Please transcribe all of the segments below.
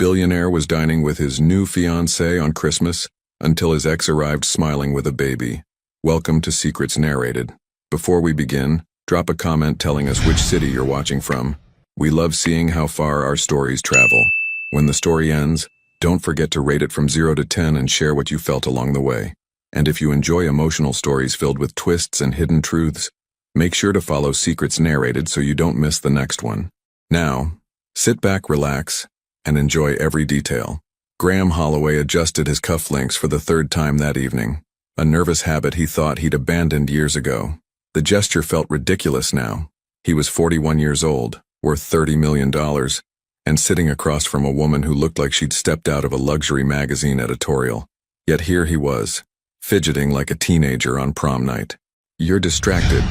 Billionaire was dining with his new fiancée on Christmas until his ex arrived smiling with a baby. Welcome to Secrets Narrated. Before we begin, drop a comment telling us which city you're watching from. We love seeing how far our stories travel. When the story ends, don't forget to rate it from 0 to 10 and share what you felt along the way. And if you enjoy emotional stories filled with twists and hidden truths, make sure to follow Secrets Narrated so you don't miss the next one. Now, sit back, relax, and enjoy every detail. Graham Holloway adjusted his cufflinks for the third time that evening, a nervous habit he thought he'd abandoned years ago. The gesture felt ridiculous now. He was 41 years old, worth $30 million, and sitting across from a woman who looked like she'd stepped out of a luxury magazine editorial. Yet here he was, fidgeting like a teenager on prom night. "You're distracted,"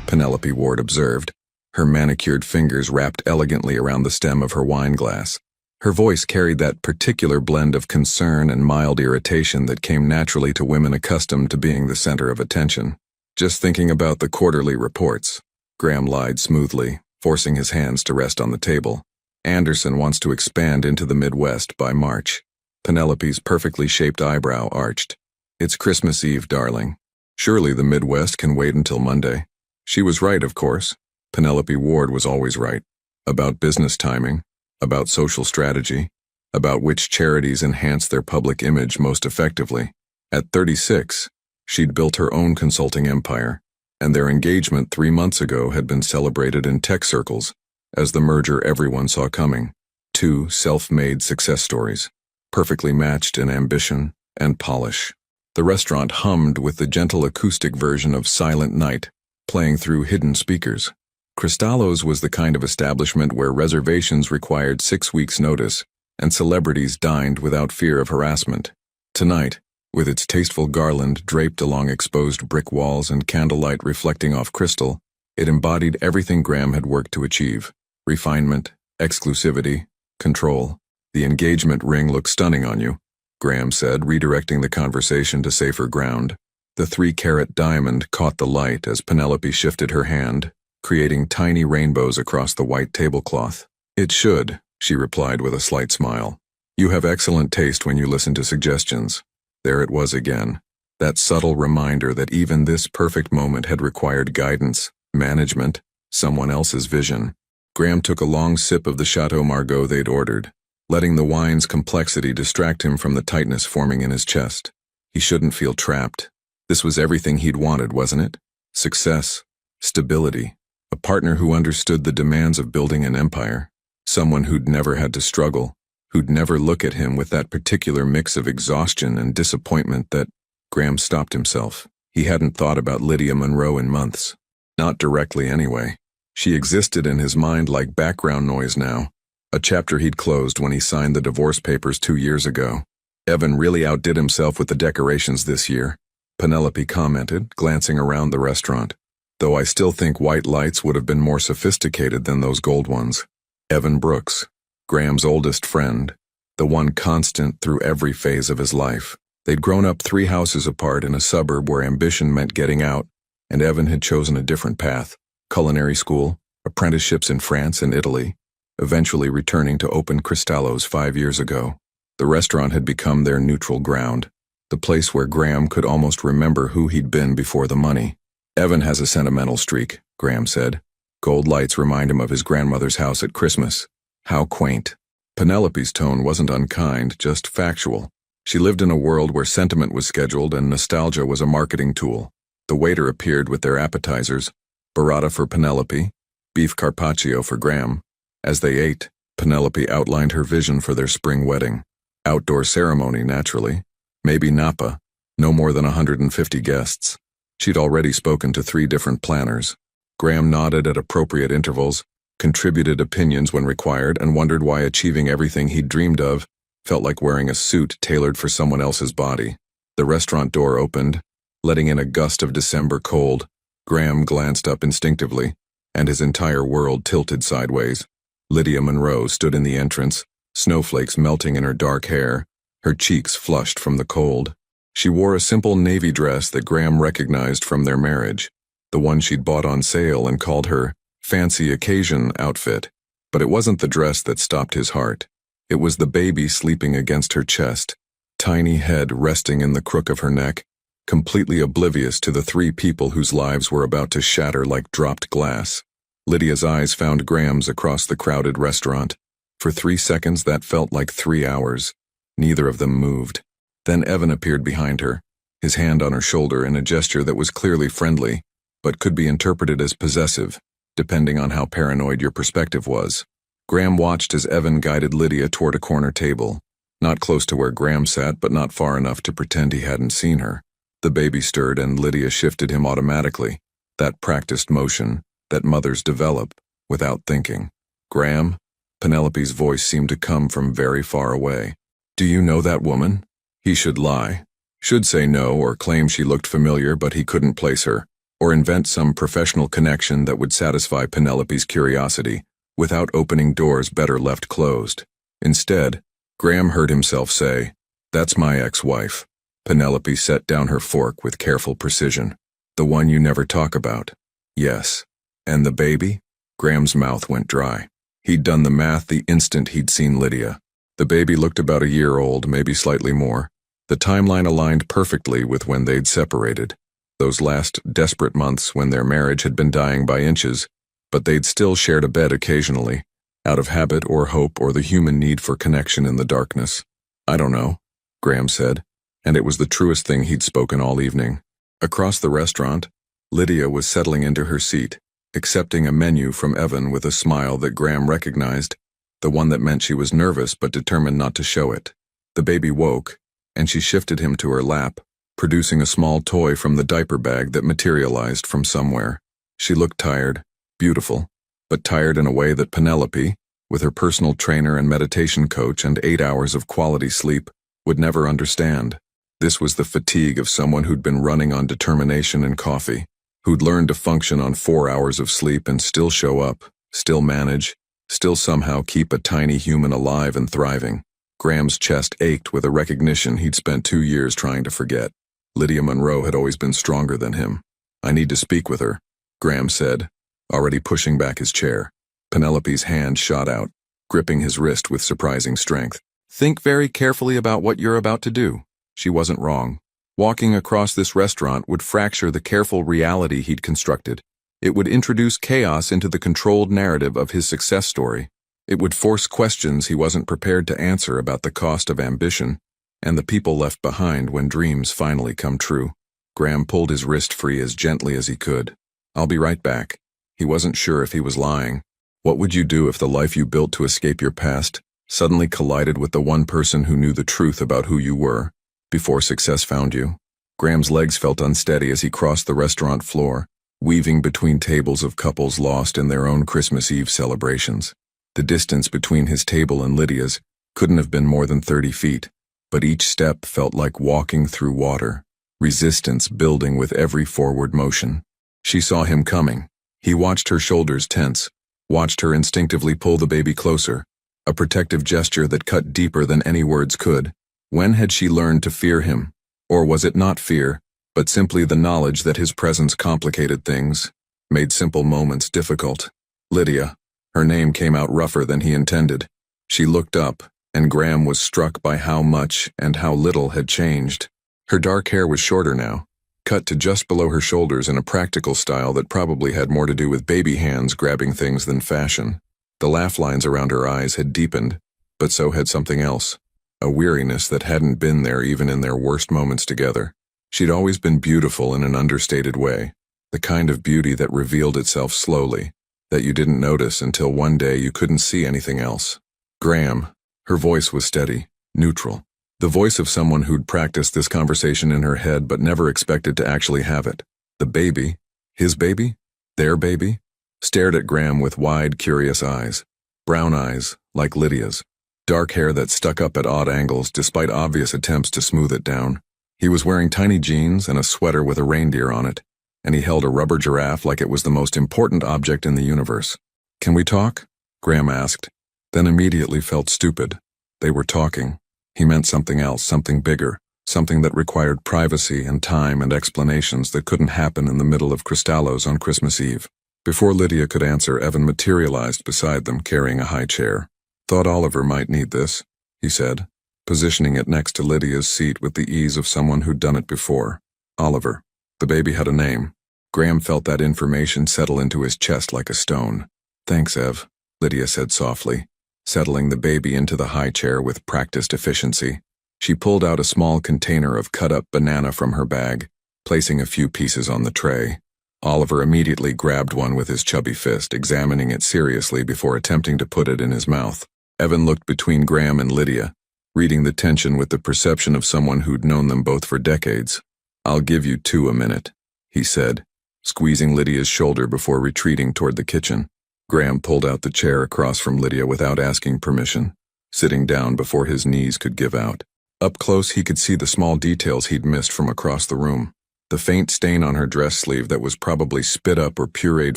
Penelope Ward observed, her manicured fingers wrapped elegantly around the stem of her wine glass. Her voice carried that particular blend of concern and mild irritation that came naturally to women accustomed to being the center of attention. "Just thinking about the quarterly reports," Graham lied smoothly, forcing his hands to rest on the table. "Anderson wants to expand into the Midwest by March." Penelope's perfectly shaped eyebrow arched. "It's Christmas Eve, darling. Surely the Midwest can wait until Monday." She was right, of course. Penelope Ward was always right. About business timing, about social strategy, about which charities enhance their public image most effectively. At 36, she'd built her own consulting empire, and their engagement 3 months ago had been celebrated in tech circles as the merger everyone saw coming. Two self-made success stories, perfectly matched in ambition and polish. The restaurant hummed with the gentle acoustic version of Silent Night, playing through hidden speakers. Cristallo's was the kind of establishment where reservations required 6 weeks' notice, and celebrities dined without fear of harassment. Tonight, with its tasteful garland draped along exposed brick walls and candlelight reflecting off crystal, it embodied everything Graham had worked to achieve. Refinement, exclusivity, control. "The engagement ring looks stunning on you," Graham said, redirecting the conversation to safer ground. The 3-carat diamond caught the light as Penelope shifted her hand, creating tiny rainbows across the white tablecloth. "It should," she replied with a slight smile. "You have excellent taste when you listen to suggestions." There it was again, that subtle reminder that even this perfect moment had required guidance, management, someone else's vision. Graham took a long sip of the Chateau Margaux they'd ordered, letting the wine's complexity distract him from the tightness forming in his chest. He shouldn't feel trapped. This was everything he'd wanted, wasn't it? Success, stability, a partner who understood the demands of building an empire, someone who'd never had to struggle, who'd never look at him with that particular mix of exhaustion and disappointment that... Graham stopped himself. He hadn't thought about Lydia Monroe in months. Not directly, anyway. She existed in his mind like background noise now, a chapter he'd closed when he signed the divorce papers 2 years ago. "Evan really outdid himself with the decorations this year," Penelope commented, glancing around the restaurant. "Though I still think white lights would have been more sophisticated than those gold ones." Evan Brooks, Graham's oldest friend, the one constant through every phase of his life. They'd grown up 3 houses apart in a suburb where ambition meant getting out, and Evan had chosen a different path. Culinary school, apprenticeships in France and Italy, eventually returning to open Cristallo's 5 years ago. The restaurant had become their neutral ground, the place where Graham could almost remember who he'd been before the money. "Evan has a sentimental streak," Graham said. "Gold lights remind him of his grandmother's house at Christmas. How quaint." Penelope's tone wasn't unkind, just factual. She lived in a world where sentiment was scheduled and nostalgia was a marketing tool. The waiter appeared with their appetizers, burrata for Penelope, beef carpaccio for Graham. As they ate, Penelope outlined her vision for their spring wedding. Outdoor ceremony, naturally. Maybe Napa. No more than 150 guests. She'd already spoken to 3 different planners. Graham nodded at appropriate intervals, contributed opinions when required, and wondered why achieving everything he'd dreamed of felt like wearing a suit tailored for someone else's body. The restaurant door opened, letting in a gust of December cold. Graham glanced up instinctively, and his entire world tilted sideways. Lydia Monroe stood in the entrance, snowflakes melting in her dark hair, her cheeks flushed from the cold. She wore a simple navy dress that Graham recognized from their marriage, the one she'd bought on sale and called her fancy occasion outfit. But it wasn't the dress that stopped his heart. It was the baby sleeping against her chest, tiny head resting in the crook of her neck, completely oblivious to the three people whose lives were about to shatter like dropped glass. Lydia's eyes found Graham's across the crowded restaurant. For 3 seconds that felt like 3 hours. Neither of them moved. Then Evan appeared behind her, his hand on her shoulder in a gesture that was clearly friendly, but could be interpreted as possessive, depending on how paranoid your perspective was. Graham watched as Evan guided Lydia toward a corner table, not close to where Graham sat but not far enough to pretend he hadn't seen her. The baby stirred and Lydia shifted him automatically, that practiced motion that mothers develop without thinking. Graham? Penelope's voice seemed to come from very far away. Do you know that woman? He should lie. Should say no or claim she looked familiar but he couldn't place her, or invent some professional connection that would satisfy Penelope's curiosity, without opening doors better left closed. Instead, Graham heard himself say, "That's my ex-wife." Penelope set down her fork with careful precision. "The one you never talk about." "Yes." "And the baby?" Graham's mouth went dry. He'd done the math the instant he'd seen Lydia. The baby looked about a year old, maybe slightly more. The timeline aligned perfectly with when they'd separated. Those last desperate months when their marriage had been dying by inches, but they'd still shared a bed occasionally, out of habit or hope or the human need for connection in the darkness. "I don't know," Graham said, and it was the truest thing he'd spoken all evening. Across the restaurant, Lydia was settling into her seat, accepting a menu from Evan with a smile that Graham recognized, the one that meant she was nervous but determined not to show it. The baby woke, and she shifted him to her lap, producing a small toy from the diaper bag that materialized from somewhere. She looked tired, beautiful, but tired in a way that Penelope, with her personal trainer and meditation coach and 8 hours of quality sleep, would never understand. This was the fatigue of someone who'd been running on determination and coffee, who'd learned to function on 4 hours of sleep and still show up, still manage, still somehow keep a tiny human alive and thriving. Graham's chest ached with a recognition he'd spent 2 years trying to forget. Lydia Monroe had always been stronger than him. "I need to speak with her," Graham said, already pushing back his chair. Penelope's hand shot out, gripping his wrist with surprising strength. "Think very carefully about what you're about to do." She wasn't wrong. Walking across this restaurant would fracture the careful reality he'd constructed. It would introduce chaos into the controlled narrative of his success story. It would force questions he wasn't prepared to answer about the cost of ambition and the people left behind when dreams finally come true. Graham pulled his wrist free as gently as he could. "I'll be right back." He wasn't sure if he was lying. What would you do if the life you built to escape your past suddenly collided with the one person who knew the truth about who you were before success found you? Graham's legs felt unsteady as he crossed the restaurant floor, weaving between tables of couples lost in their own Christmas Eve celebrations. The distance between his table and Lydia's couldn't have been more than 30 feet, but each step felt like walking through water, resistance building with every forward motion. She saw him coming. He watched her shoulders tense, watched her instinctively pull the baby closer, a protective gesture that cut deeper than any words could. When had she learned to fear him? Or was it not fear, but simply the knowledge that his presence complicated things, made simple moments difficult? Lydia. Her name came out rougher than he intended. She looked up, and Graham was struck by how much and how little had changed. Her dark hair was shorter now, cut to just below her shoulders in a practical style that probably had more to do with baby hands grabbing things than fashion. The laugh lines around her eyes had deepened, but so had something else, a weariness that hadn't been there even in their worst moments together. She'd always been beautiful in an understated way, the kind of beauty that revealed itself slowly, that you didn't notice until one day you couldn't see anything else. "Graham." Her voice was steady, neutral. The voice of someone who'd practiced this conversation in her head but never expected to actually have it. The baby, his baby, their baby, stared at Graham with wide, curious eyes. Brown eyes, like Lydia's. Dark hair that stuck up at odd angles despite obvious attempts to smooth it down. He was wearing tiny jeans and a sweater with a reindeer on it, and he held a rubber giraffe like it was the most important object in the universe. "Can we talk?" Graham asked, then immediately felt stupid. They were talking. He meant something else, something bigger, something that required privacy and time and explanations that couldn't happen in the middle of Cristallo's on Christmas Eve. Before Lydia could answer, Evan materialized beside them carrying a high chair. Thought Oliver might need this, he said, positioning it next to Lydia's seat with the ease of someone who'd done it before. Oliver. The baby had a name. Graham felt that information settle into his chest like a stone. Thanks, Ev, Lydia said softly, settling the baby into the high chair with practiced efficiency. She pulled out a small container of cut-up banana from her bag, placing a few pieces on the tray. Oliver immediately grabbed one with his chubby fist, examining it seriously before attempting to put it in his mouth. Evan looked between Graham and Lydia, reading the tension with the perception of someone who'd known them both for decades. I'll give you 2 a minute, he said, squeezing Lydia's shoulder before retreating toward the kitchen. Graham pulled out the chair across from Lydia without asking permission, sitting down before his knees could give out. Up close he could see the small details he'd missed from across the room. The faint stain on her dress sleeve that was probably spit up or pureed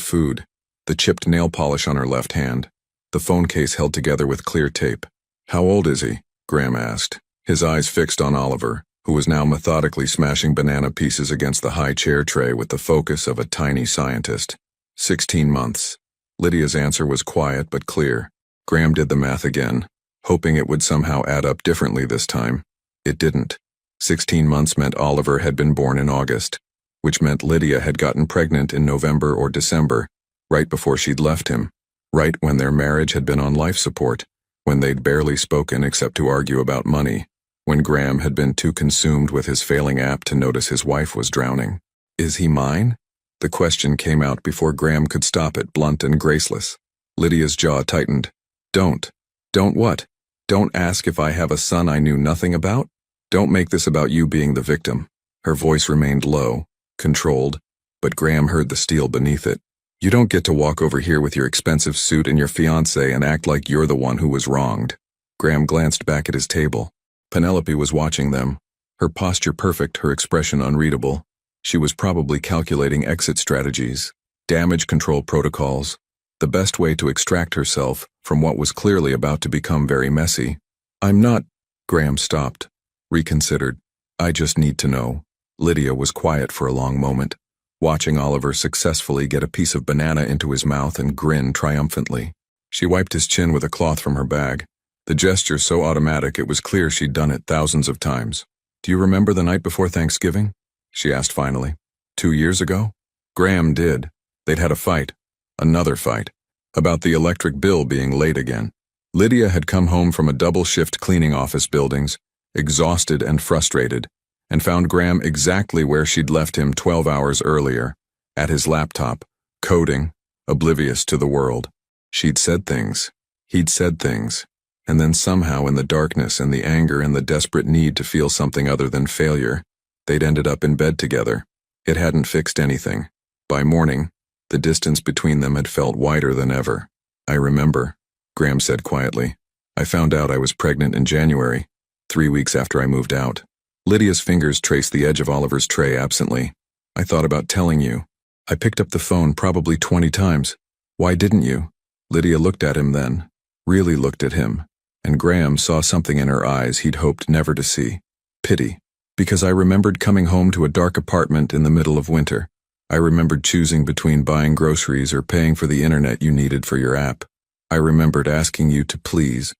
food, the chipped nail polish on her left hand, the phone case held together with clear tape. How old is he? Graham asked, his eyes fixed on Oliver, who was now methodically smashing banana pieces against the high chair tray with the focus of a tiny scientist. 16 months. Lydia's answer was quiet but clear. Graham did the math again, hoping it would somehow add up differently this time. It didn't. 16 months meant Oliver had been born in August, which meant Lydia had gotten pregnant in November or December, right before she'd left him, right when their marriage had been on life support, when they'd barely spoken except to argue about money, when Graham had been too consumed with his failing app to notice his wife was drowning. Is he mine? The question came out before Graham could stop it, blunt and graceless. Lydia's jaw tightened. Don't what? Don't ask if I have a son I knew nothing about? Don't make this about you being the victim. Her voice remained low, controlled, but Graham heard the steel beneath it. You don't get to walk over here with your expensive suit and your fiancée and act like you're the one who was wronged. Graham glanced back at his table. Penelope was watching them, her posture perfect, her expression unreadable. She was probably calculating exit strategies, damage control protocols, the best way to extract herself from what was clearly about to become very messy. I'm not. Graham stopped, reconsidered. I just need to know. Lydia was quiet for a long moment, watching Oliver successfully get a piece of banana into his mouth and grin triumphantly. She wiped his chin with a cloth from her bag, the gesture so automatic it was clear she'd done it thousands of times. Do you remember the night before Thanksgiving? She asked finally. 2 years ago? Graham did. They'd had a fight. Another fight. About the electric bill being late again. Lydia had come home from a double-shift cleaning office buildings, exhausted and frustrated, and found Graham exactly where she'd left him 12 hours earlier, at his laptop, coding, oblivious to the world. She'd said things. He'd said things. And then somehow in the darkness and the anger and the desperate need to feel something other than failure, they'd ended up in bed together. It hadn't fixed anything. By morning, the distance between them had felt wider than ever. I remember, Graham said quietly. I found out I was pregnant in January, 3 weeks after I moved out. Lydia's fingers traced the edge of Oliver's tray absently. I thought about telling you. I picked up the phone probably 20 times. Why didn't you? Lydia looked at him then, really looked at him, and Graham saw something in her eyes he'd hoped never to see. Pity. Because I remembered coming home to a dark apartment in the middle of winter. I remembered choosing between buying groceries or paying for the internet you needed for your app. I remembered asking you to please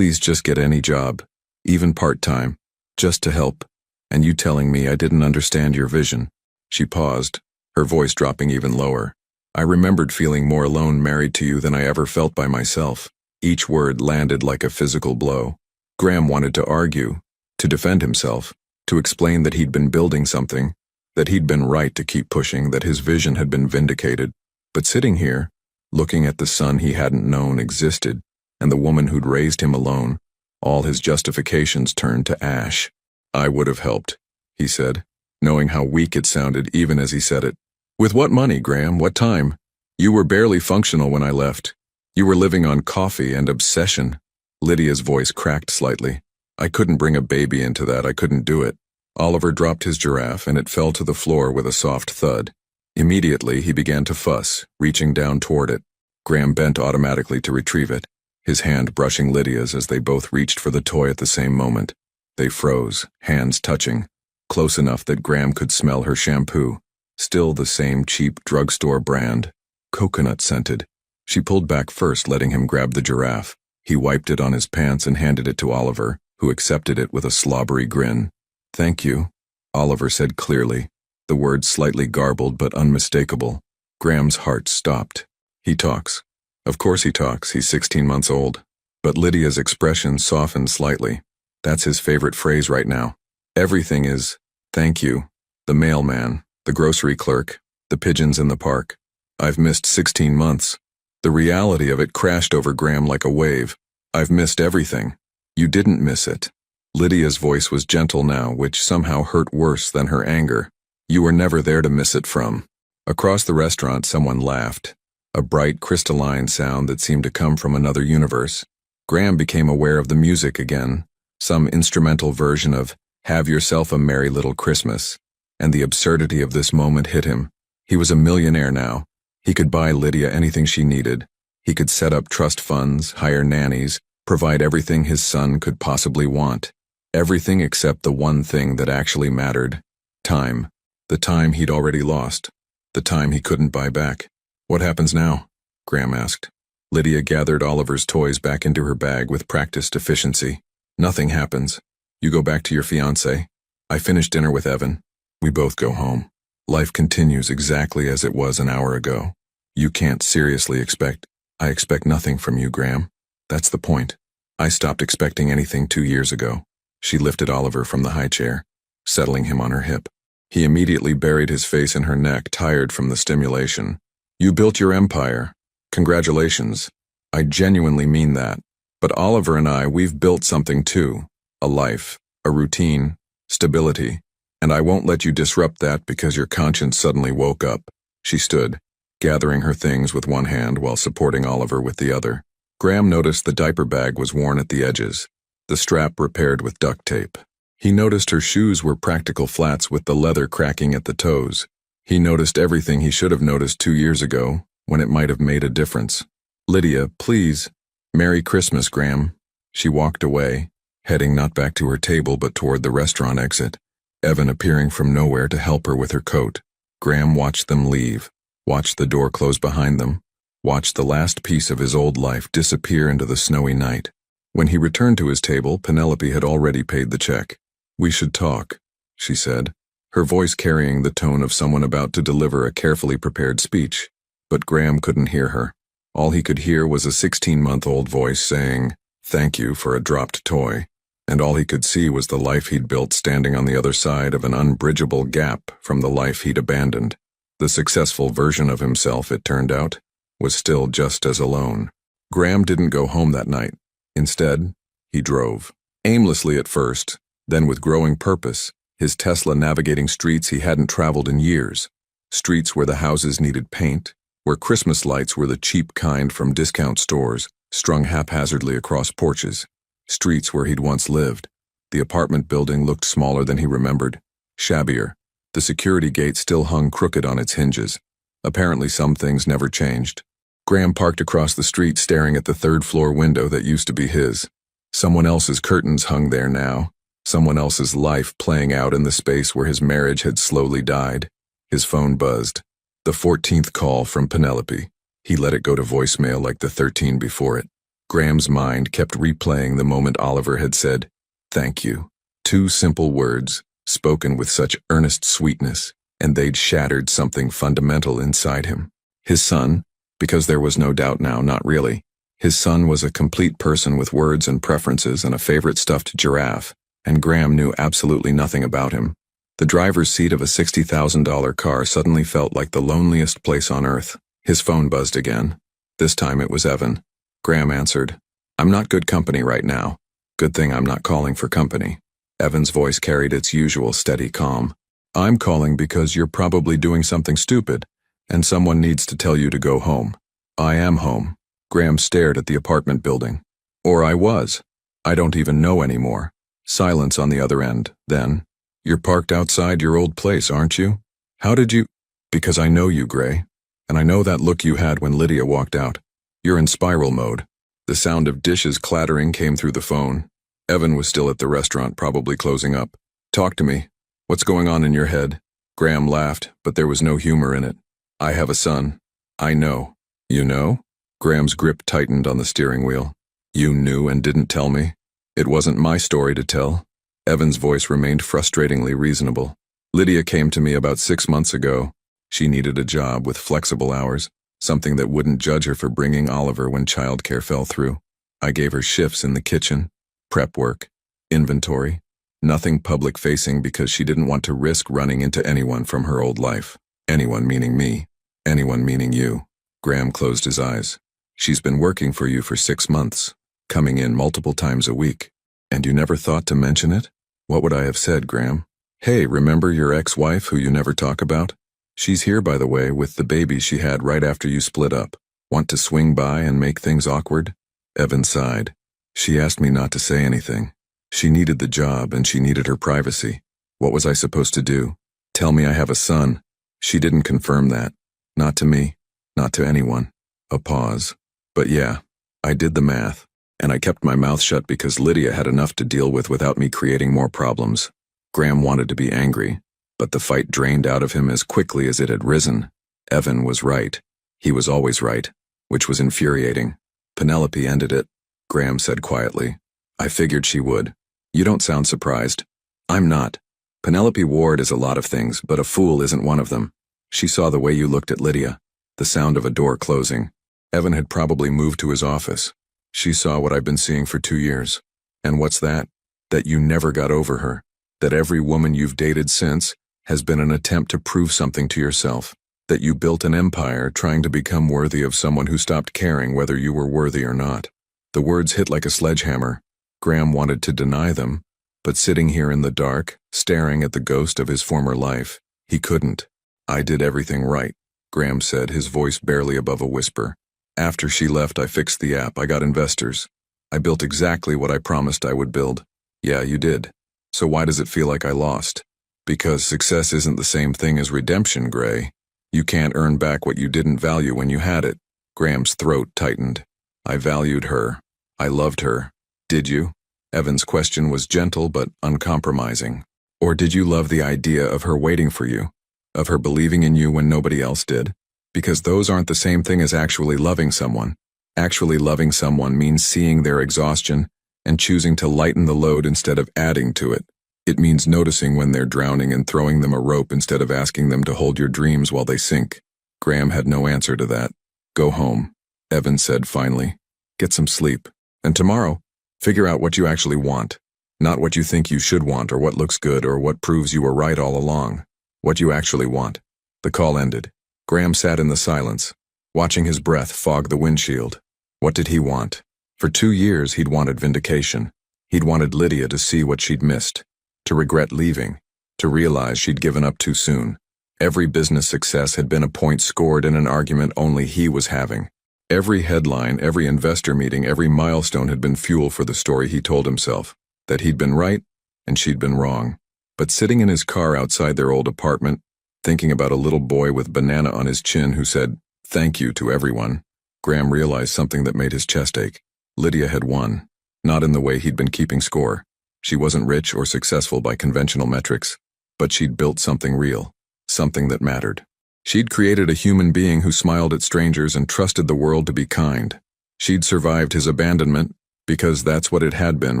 just get any job, even part-time, just to help, and you telling me I didn't understand your vision. She paused, her voice dropping even lower. I remembered feeling more alone married to you than I ever felt by myself. Each word landed like a physical blow. Graham wanted to argue, to defend himself, to explain that he'd been building something, that he'd been right to keep pushing, that his vision had been vindicated. But sitting here, looking at the son he hadn't known existed, and the woman who'd raised him alone, all his justifications turned to ash. I would have helped, he said, knowing how weak it sounded even as he said it. With what money, Graham? What time? You were barely functional when I left. You were living on coffee and obsession. Lydia's voice cracked slightly. I couldn't bring a baby into that. I couldn't do it. Oliver dropped his giraffe and it fell to the floor with a soft thud. Immediately, he began to fuss, reaching down toward it. Graham bent automatically to retrieve it, his hand brushing Lydia's as they both reached for the toy at the same moment. They froze, hands touching, close enough that Graham could smell her shampoo, still the same cheap drugstore brand, coconut scented. She pulled back first, letting him grab the giraffe. He wiped it on his pants and handed it to Oliver, who accepted it with a slobbery grin. "Thank you," Oliver said clearly, the words slightly garbled but unmistakable. Graham's heart stopped. He talks. Of course he talks, he's 16 months old. But Lydia's expression softened slightly. That's his favorite phrase right now. Everything is, "Thank you." The mailman, the grocery clerk, the pigeons in the park. I've missed 16 months. The reality of it crashed over Graham like a wave. "I've missed everything." "You didn't miss it." Lydia's voice was gentle now, which somehow hurt worse than her anger. "You were never there to miss it from." Across the restaurant, someone laughed. A bright, crystalline sound that seemed to come from another universe. Graham became aware of the music again, some instrumental version of "Have Yourself a Merry Little Christmas," and the absurdity of this moment hit him. He was a millionaire now. He could buy Lydia anything she needed. He could set up trust funds, hire nannies, provide everything his son could possibly want. Everything except the one thing that actually mattered: time. The time he'd already lost. The time he couldn't buy back. "What happens now?" Graham asked. Lydia gathered Oliver's toys back into her bag with practiced efficiency. "Nothing happens. You go back to your fiancé. I finish dinner with Evan. We both go home. Life continues exactly as it was an hour ago. You can't seriously expect—" "I expect nothing from you, Graham. That's the point. I stopped expecting anything 2 years ago." She lifted Oliver from the high chair, settling him on her hip. He immediately buried his face in her neck, tired from the stimulation. "You built your empire. Congratulations. I genuinely mean that. But Oliver and we've built something too. A life, a routine, stability. And I won't let you disrupt that because your conscience suddenly woke up." She stood, gathering her things with one hand while supporting Oliver with the other. Graham noticed the diaper bag was worn at the edges, the strap repaired with duct tape. He noticed her shoes were practical flats with the leather cracking at the toes. He noticed everything he should have noticed 2 years ago, when it might have made a difference. "Lydia, please. Merry Christmas, Graham." She walked away, heading not back to her table but toward the restaurant exit, Evan appearing from nowhere to help her with her coat. Graham watched them leave, watched the door close behind them, watched the last piece of his old life disappear into the snowy night. When he returned to his table, Penelope had already paid the check. "We should talk," she said, her voice carrying the tone of someone about to deliver a carefully prepared speech. But Graham couldn't hear her. All he could hear was a 16-month-old voice saying, "Thank you," for a dropped toy. And all he could see was the life he'd built standing on the other side of an unbridgeable gap from the life he'd abandoned. The successful version of himself, it turned out, was still just as alone. Graham didn't go home that night. Instead, he drove. Aimlessly at first, then with growing purpose, his Tesla navigating streets he hadn't traveled in years. Streets where the houses needed paint, where Christmas lights were the cheap kind from discount stores, strung haphazardly across porches. Streets where he'd once lived. The apartment building looked smaller than he remembered, shabbier. The security gate still hung crooked on its hinges. Apparently some things never changed. Graham parked across the street staring at the third-floor window that used to be his. Someone else's curtains hung there now. Someone else's life playing out in the space where his marriage had slowly died. His phone buzzed. The 14th call from Penelope. He let it go to voicemail like the 13 before it. Graham's mind kept replaying the moment Oliver had said, "Thank you." 2 simple words, spoken with such earnest sweetness, and they'd shattered something fundamental inside him. His son, because there was no doubt now, not really. His son was a complete person with words and preferences and a favorite stuffed giraffe, and Graham knew absolutely nothing about him. The driver's seat of a $60,000 car suddenly felt like the loneliest place on earth. His phone buzzed again. This time it was Evan. Graham answered. "I'm not good company right now. Good thing I'm not calling for company." Evan's voice carried its usual steady calm. "I'm calling because you're probably doing something stupid, and someone needs to tell you to go home." "I am home." Graham stared at the apartment building. "Or I was. I don't even know anymore." Silence on the other end. Then, "You're parked outside your old place, aren't you?" "How did you—" "Because I know you, Gray. And I know that look you had when Lydia walked out. You're in spiral mode." The sound of dishes clattering came through the phone. Evan was still at the restaurant, probably closing up. "Talk to me. What's going on in your head?" Graham laughed, but there was no humor in it. "I have a son. I know." "You know?" Graham's grip tightened on the steering wheel. You knew and didn't tell me? It wasn't my story to tell. Evan's voice remained frustratingly reasonable. Lydia came to me about 6 months ago. She needed a job with flexible hours, something that wouldn't judge her for bringing Oliver when childcare fell through. I gave her shifts in the kitchen, prep work, inventory, nothing public-facing because she didn't want to risk running into anyone from her old life. Anyone meaning me. Anyone meaning you. Graham closed his eyes. She's been working for you for 6 months, coming in multiple times a week. And you never thought to mention it? What would I have said, Graham? Hey, remember your ex-wife who you never talk about? She's here, by the way, with the baby she had right after you split up. Want to swing by and make things awkward? Evan sighed. She asked me not to say anything. She needed the job and she needed her privacy. What was I supposed to do? Tell me I have a son. She didn't confirm that. Not to me. Not to anyone. A pause. But yeah, I did the math. And I kept my mouth shut because Lydia had enough to deal with without me creating more problems. Graham wanted to be angry, but the fight drained out of him as quickly as it had risen. Evan was right. He was always right, which was infuriating. Penelope ended it, Graham said quietly. I figured she would. You don't sound surprised. I'm not. Penelope Ward is a lot of things, but a fool isn't one of them. She saw the way you looked at Lydia, the sound of a door closing. Evan had probably moved to his office. She saw what I've been seeing for 2 years. And what's that? That you never got over her. That every woman you've dated since has been an attempt to prove something to yourself. That you built an empire trying to become worthy of someone who stopped caring whether you were worthy or not. The words hit like a sledgehammer. Graham wanted to deny them, but sitting here in the dark, staring at the ghost of his former life, he couldn't. I did everything right, Graham said, his voice barely above a whisper. After she left, I fixed the app. I got investors. I built exactly what I promised I would build. Yeah, you did. So why does it feel like I lost? Because success isn't the same thing as redemption, Gray. You can't earn back what you didn't value when you had it. Graham's throat tightened. I valued her. I loved her. Did you? Evan's question was gentle but uncompromising. Or did you love the idea of her waiting for you? Of her believing in you when nobody else did? Because those aren't the same thing as actually loving someone. Actually loving someone means seeing their exhaustion and choosing to lighten the load instead of adding to it. It means noticing when they're drowning and throwing them a rope instead of asking them to hold your dreams while they sink. Graham had no answer to that. Go home, Evan said finally. Get some sleep. And tomorrow, figure out what you actually want. Not what you think you should want or what looks good or what proves you were right all along. What you actually want. The call ended. Graham sat in the silence, watching his breath fog the windshield. What did he want? For 2 years he'd wanted vindication. He'd wanted Lydia to see what she'd missed, to regret leaving, to realize she'd given up too soon. Every business success had been a point scored in an argument only he was having. Every headline, every investor meeting, every milestone had been fuel for the story he told himself, that he'd been right and she'd been wrong. But sitting in his car outside their old apartment, thinking about a little boy with banana on his chin who said, "Thank you" to everyone, Graham realized something that made his chest ache. Lydia had won, not in the way he'd been keeping score. She wasn't rich or successful by conventional metrics, but she'd built something real, something that mattered. She'd created a human being who smiled at strangers and trusted the world to be kind. She'd survived his abandonment, because that's what it had been,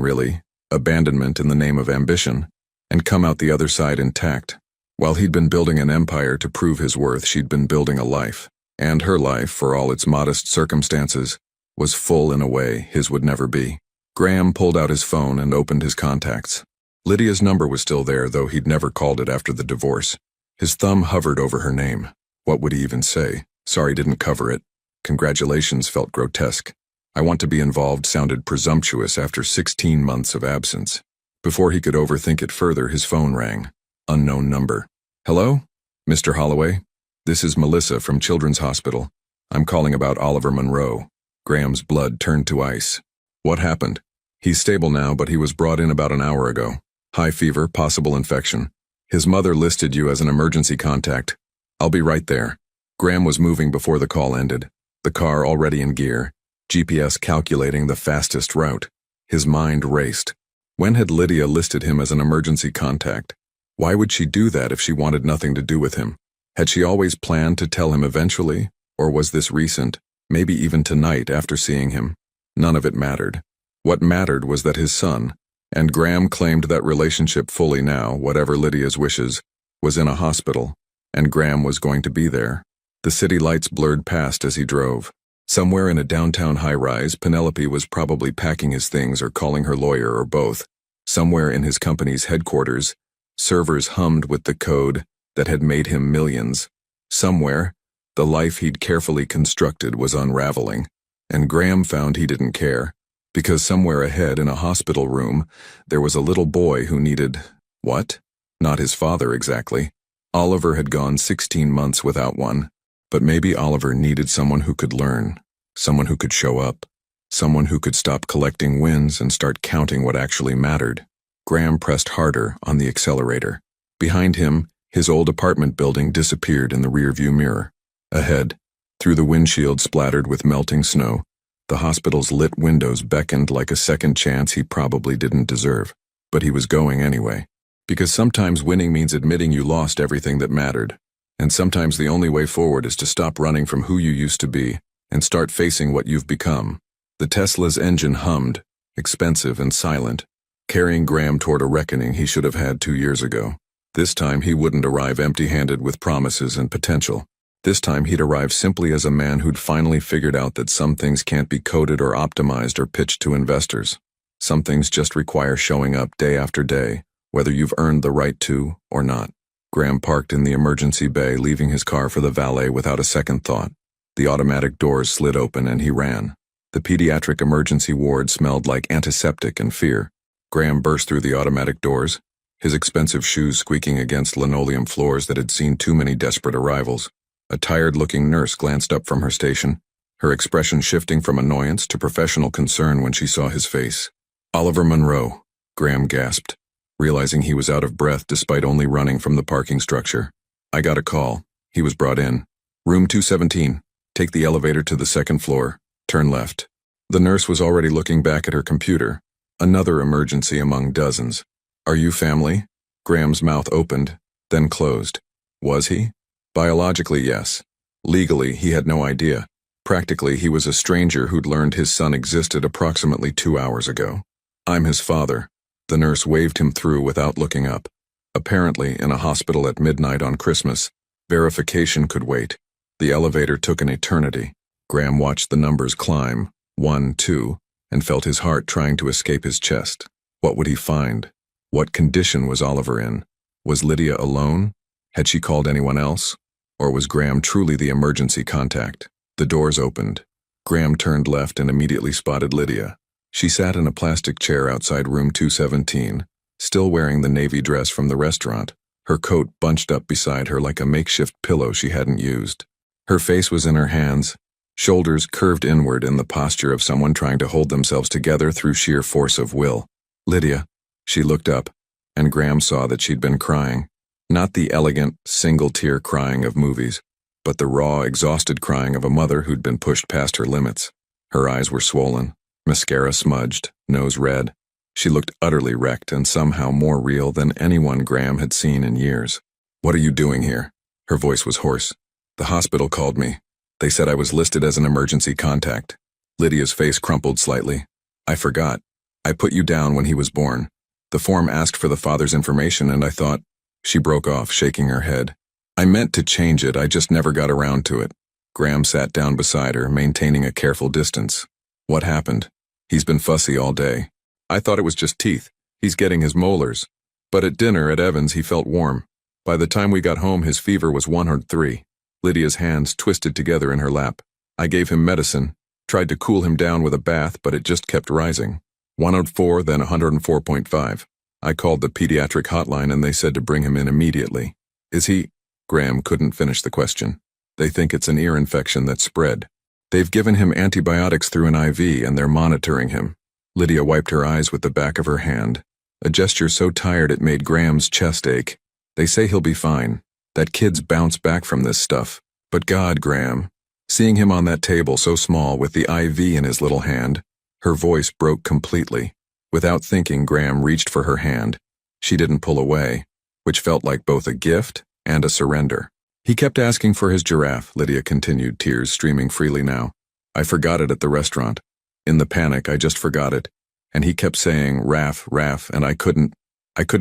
really, abandonment in the name of ambition, and come out the other side intact. While he'd been building an empire to prove his worth, she'd been building a life. And her life, for all its modest circumstances, was full in a way his would never be. Graham pulled out his phone and opened his contacts. Lydia's number was still there, though he'd never called it after the divorce. His thumb hovered over her name. What would he even say? Sorry, didn't cover it. Congratulations felt grotesque. I want to be involved sounded presumptuous after 16 months of absence. Before he could overthink it further, his phone rang. Unknown number. Hello? Mr. Holloway? This is Melissa from Children's Hospital. I'm calling about Oliver Monroe. Graham's blood turned to ice. What happened? He's stable now, but he was brought in about an hour ago. High fever, possible infection. His mother listed you as an emergency contact. I'll be right there. Graham was moving before the call ended, the car already in gear, GPS calculating the fastest route. His mind raced. When had Lydia listed him as an emergency contact? Why would she do that if she wanted nothing to do with him? Had she always planned to tell him eventually, or was this recent, maybe even tonight after seeing him? None of it mattered. What mattered was that his son, and Graham claimed that relationship fully now, whatever Lydia's wishes, was in a hospital, and Graham was going to be there. The city lights blurred past as he drove. Somewhere in a downtown high-rise, Penelope was probably packing his things or calling her lawyer or both. Somewhere in his company's headquarters, servers hummed with the code that had made him millions. Somewhere, the life he'd carefully constructed was unraveling, and Graham found he didn't care, because somewhere ahead in a hospital room, there was a little boy who needed, what? Not his father exactly. Oliver had gone 16 months without one, but maybe Oliver needed someone who could learn, someone who could show up, someone who could stop collecting wins and start counting what actually mattered. Graham pressed harder on the accelerator. Behind him, his old apartment building disappeared in the rearview mirror. Ahead, through the windshield splattered with melting snow, the hospital's lit windows beckoned like a second chance he probably didn't deserve. But he was going anyway. Because sometimes winning means admitting you lost everything that mattered. And sometimes the only way forward is to stop running from who you used to be and start facing what you've become. The Tesla's engine hummed, expensive and silent, carrying Graham toward a reckoning he should have had 2 years ago. This time he wouldn't arrive empty-handed with promises and potential. This time he'd arrive simply as a man who'd finally figured out that some things can't be coded or optimized or pitched to investors. Some things just require showing up day after day, whether you've earned the right to or not. Graham parked in the emergency bay, leaving his car for the valet without a second thought. The automatic doors slid open and he ran. The pediatric emergency ward smelled like antiseptic and fear. Graham burst through the automatic doors, his expensive shoes squeaking against linoleum floors that had seen too many desperate arrivals. A tired-looking nurse glanced up from her station, her expression shifting from annoyance to professional concern when she saw his face. "Oliver Monroe," Graham gasped, realizing he was out of breath despite only running from the parking structure. "I got a call." He was brought in. "Room 217. Take the elevator to the second floor. Turn left." The nurse was already looking back at her computer. Another emergency among dozens. "Are you family?" Graham's mouth opened, then closed. Was he? Biologically, yes. Legally, he had no idea. Practically, he was a stranger who'd learned his son existed approximately 2 hours ago. "I'm his father." The nurse waved him through without looking up. Apparently, in a hospital at midnight on Christmas, verification could wait. The elevator took an eternity. Graham watched the numbers climb, 1, 2, and felt his heart trying to escape his chest. What would he find? What condition was Oliver in? Was Lydia alone? Had she called anyone else? Or was Graham truly the emergency contact? The doors opened. Graham turned left and immediately spotted Lydia. She sat in a plastic chair outside room 217, still wearing the navy dress from the restaurant, her coat bunched up beside her like a makeshift pillow she hadn't used. Her face was in her hands, shoulders curved inward in the posture of someone trying to hold themselves together through sheer force of will. "Lydia." She looked up, and Graham saw that she'd been crying. Not the elegant, single-tear crying of movies, but the raw, exhausted crying of a mother who'd been pushed past her limits. Her eyes were swollen, mascara smudged, nose red. She looked utterly wrecked and somehow more real than anyone Graham had seen in years. "What are you doing here?" Her voice was hoarse. "The hospital called me. They said I was listed as an emergency contact." Lydia's face crumpled slightly. "I forgot. I put you down when he was born. The form asked for the father's information and I thought..." She broke off, shaking her head. "I meant to change it, I just never got around to it." Graham sat down beside her, maintaining a careful distance. "What happened?" "He's been fussy all day. I thought it was just teeth. He's getting his molars. But at dinner at Evans he felt warm. By the time we got home his fever was 103. Lydia's hands twisted together in her lap. "I gave him medicine, tried to cool him down with a bath, but it just kept rising. 104, then 104.5. I called the pediatric hotline and they said to bring him in immediately." "Is he..." Graham couldn't finish the question. "They think it's an ear infection that spread. They've given him antibiotics through an IV and they're monitoring him." Lydia wiped her eyes with the back of her hand, a gesture so tired it made Graham's chest ache. "They say he'll be fine. That kid's bounced back from this stuff. But God, Graham." Seeing him on that table so small with the IV in his little hand, her voice broke completely. Without thinking, Graham reached for her hand. She didn't pull away, which felt like both a gift and a surrender. "He kept asking for his giraffe," Lydia continued, tears streaming freely now. "I forgot it at the restaurant. In the panic, I just forgot it, and he kept saying, Raf, Raf, and I couldn't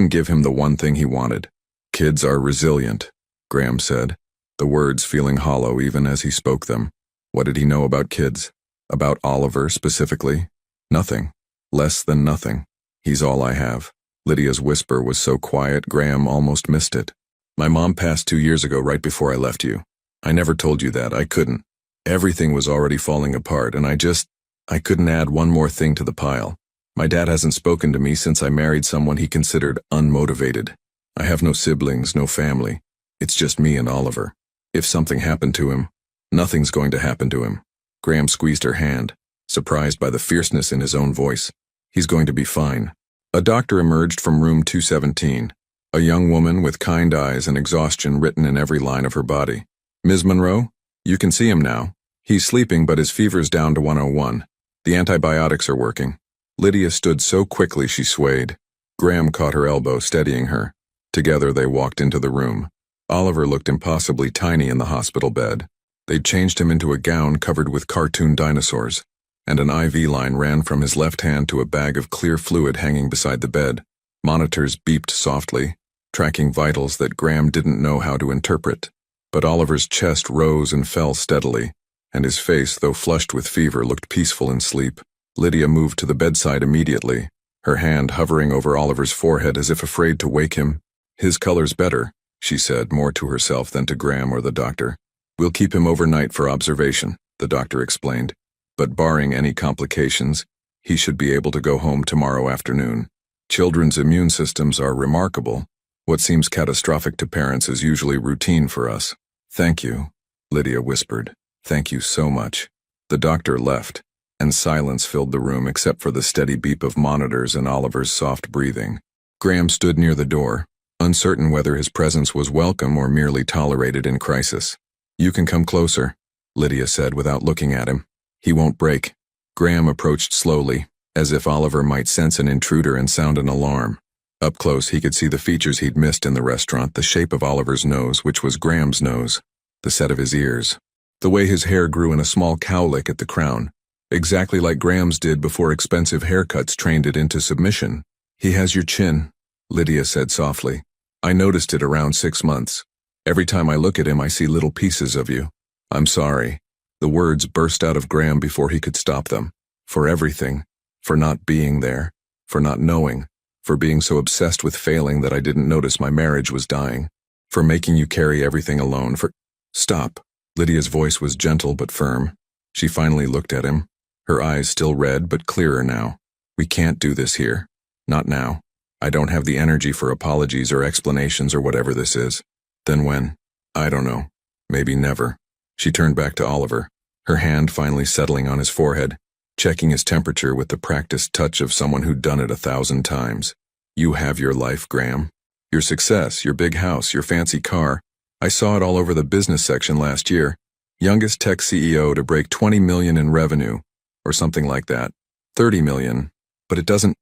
give him the one thing he wanted. Kids are resilient, Graham said, the words feeling hollow even as he spoke them. What did he know about kids? About Oliver specifically? Nothing. Less than nothing. He's all I have. Lydia's whisper was so quiet, Graham almost missed it. My mom passed 2 years ago right before I left you. I never told you that. I couldn't. Everything was already falling apart, and I couldn't add one more thing to the pile. My dad hasn't spoken to me since I married someone he considered unmotivated. I have no siblings, no family. It's just me and Oliver. If something happened to him, nothing's going to happen to him. Graham squeezed her hand, surprised by the fierceness in his own voice. He's going to be fine. A doctor emerged from room 217, a young woman with kind eyes and exhaustion written in every line of her body. Ms. Monroe, you can see him now. He's sleeping, but his fever's down to 101. The antibiotics are working. Lydia stood so quickly she swayed. Graham caught her elbow, steadying her. Together they walked into the room. Oliver looked impossibly tiny in the hospital bed. They'd changed him into a gown covered with cartoon dinosaurs, and an IV line ran from his left hand to a bag of clear fluid hanging beside the bed. Monitors beeped softly, tracking vitals that Graham didn't know how to interpret. But Oliver's chest rose and fell steadily, and his face, though flushed with fever, looked peaceful in sleep. Lydia moved to the bedside immediately, her hand hovering over Oliver's forehead as if afraid to wake him. His color's better, she said, more to herself than to Graham or the doctor. We'll keep him overnight for observation, the doctor explained. But barring any complications, he should be able to go home tomorrow afternoon. Children's immune systems are remarkable. What seems catastrophic to parents is usually routine for us. Thank you, Lydia whispered. Thank you so much. The doctor left, and silence filled the room except for the steady beep of monitors and Oliver's soft breathing. Graham stood near the door, uncertain whether his presence was welcome or merely tolerated in crisis. You can come closer, Lydia said without looking at him. He won't break. Graham approached slowly, as if Oliver might sense an intruder and sound an alarm. Up close he could see the features he'd missed in the restaurant, the shape of Oliver's nose, which was Graham's nose, the set of his ears, the way his hair grew in a small cowlick at the crown, exactly like Graham's did before expensive haircuts trained it into submission. He has your chin, Lydia said softly. I noticed it around 6 months. Every time I look at him, I see little pieces of you. I'm sorry. The words burst out of Graham before he could stop them. For everything. For not being there. For not knowing. For being so obsessed with failing that I didn't notice my marriage was dying. For making you carry everything alone. For... Stop. Lydia's voice was gentle but firm. She finally looked at him, her eyes still red but clearer now. We can't do this here. Not now. I don't have the energy for apologies or explanations or whatever this is. Then when? I don't know. Maybe never. She turned back to Oliver, her hand finally settling on his forehead, checking his temperature with the practiced touch of someone who'd done it 1,000 times. You have your life, Graham. Your success, your big house, your fancy car. I saw it all over the business section last year. Youngest tech CEO to break 20 million in revenue, or something like that. 30 million. But it doesn't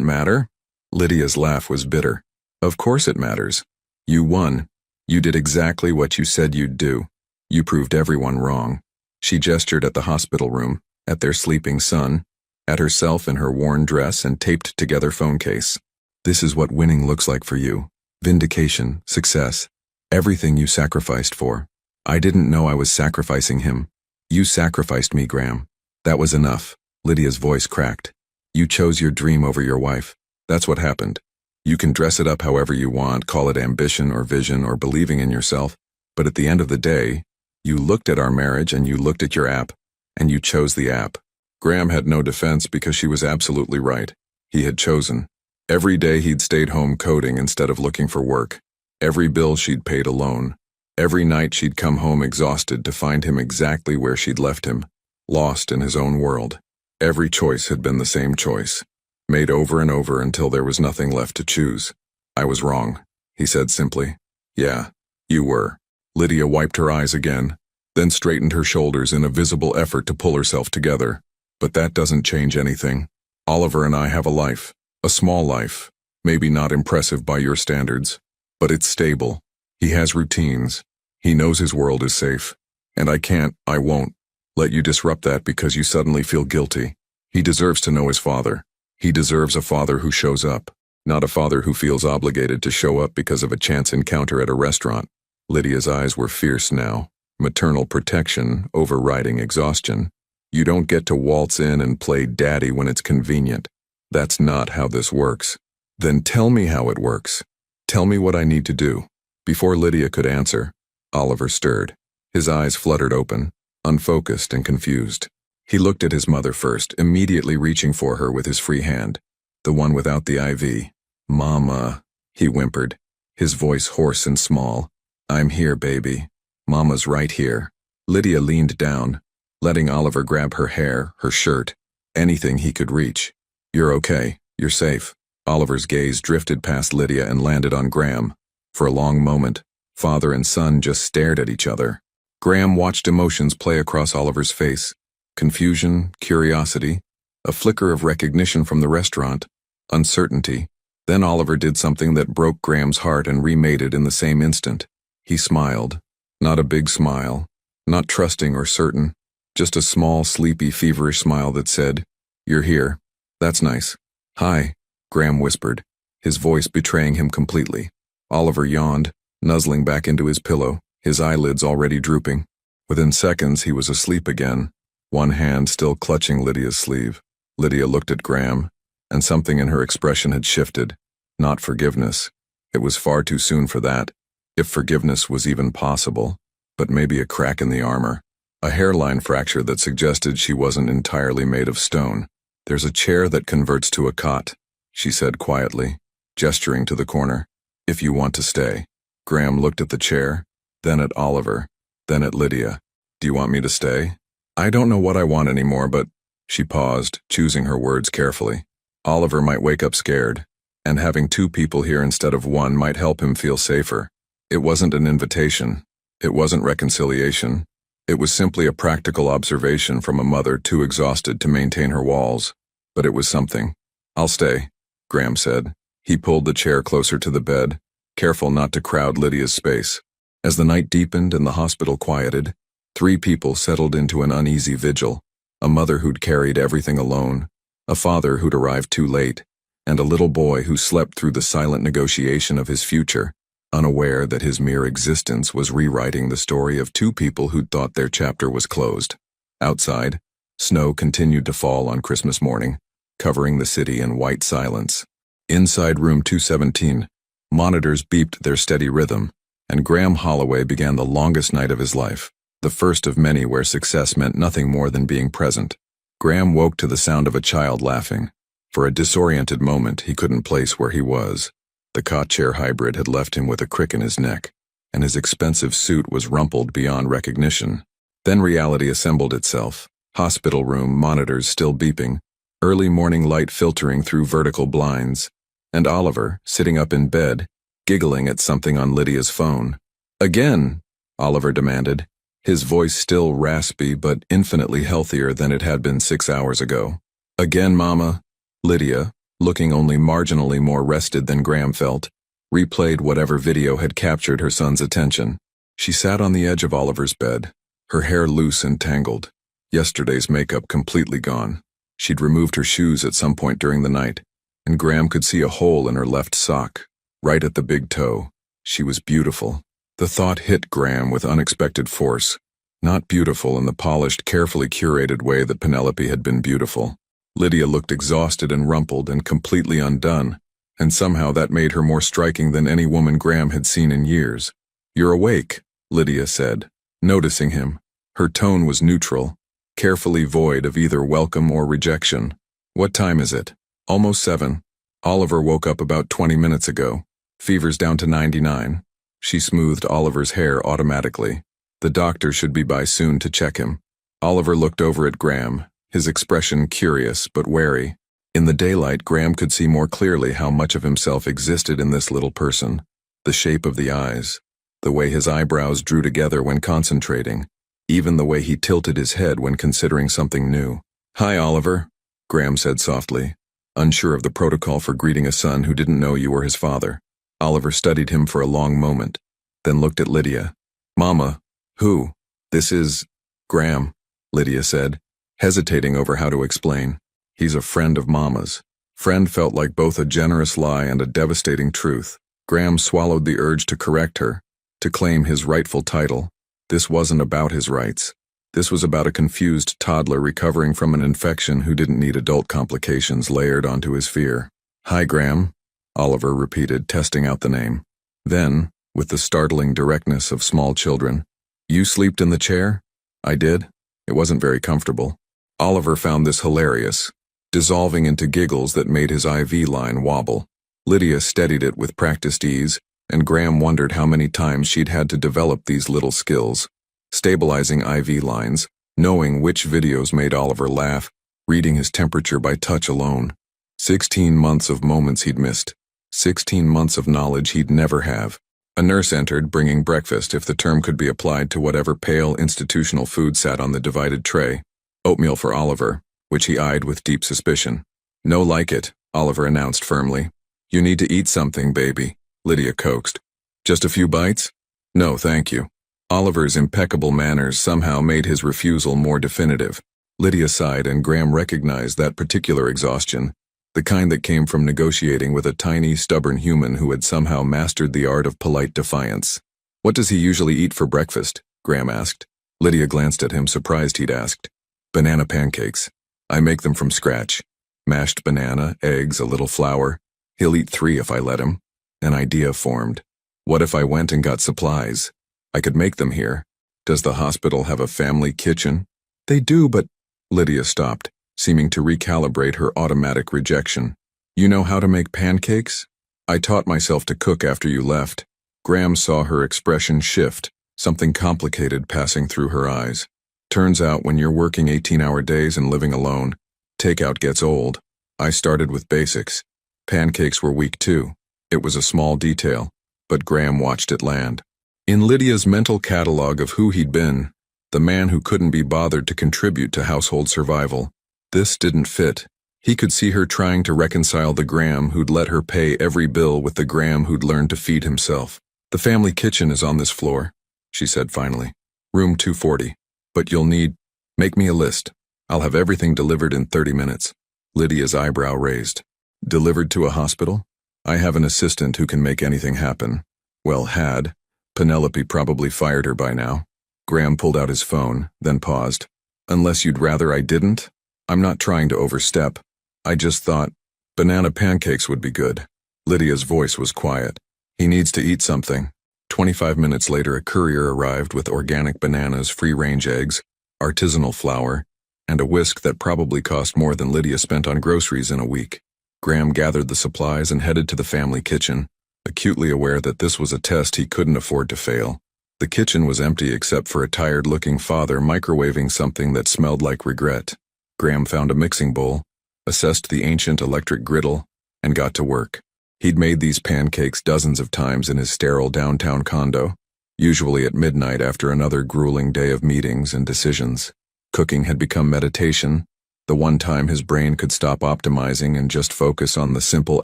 matter? Lydia's laugh was bitter. Of course it matters. You won. You did exactly what you said you'd do. You proved everyone wrong. She gestured at the hospital room, at their sleeping son, at herself in her worn dress and taped-together phone case. This is what winning looks like for you. Vindication, success, everything you sacrificed for. I didn't know I was sacrificing him. You sacrificed me, Graham. That was enough. Lydia's voice cracked. You chose your dream over your wife. That's what happened. You can dress it up however you want, call it ambition or vision or believing in yourself, but at the end of the day, you looked at our marriage and you looked at your app, and you chose the app. Graham had no defense because she was absolutely right. He had chosen. Every day he'd stayed home coding instead of looking for work. Every bill she'd paid alone. Every night she'd come home exhausted to find him exactly where she'd left him, lost in his own world. Every choice had been the same choice, made over and over until there was nothing left to choose. I was wrong, he said simply. Yeah, you were. Lydia wiped her eyes again, then straightened her shoulders in a visible effort to pull herself together. But that doesn't change anything. Oliver and I have a life, a small life, maybe not impressive by your standards, but it's stable. He has routines. He knows his world is safe. And I won't, let you disrupt that because you suddenly feel guilty. He deserves to know his father. He deserves a father who shows up, not a father who feels obligated to show up because of a chance encounter at a restaurant. Lydia's eyes were fierce now, maternal protection overriding exhaustion. You don't get to waltz in and play daddy when it's convenient. That's not how this works. Then tell me how it works. Tell me what I need to do. Before Lydia could answer, Oliver stirred. His eyes fluttered open, unfocused and confused. He looked at his mother first, immediately reaching for her with his free hand, the one without the IV. "Mama," he whimpered, his voice hoarse and small. "I'm here, baby. Mama's right here." Lydia leaned down, letting Oliver grab her hair, her shirt, anything he could reach. "You're okay. You're safe." Oliver's gaze drifted past Lydia and landed on Graham. For a long moment, father and son just stared at each other. Graham watched emotions play across Oliver's face. Confusion, curiosity, a flicker of recognition from the restaurant, uncertainty. Then Oliver did something that broke Graham's heart and remade it in the same instant. He smiled. Not a big smile, not trusting or certain, just a small, sleepy, feverish smile that said, "You're here. That's nice." "Hi," Graham whispered, his voice betraying him completely. Oliver yawned, nuzzling back into his pillow, his eyelids already drooping. Within seconds, he was asleep again, one hand still clutching Lydia's sleeve. Lydia looked at Graham, and something in her expression had shifted. Not forgiveness. It was far too soon for that, if forgiveness was even possible, but maybe a crack in the armor, a hairline fracture that suggested she wasn't entirely made of stone. "There's a chair that converts to a cot," she said quietly, gesturing to the corner. "If you want to stay." Graham looked at the chair, then at Oliver, then at Lydia. "Do you want me to stay?" "I don't know what I want anymore, but—" She paused, choosing her words carefully. Oliver might wake up scared, and having two people here instead of one might help him feel safer. It wasn't an invitation. It wasn't reconciliation. It was simply a practical observation from a mother too exhausted to maintain her walls. But it was something. "I'll stay," Graham said. He pulled the chair closer to the bed, careful not to crowd Lydia's space. As the night deepened and the hospital quieted, three people settled into an uneasy vigil. A mother who'd carried everything alone, a father who'd arrived too late, and a little boy who slept through the silent negotiation of his future, unaware that his mere existence was rewriting the story of two people who'd thought their chapter was closed. Outside, snow continued to fall on Christmas morning, covering the city in white silence. Inside room 217, monitors beeped their steady rhythm, and Graham Holloway began the longest night of his life, the first of many where success meant nothing more than being present. Graham woke to the sound of a child laughing. For a disoriented moment, he couldn't place where he was. The cot-chair hybrid had left him with a crick in his neck, and his expensive suit was rumpled beyond recognition. Then reality assembled itself, hospital room monitors still beeping, early morning light filtering through vertical blinds, and Oliver, sitting up in bed, giggling at something on Lydia's phone. "Again?" Oliver demanded, his voice still raspy but infinitely healthier than it had been 6 hours ago. "Again, Mama." Lydia, looking only marginally more rested than Graham felt, replayed whatever video had captured her son's attention. She sat on the edge of Oliver's bed, her hair loose and tangled, yesterday's makeup completely gone. She'd removed her shoes at some point during the night, and Graham could see a hole in her left sock, right at the big toe. She was beautiful. The thought hit Graham with unexpected force. Not beautiful in the polished, carefully curated way that Penelope had been beautiful. Lydia looked exhausted and rumpled and completely undone, and somehow that made her more striking than any woman Graham had seen in years. "You're awake," Lydia said, noticing him. Her tone was neutral, carefully void of either welcome or rejection. "What time is it?" "Almost 7. Oliver woke up about 20 minutes ago. Fever's down to 99. She smoothed Oliver's hair automatically. "The doctor should be by soon to check him." Oliver looked over at Graham, his expression curious but wary. In the daylight, Graham could see more clearly how much of himself existed in this little person. The shape of the eyes, the way his eyebrows drew together when concentrating, even the way he tilted his head when considering something new. "Hi, Oliver," Graham said softly, unsure of the protocol for greeting a son who didn't know you were his father. Oliver studied him for a long moment, then looked at Lydia. "Mama, who?" "This is Graham," Lydia said, hesitating over how to explain. He's a friend of Mama's. Friend felt like both a generous lie and a devastating truth. Graham swallowed the urge to correct her, to claim his rightful title. This wasn't about his rights. This was about a confused toddler recovering from an infection who didn't need adult complications layered onto his fear. "Hi, Graham," Oliver repeated, testing out the name. Then, with the startling directness of small children, "You slept in the chair?" "I did. It wasn't very comfortable." Oliver found this hilarious, dissolving into giggles that made his IV line wobble. Lydia steadied it with practiced ease, and Graham wondered how many times she'd had to develop these little skills. Stabilizing IV lines, knowing which videos made Oliver laugh, reading his temperature by touch alone. 16 months of moments he'd missed. 16 months of knowledge he'd never have. A nurse entered, bringing breakfast, if the term could be applied to whatever pale institutional food sat on the divided tray. Oatmeal for Oliver, which he eyed with deep suspicion. "No like it," Oliver announced firmly. "You need to eat something, baby," Lydia coaxed. "Just a few bites?" "No, thank you." Oliver's impeccable manners somehow made his refusal more definitive. Lydia sighed, and Graham recognized that particular exhaustion, the kind that came from negotiating with a tiny, stubborn human who had somehow mastered the art of polite defiance. "What does he usually eat for breakfast?" Graham asked. Lydia glanced at him, surprised he'd asked. "Banana pancakes. I make them from scratch. Mashed banana, eggs, a little flour. He'll eat 3 if I let him." An idea formed. What if I went and got supplies? I could make them here. Does the hospital have a family kitchen? "They do, but—" Lydia stopped, seeming to recalibrate her automatic rejection. "You know how to make pancakes?" "I taught myself to cook after you left." Graham saw her expression shift, something complicated passing through her eyes. "Turns out when you're working 18-hour days and living alone, takeout gets old. I started with basics. Pancakes were weak too. It was a small detail, but Graham watched it land. In Lydia's mental catalog of who he'd been, the man who couldn't be bothered to contribute to household survival, this didn't fit. He could see her trying to reconcile the Graham who'd let her pay every bill with the Graham who'd learned to feed himself. "The family kitchen is on this floor," she said finally. "Room 240. But you'll make me a list. I'll have everything delivered in 30 minutes. Lydia's eyebrow raised. "Delivered to a hospital? I have an assistant who can make anything happen." Well, had. Penelope probably fired her by now. Graham pulled out his phone, then paused. "Unless you'd rather I didn't? I'm not trying to overstep. I just thought banana pancakes would be good." Lydia's voice was quiet. "He needs to eat something." 25 minutes later, a courier arrived with organic bananas, free-range eggs, artisanal flour, and a whisk that probably cost more than Lydia spent on groceries in a week. Graham gathered the supplies and headed to the family kitchen, acutely aware that this was a test he couldn't afford to fail. The kitchen was empty except for a tired-looking father microwaving something that smelled like regret. Graham found a mixing bowl, assessed the ancient electric griddle, and got to work. He'd made these pancakes dozens of times in his sterile downtown condo, usually at midnight after another grueling day of meetings and decisions. Cooking had become meditation, the one time his brain could stop optimizing and just focus on the simple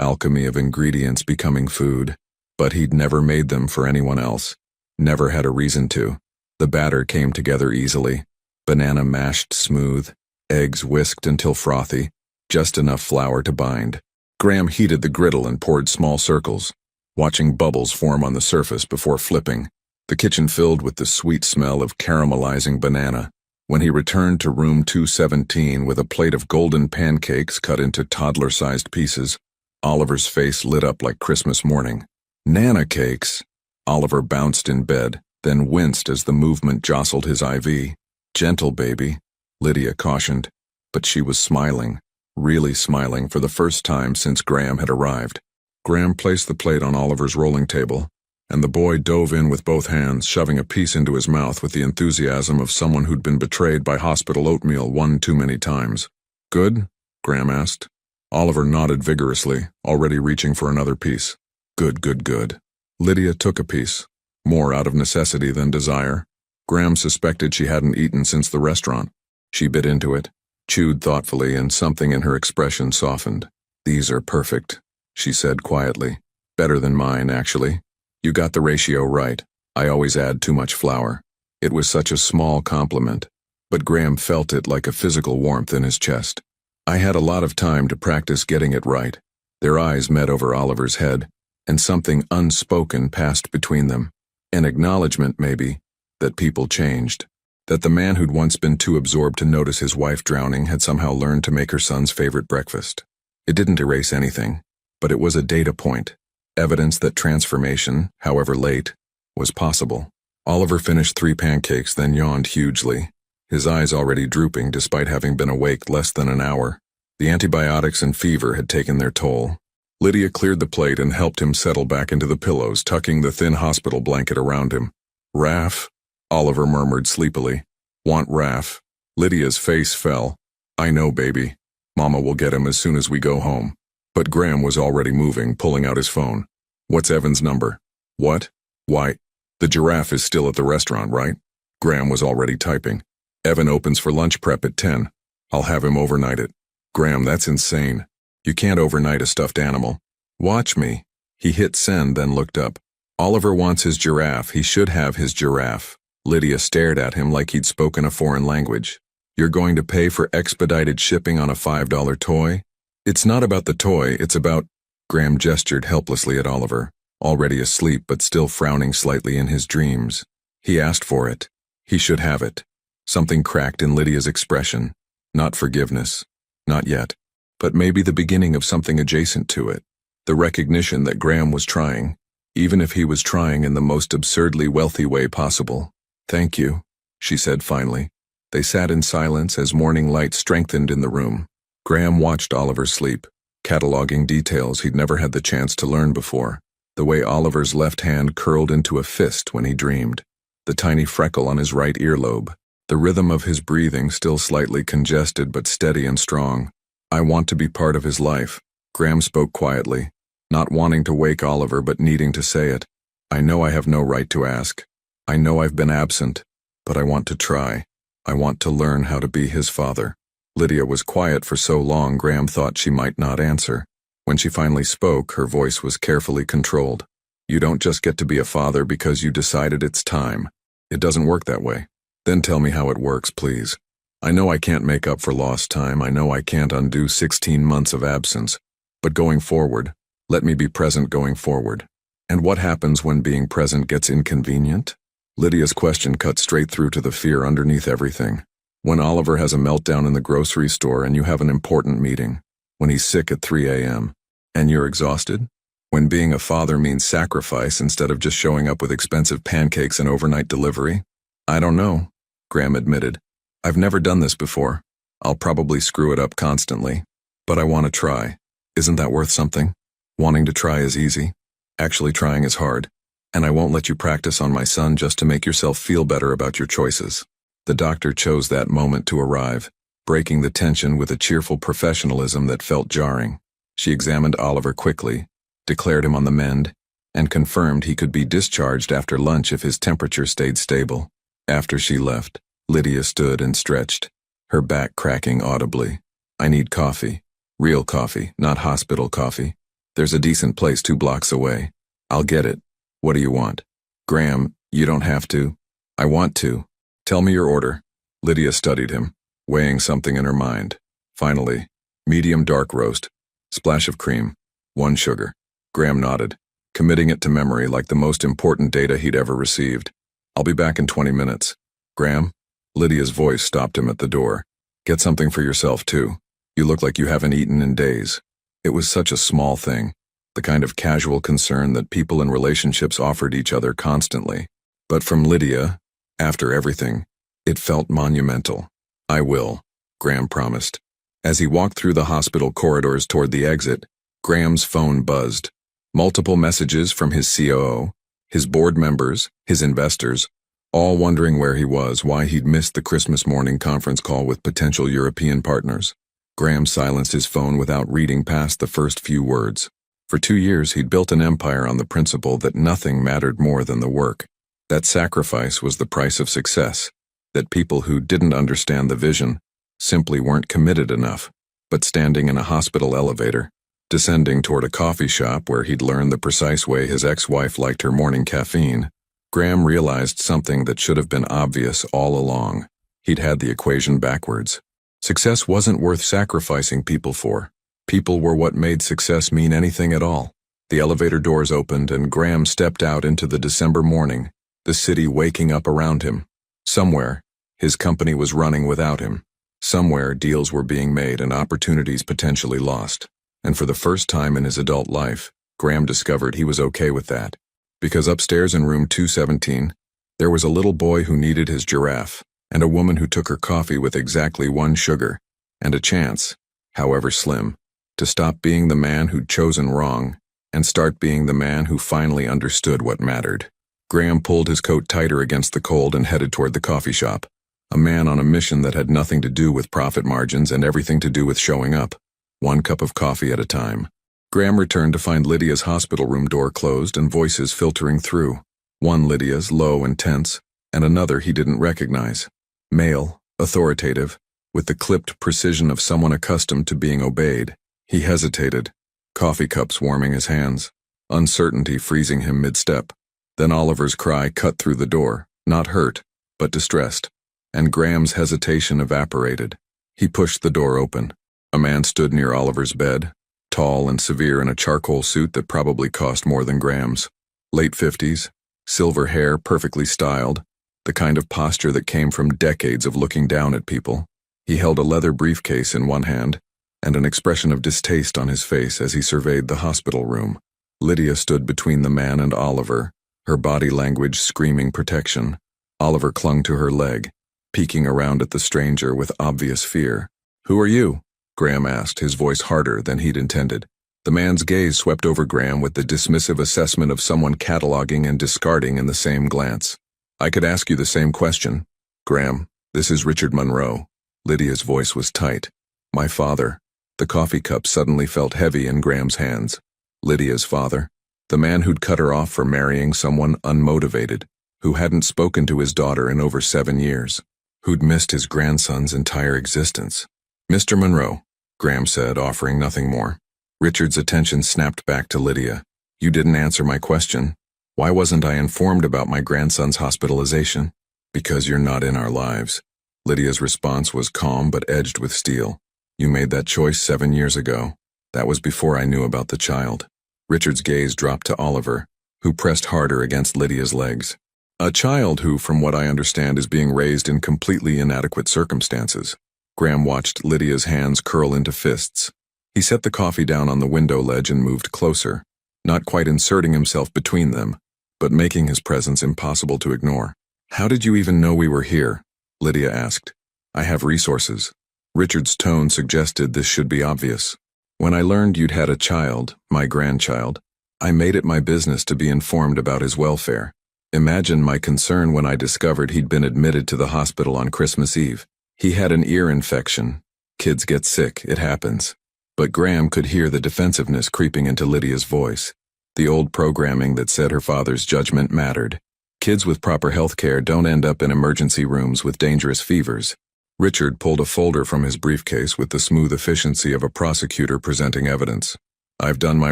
alchemy of ingredients becoming food. But he'd never made them for anyone else. Never had a reason to. The batter came together easily. Banana mashed smooth, eggs whisked until frothy, just enough flour to bind. Graham heated the griddle and poured small circles, watching bubbles form on the surface before flipping, the kitchen filled with the sweet smell of caramelizing banana. When he returned to room 217 with a plate of golden pancakes cut into toddler-sized pieces, Oliver's face lit up like Christmas morning. "Nana cakes!" Oliver bounced in bed, then winced as the movement jostled his IV. "Gentle, baby," Lydia cautioned, but she was smiling, really smiling for the first time since Graham had arrived. Graham placed the plate on Oliver's rolling table, and the boy dove in with both hands, shoving a piece into his mouth with the enthusiasm of someone who'd been betrayed by hospital oatmeal one too many times. "Good?" Graham asked. Oliver nodded vigorously, already reaching for another piece. "Good, good, good." Lydia took a piece, more out of necessity than desire. Graham suspected she hadn't eaten since the restaurant. She bit into it, chewed thoughtfully, and something in her expression softened. "These are perfect," she said quietly. "Better than mine, actually. You got the ratio right. I always add too much flour." It was such a small compliment, but Graham felt it like a physical warmth in his chest. I had a lot of time to practice getting it right. Their eyes met over Oliver's head, and something unspoken passed between them. An acknowledgement, maybe, that people changed. That the man who'd once been too absorbed to notice his wife drowning had somehow learned to make her son's favorite breakfast. It didn't erase anything, but it was a data point. Evidence that transformation, however late, was possible. Oliver finished 3 pancakes, then yawned hugely, his eyes already drooping despite having been awake less than an hour. The antibiotics and fever had taken their toll. Lydia cleared the plate and helped him settle back into the pillows, tucking the thin hospital blanket around him. "Raph?" Oliver murmured sleepily. "Want Raph?" Lydia's face fell. "I know, baby. Mama will get him as soon as we go home." But Graham was already moving, pulling out his phone. "What's Evan's number?" "What? Why, the giraffe is still at the restaurant, right?" Graham was already typing. "Evan opens for lunch prep at 10. I'll have him overnight it." "Graham, that's insane. You can't overnight a stuffed animal." "Watch me." He hit send, then looked up. "Oliver wants his giraffe. He should have his giraffe." Lydia stared at him like he'd spoken a foreign language. "You're going to pay for expedited shipping on a $5 toy?" "It's not about the toy, it's about—" Graham gestured helplessly at Oliver, already asleep but still frowning slightly in his dreams. "He asked for it. He should have it." Something cracked in Lydia's expression. Not forgiveness. Not yet. But maybe the beginning of something adjacent to it. The recognition that Graham was trying, even if he was trying in the most absurdly wealthy way possible. "Thank you," she said finally. They sat in silence as morning light strengthened in the room. Graham watched Oliver sleep, cataloging details he'd never had the chance to learn before. The way Oliver's left hand curled into a fist when he dreamed. The tiny freckle on his right earlobe. The rhythm of his breathing still slightly congested but steady and strong. "I want to be part of his life," Graham spoke quietly, not wanting to wake Oliver but needing to say it. "I know I have no right to ask. I know I've been absent, but I want to try. I want to learn how to be his father." Lydia was quiet for so long Graham thought she might not answer. When she finally spoke, her voice was carefully controlled. "You don't just get to be a father because you decided it's time. It doesn't work that way." "Then tell me how it works, please. I know I can't make up for lost time. I know I can't undo 16 months of absence. But going forward, let me be present going forward." "And what happens when being present gets inconvenient?" Lydia's question cut straight through to the fear underneath everything. "When Oliver has a meltdown in the grocery store and you have an important meeting. When he's sick at 3 a.m. and you're exhausted. When being a father means sacrifice instead of just showing up with expensive pancakes and overnight delivery." "I don't know," Graham admitted. "I've never done this before. I'll probably screw it up constantly. But I want to try. Isn't that worth something? Wanting to try is easy. Actually trying is hard. And I won't let you practice on my son just to make yourself feel better about your choices." The doctor chose that moment to arrive, breaking the tension with a cheerful professionalism that felt jarring. She examined Oliver quickly, declared him on the mend, and confirmed he could be discharged after lunch if his temperature stayed stable. After she left, Lydia stood and stretched, her back cracking audibly. "I need coffee. Real coffee, not hospital coffee. There's a decent place 2 blocks away. I'll get it. What do you want?" "Graham, you don't have to." "I want to. Tell me your order." Lydia studied him, weighing something in her mind. Finally, "Medium dark roast. Splash of cream. 1 sugar." Graham nodded, committing it to memory like the most important data he'd ever received. "I'll be back in 20 minutes. "Graham?" Lydia's voice stopped him at the door. "Get something for yourself, too. You look like you haven't eaten in days." It was such a small thing, the kind of casual concern that people in relationships offered each other constantly. But from Lydia, after everything, it felt monumental. "I will," Graham promised. As he walked through the hospital corridors toward the exit, Graham's phone buzzed. Multiple messages from his COO, his board members, his investors, all wondering where he was, why he'd missed the Christmas morning conference call with potential European partners. Graham silenced his phone without reading past the first few words. For 2 years he'd built an empire on the principle that nothing mattered more than the work. That sacrifice was the price of success. That people who didn't understand the vision simply weren't committed enough. But standing in a hospital elevator, descending toward a coffee shop where he'd learned the precise way his ex-wife liked her morning caffeine, Graham realized something that should have been obvious all along. He'd had the equation backwards. Success wasn't worth sacrificing people for. People were what made success mean anything at all. The elevator doors opened and Graham stepped out into the December morning, the city waking up around him. Somewhere, his company was running without him. Somewhere, deals were being made and opportunities potentially lost. And for the first time in his adult life, Graham discovered he was okay with that. Because upstairs in room 217, there was a little boy who needed his giraffe, and a woman who took her coffee with exactly 1 sugar, and a chance, however slim, to stop being the man who'd chosen wrong and start being the man who finally understood what mattered. Graham pulled his coat tighter against the cold and headed toward the coffee shop, a man on a mission that had nothing to do with profit margins and everything to do with showing up, 1 cup of coffee at a time. Graham returned to find Lydia's hospital room door closed and voices filtering through. One Lydia's, low and tense, and another he didn't recognize. Male, authoritative, with the clipped precision of someone accustomed to being obeyed. He hesitated, coffee cups warming his hands, uncertainty freezing him mid-step. Then Oliver's cry cut through the door, not hurt, but distressed, and Graham's hesitation evaporated. He pushed the door open. A man stood near Oliver's bed, tall and severe in a charcoal suit that probably cost more than Graham's. Late 50s, silver hair perfectly styled, the kind of posture that came from decades of looking down at people. He held a leather briefcase in one hand, and an expression of distaste on his face as he surveyed the hospital room. Lydia stood between the man and Oliver, her body language screaming protection. Oliver clung to her leg, peeking around at the stranger with obvious fear. "Who are you?" Graham asked, his voice harder than he'd intended. The man's gaze swept over Graham with the dismissive assessment of someone cataloging and discarding in the same glance. "I could ask you the same question. Graham, this is Richard Monroe." Lydia's voice was tight. "My father." The coffee cup suddenly felt heavy in Graham's hands. Lydia's father? The man who'd cut her off for marrying someone unmotivated, who hadn't spoken to his daughter in over 7 years, who'd missed his grandson's entire existence. "Mr. Monroe," Graham said, offering nothing more. Richard's attention snapped back to Lydia. "You didn't answer my question. Why wasn't I informed about my grandson's hospitalization?" "Because you're not in our lives." Lydia's response was calm but edged with steel. "You made that choice 7 years ago. That was before I knew about the child." Richard's gaze dropped to Oliver, who pressed harder against Lydia's legs. "A child who, from what I understand, is being raised in completely inadequate circumstances." Graham watched Lydia's hands curl into fists. He set the coffee down on the window ledge and moved closer, not quite inserting himself between them, but making his presence impossible to ignore. "How did you even know we were here?" Lydia asked. "I have resources." Richard's tone suggested this should be obvious. "When I learned you'd had a child, my grandchild, I made it my business to be informed about his welfare. Imagine my concern when I discovered he'd been admitted to the hospital on Christmas Eve. He had an ear infection. Kids get sick, it happens." But Graham could hear the defensiveness creeping into Lydia's voice. The old programming that said her father's judgment mattered. Kids with proper health care don't end up in emergency rooms with dangerous fevers. Richard pulled a folder from his briefcase with the smooth efficiency of a prosecutor presenting evidence. "I've done my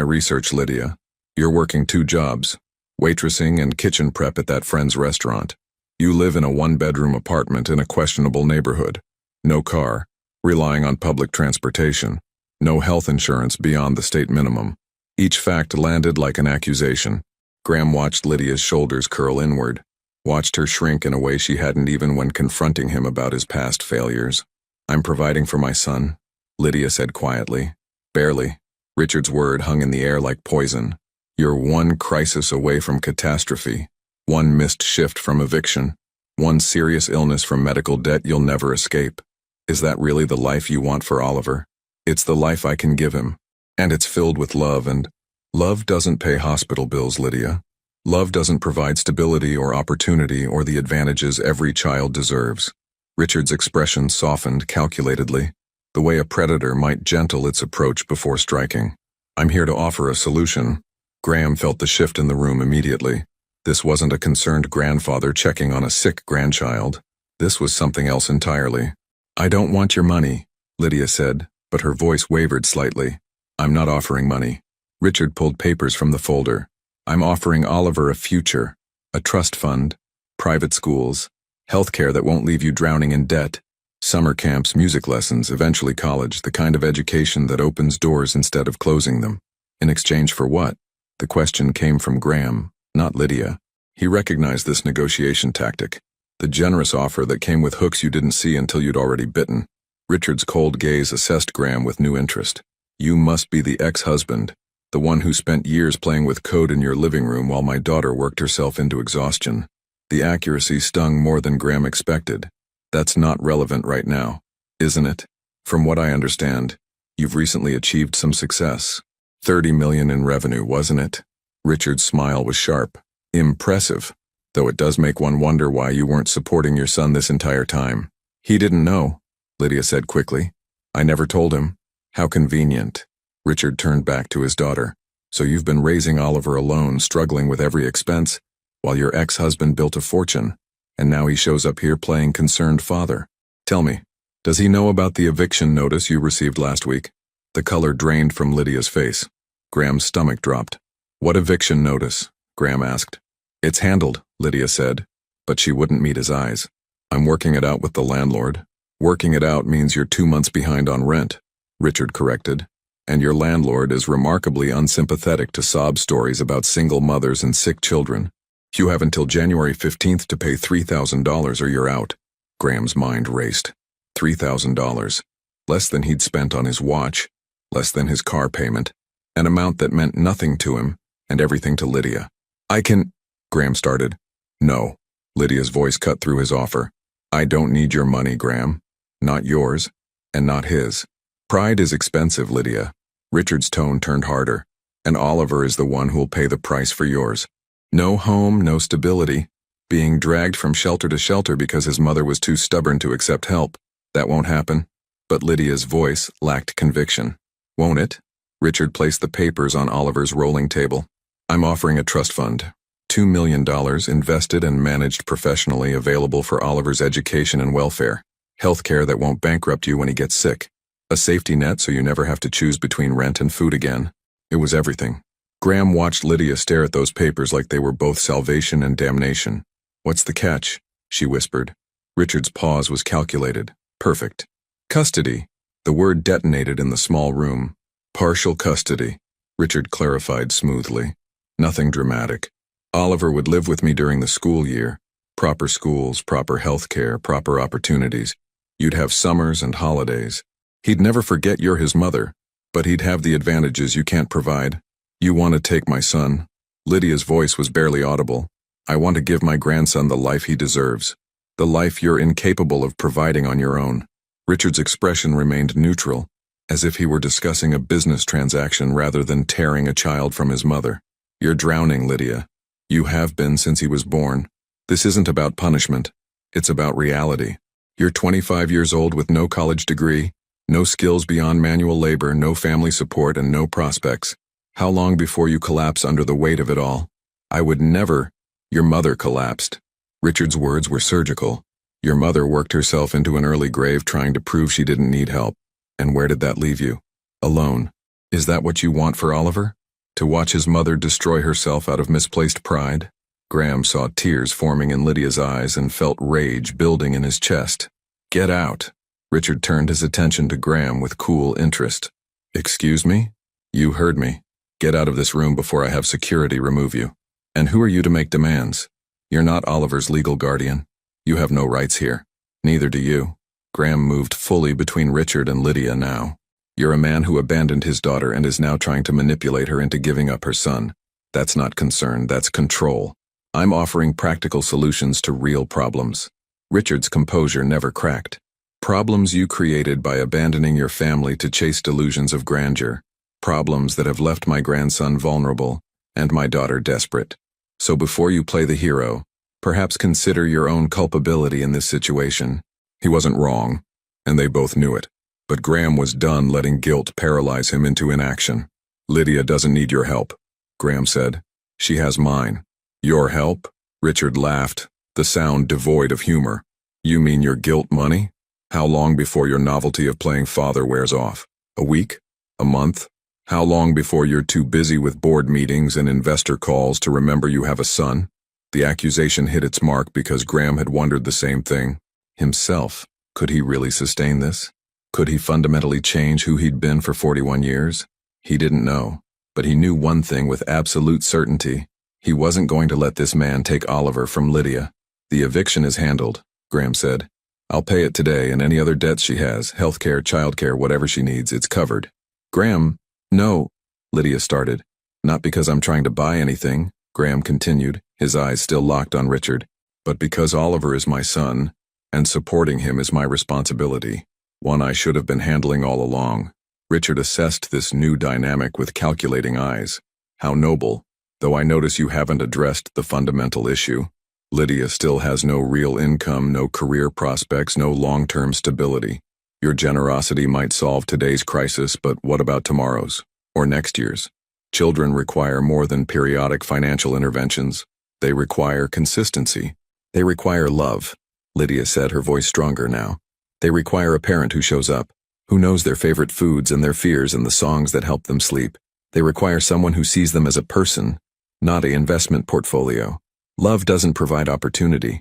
research, Lydia. You're working 2 jobs, waitressing and kitchen prep at that friend's restaurant. You live in a 1-bedroom apartment in a questionable neighborhood. No car, relying on public transportation. No health insurance beyond the state minimum." Each fact landed like an accusation. Graham watched Lydia's shoulders curl inward, watched her shrink in a way she hadn't even when confronting him about his past failures. "I'm providing for my son," Lydia said quietly. "Barely." Richard's word hung in the air like poison. "You're 1 crisis away from catastrophe, 1 missed shift from eviction, 1 serious illness from medical debt you'll never escape. Is that really the life you want for Oliver?" "It's the life I can give him. And it's filled with love and—" "Love doesn't pay hospital bills, Lydia. Love doesn't provide stability or opportunity or the advantages every child deserves." Richard's expression softened calculatedly, the way a predator might gentle its approach before striking. "I'm here to offer a solution." Graham felt the shift in the room immediately. This wasn't a concerned grandfather checking on a sick grandchild. This was something else entirely. "I don't want your money," Lydia said, but her voice wavered slightly. "I'm not offering money." Richard pulled papers from the folder. "I'm offering Oliver a future, a trust fund, private schools, healthcare that won't leave you drowning in debt, Summer camps, music lessons, eventually college, the kind of education that opens doors instead of closing them. In exchange for what? The question came from Graham, not Lydia. He recognized this negotiation tactic. The generous offer that came with hooks you didn't see until you'd already bitten. Richard's cold gaze assessed Graham with new interest. You must be the ex-husband, the one who spent years playing with code in your living room while my daughter worked herself into exhaustion. The accuracy stung more than Graham expected. That's not relevant right now, isn't it? From what I understand, you've recently achieved some success. 30 million in revenue, wasn't it? Richard's smile was sharp. Impressive, though it does make one wonder why you weren't supporting your son this entire time. He didn't know, Lydia said quickly. I never told him. How convenient. Richard turned back to his daughter. So you've been raising Oliver alone, struggling with every expense, while your ex-husband built a fortune, and now he shows up here playing concerned father. Tell me, does he know about the eviction notice you received last week? The color drained from Lydia's face. Graham's stomach dropped. What eviction notice? Graham asked. It's handled, Lydia said, but she wouldn't meet his eyes. I'm working it out with the landlord. Working it out means you're 2 months behind on rent, Richard corrected. And your landlord is remarkably unsympathetic to sob stories about single mothers and sick children. You have until January 15th to pay $3,000 or you're out. Graham's mind raced. $3,000. Less than he'd spent on his watch, less than his car payment, an amount that meant nothing to him and everything to Lydia. I can... Graham started. No. Lydia's voice cut through his offer. I don't need your money, Graham. Not yours, and not his. Pride is expensive, Lydia. Richard's tone turned harder. And Oliver is the one who'll pay the price for yours. No home, no stability. Being dragged from shelter to shelter because his mother was too stubborn to accept help. That won't happen. But Lydia's voice lacked conviction. Won't it? Richard placed the papers on Oliver's rolling table. I'm offering a trust fund. $2 million invested and managed professionally, available for Oliver's education and welfare. Healthcare that won't bankrupt you when he gets sick. A safety net so you never have to choose between rent and food again. It was everything. Graham watched Lydia stare at those papers like they were both salvation and damnation. What's the catch? She whispered. Richard's pause was calculated. Perfect. Custody. The word detonated in the small room. Partial custody. Richard clarified smoothly. Nothing dramatic. Oliver would live with me during the school year. Proper schools, proper health care, proper opportunities. You'd have summers and holidays. He'd never forget you're his mother, but he'd have the advantages you can't provide. You want to take my son? Lydia's voice was barely audible. I want to give my grandson the life he deserves. The life you're incapable of providing on your own. Richard's expression remained neutral, as if he were discussing a business transaction rather than tearing a child from his mother. You're drowning, Lydia. You have been since he was born. This isn't about punishment. It's about reality. You're 25 years old with no college degree, no skills beyond manual labor, no family support, and no prospects. How long before you collapse under the weight of it all? I would never. Your mother collapsed. Richard's words were surgical. Your mother worked herself into an early grave trying to prove she didn't need help. And where did that leave you? Alone. Is that what you want for Oliver? To watch his mother destroy herself out of misplaced pride? Graham saw tears forming in Lydia's eyes and felt rage building in his chest. Get out. Richard turned his attention to Graham with cool interest. Excuse me? You heard me. Get out of this room before I have security remove you. And who are you to make demands? You're not Oliver's legal guardian. You have no rights here. Neither do you. Graham moved fully between Richard and Lydia now. You're a man who abandoned his daughter and is now trying to manipulate her into giving up her son. That's not concern, that's control. I'm offering practical solutions to real problems. Richard's composure never cracked. Problems you created by abandoning your family to chase delusions of grandeur. Problems that have left my grandson vulnerable and my daughter desperate. So before you play the hero, perhaps consider your own culpability in this situation. He wasn't wrong, and they both knew it. But Graham was done letting guilt paralyze him into inaction. Lydia doesn't need your help, Graham said. She has mine. Your help? Richard laughed, the sound devoid of humor. You mean your guilt money? How long before your novelty of playing father wears off? A week? A month? How long before you're too busy with board meetings and investor calls to remember you have a son? The accusation hit its mark because Graham had wondered the same thing. Himself. Could he really sustain this? Could he fundamentally change who he'd been for 41 years? He didn't know, but he knew one thing with absolute certainty. He wasn't going to let this man take Oliver from Lydia. The eviction is handled, Graham said. I'll pay it today, and any other debts she has, healthcare, childcare, whatever she needs, it's covered. Graham, no, Lydia started. Not because I'm trying to buy anything, Graham continued, his eyes still locked on Richard, but because Oliver is my son, and supporting him is my responsibility, one I should have been handling all along. Richard assessed this new dynamic with calculating eyes. How noble, though I notice you haven't addressed the fundamental issue. Lydia still has no real income, no career prospects, no long-term stability. Your generosity might solve today's crisis, but what about tomorrow's? Or next year's? Children require more than periodic financial interventions. They require consistency. They require love, Lydia said, her voice stronger now. They require a parent who shows up, who knows their favorite foods and their fears and the songs that help them sleep. They require someone who sees them as a person, not an investment portfolio. Love doesn't provide opportunity.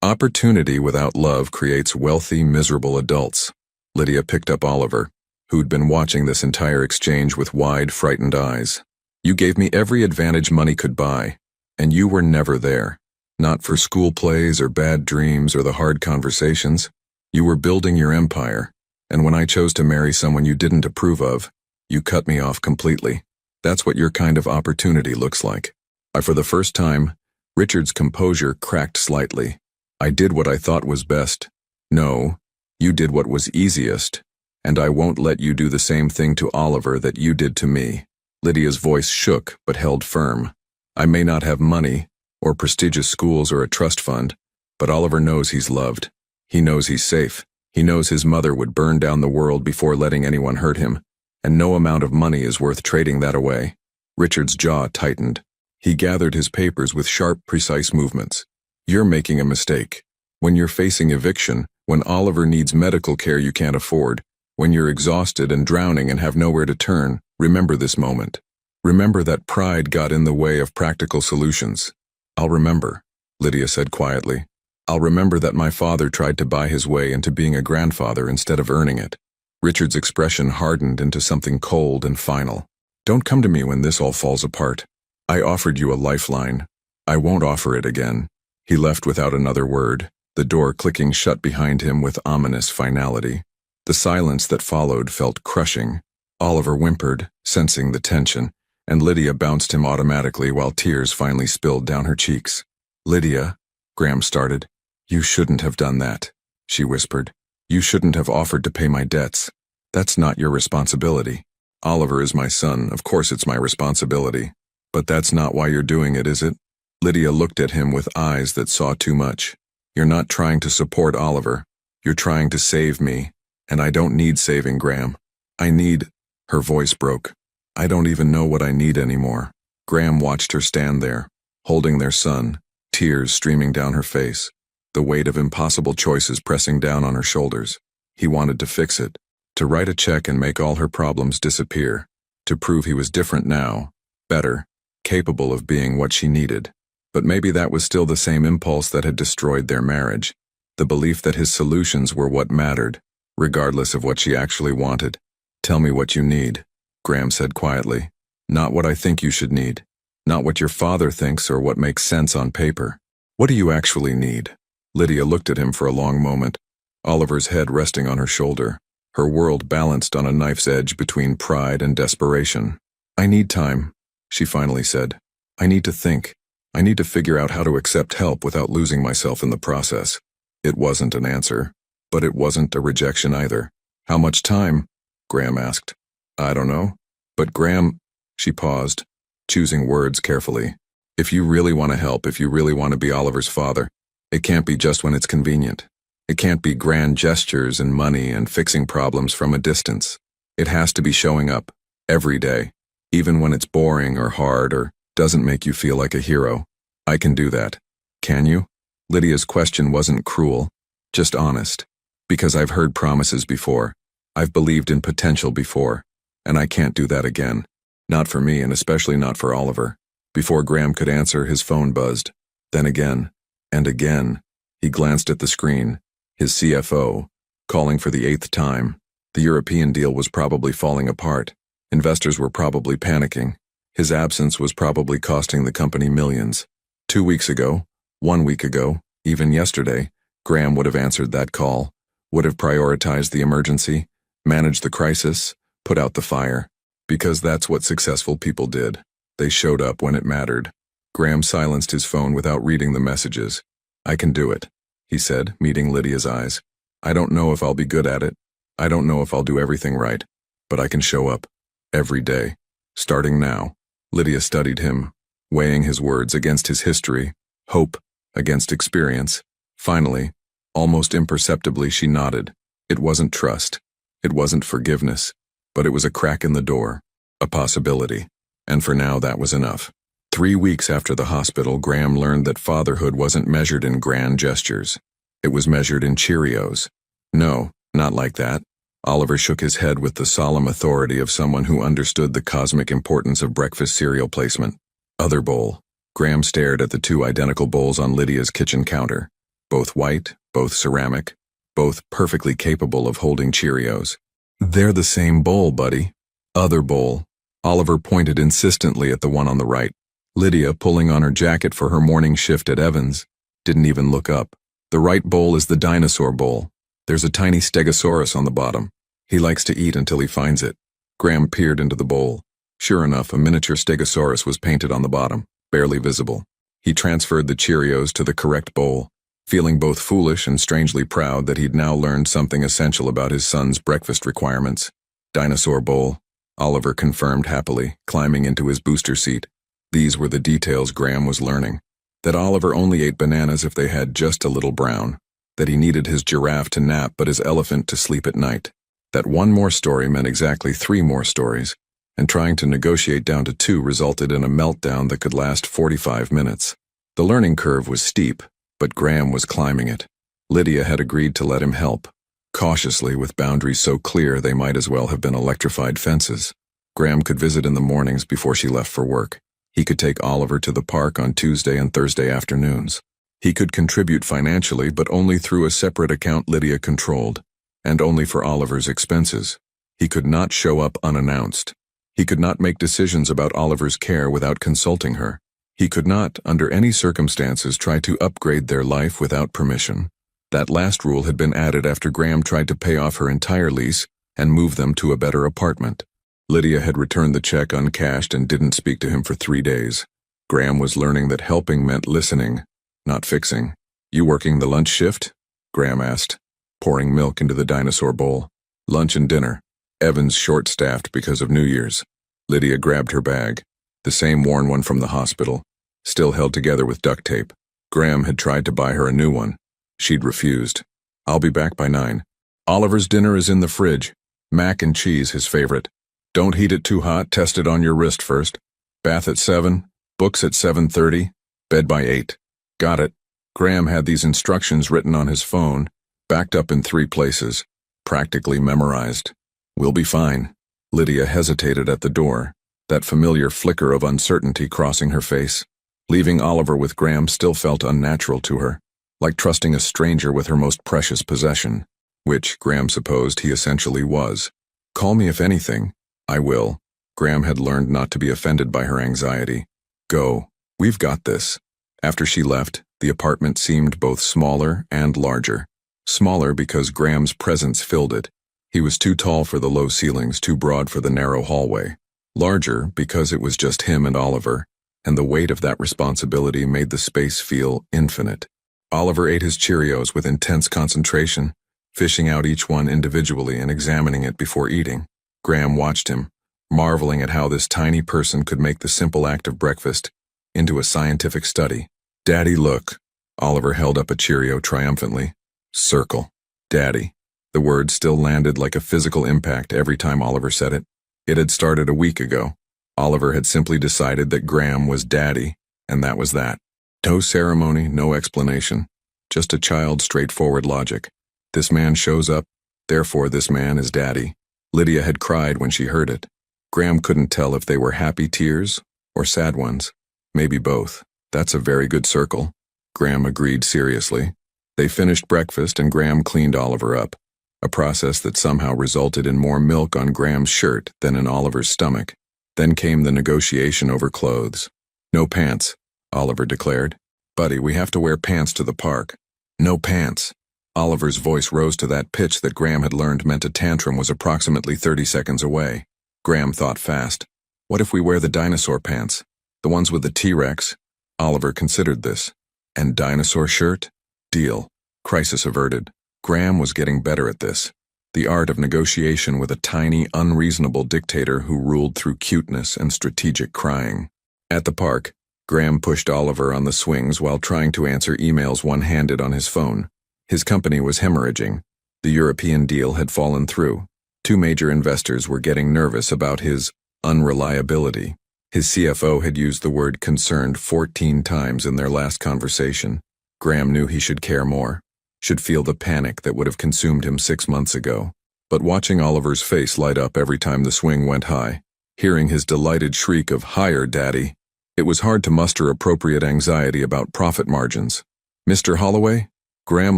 Opportunity without love creates wealthy, miserable adults. Lydia picked up Oliver, who'd been watching this entire exchange with wide, frightened eyes. You gave me every advantage money could buy, and you were never there. Not for school plays or bad dreams or the hard conversations. You were building your empire, and when I chose to marry someone you didn't approve of, you cut me off completely. That's what your kind of opportunity looks like. For the first time, Richard's composure cracked slightly. I did what I thought was best. No, you did what was easiest, and I won't let you do the same thing to Oliver that you did to me. Lydia's voice shook but held firm. I may not have money, or prestigious schools or a trust fund, but Oliver knows he's loved. He knows he's safe. He knows his mother would burn down the world before letting anyone hurt him, and no amount of money is worth trading that away. Richard's jaw tightened. He gathered his papers with sharp, precise movements. You're making a mistake. When you're facing eviction, when Oliver needs medical care you can't afford, when you're exhausted and drowning and have nowhere to turn, remember this moment. Remember that pride got in the way of practical solutions. I'll remember, Lydia said quietly. I'll remember that my father tried to buy his way into being a grandfather instead of earning it. Richard's expression hardened into something cold and final. Don't come to me when this all falls apart. I offered you a lifeline. I won't offer it again. He left without another word, the door clicking shut behind him with ominous finality. The silence that followed felt crushing. Oliver whimpered, sensing the tension, and Lydia bounced him automatically while tears finally spilled down her cheeks. Lydia, Graham started. You shouldn't have done that, she whispered. You shouldn't have offered to pay my debts. That's not your responsibility. Oliver is my son, of course it's my responsibility. But that's not why you're doing it, is it? Lydia looked at him with eyes that saw too much. You're not trying to support Oliver. You're trying to save me. And I don't need saving, Graham. I need... Her voice broke. I don't even know what I need anymore. Graham watched her stand there, holding their son, tears streaming down her face, the weight of impossible choices pressing down on her shoulders. He wanted to fix it, to write a check and make all her problems disappear, to prove he was different now, better, capable of being what she needed. But maybe that was still the same impulse that had destroyed their marriage, the belief that his solutions were what mattered, regardless of what she actually wanted. Tell me what you need, Graham said quietly. Not what I think you should need. Not what your father thinks or what makes sense on paper. What do you actually need? Lydia looked at him for a long moment, Oliver's head resting on her shoulder, her world balanced on a knife's edge between pride and desperation. I need time, she finally said. I need to think. I need to figure out how to accept help without losing myself in the process. It wasn't an answer, but it wasn't a rejection either. How much time? Graham asked. I don't know. But Graham, she paused, choosing words carefully. If you really want to help, if you really want to be Oliver's father, it can't be just when it's convenient. It can't be grand gestures and money and fixing problems from a distance. It has to be showing up, every day, even when it's boring or hard or doesn't make you feel like a hero. I can do that. Can you? Lydia's question wasn't cruel, just honest. Because I've heard promises before. I've believed in potential before. And I can't do that again. Not for me and especially not for Oliver. Before Graham could answer, his phone buzzed. Then again, and again. He glanced at the screen. His CFO, calling for the 8th time. The European deal was probably falling apart. Investors were probably panicking. His absence was probably costing the company millions. 2 weeks ago, 1 week ago, even yesterday, Graham would have answered that call, would have prioritized the emergency, managed the crisis, put out the fire. Because that's what successful people did. They showed up when it mattered. Graham silenced his phone without reading the messages. "I can do it," he said, meeting Lydia's eyes. "I don't know if I'll be good at it. I don't know if I'll do everything right. But I can show up. Every day. Starting now." Lydia studied him, weighing his words against his history, hope against experience. Finally, almost imperceptibly, she nodded. It wasn't trust. It wasn't forgiveness. But it was a crack in the door. A possibility. And for now, that was enough. 3 weeks after the hospital, Graham learned that fatherhood wasn't measured in grand gestures. It was measured in Cheerios. No, not like that. Oliver shook his head with the solemn authority of someone who understood the cosmic importance of breakfast cereal placement. Other bowl. Graham stared at the 2 identical bowls on Lydia's kitchen counter. Both white, both ceramic, both perfectly capable of holding Cheerios. "They're the same bowl, buddy." "Other bowl." Oliver pointed insistently at the one on the right. Lydia, pulling on her jacket for her morning shift at Evans, didn't even look up. "The right bowl is the dinosaur bowl. There's a tiny stegosaurus on the bottom. He likes to eat until he finds it." Graham peered into the bowl. Sure enough, a miniature stegosaurus was painted on the bottom, barely visible. He transferred the Cheerios to the correct bowl, feeling both foolish and strangely proud that he'd now learned something essential about his son's breakfast requirements. "Dinosaur bowl," Oliver confirmed happily, climbing into his booster seat. These were the details Graham was learning. That Oliver only ate bananas if they had just a little brown. That he needed his giraffe to nap but his elephant to sleep at night. That 1 more story meant exactly 3 more stories, and trying to negotiate down to 2 resulted in a meltdown that could last 45 minutes. The learning curve was steep, but Graham was climbing it. Lydia had agreed to let him help, cautiously with boundaries so clear they might as well have been electrified fences. Graham could visit in the mornings before she left for work. He could take Oliver to the park on Tuesday and Thursday afternoons. He could contribute financially, but only through a separate account Lydia controlled, and only for Oliver's expenses. He could not show up unannounced. He could not make decisions about Oliver's care without consulting her. He could not, under any circumstances, try to upgrade their life without permission. That last rule had been added after Graham tried to pay off her entire lease and move them to a better apartment. Lydia had returned the check uncashed and didn't speak to him for 3 days. Graham was learning that helping meant listening, not fixing. "You working the lunch shift?" Graham asked, pouring milk into the dinosaur bowl. "Lunch and dinner." Evans short-staffed because of New Year's. Lydia grabbed her bag, the same worn one from the hospital, still held together with duct tape. Graham had tried to buy her a new one. She'd refused. "I'll be back by 9. Oliver's dinner is in the fridge. Mac and cheese, his favorite. Don't heat it too hot, test it on your wrist first. Bath at 7, books at 7:30, bed by 8. Got it." Graham had these instructions written on his phone, backed up in 3 places, practically memorized. "We'll be fine." Lydia hesitated at the door, that familiar flicker of uncertainty crossing her face. Leaving Oliver with Graham still felt unnatural to her, like trusting a stranger with her most precious possession, which Graham supposed he essentially was. "Call me if anything." "I will." Graham had learned not to be offended by her anxiety. "Go. We've got this." After she left, the apartment seemed both smaller and larger. Smaller because Graham's presence filled it. He was too tall for the low ceilings, too broad for the narrow hallway. Larger because it was just him and Oliver, and the weight of that responsibility made the space feel infinite. Oliver ate his Cheerios with intense concentration, fishing out each one individually and examining it before eating. Graham watched him, marveling at how this tiny person could make the simple act of breakfast into a scientific study. "Daddy, look." Oliver held up a Cheerio triumphantly. "Circle." "Daddy." The word still landed like a physical impact every time Oliver said it. It had started a week ago. Oliver had simply decided that Graham was Daddy, and that was that. No ceremony, no explanation. Just a child's straightforward logic. This man shows up, therefore this man is Daddy. Lydia had cried when she heard it. Graham couldn't tell if they were happy tears or sad ones. Maybe both. "That's a very good circle," Graham agreed seriously. They finished breakfast and Graham cleaned Oliver up. a process that somehow resulted in more milk on Graham's shirt than in Oliver's stomach. Then came the negotiation over clothes. "No pants," Oliver declared. "Buddy, we have to wear pants to the park." "No pants." Oliver's voice rose to that pitch that Graham had learned meant a tantrum was approximately 30 seconds away. Graham thought fast. "What if we wear the dinosaur pants? The ones with the T-Rex?" Oliver considered this. "And dinosaur shirt? Deal." Crisis averted. Graham was getting better at this. The art of negotiation with a tiny, unreasonable dictator who ruled through cuteness and strategic crying. At the park, Graham pushed Oliver on the swings while trying to answer emails one-handed on his phone. His company was hemorrhaging. The European deal had fallen through. 2 major investors were getting nervous about his unreliability. His CFO had used the word concerned 14 times in their last conversation. Graham knew he should care more, should feel the panic that would have consumed him 6 months ago. But watching Oliver's face light up every time the swing went high, hearing his delighted shriek of "Higher, Daddy," it was hard to muster appropriate anxiety about profit margins. "Mr. Holloway?" Graham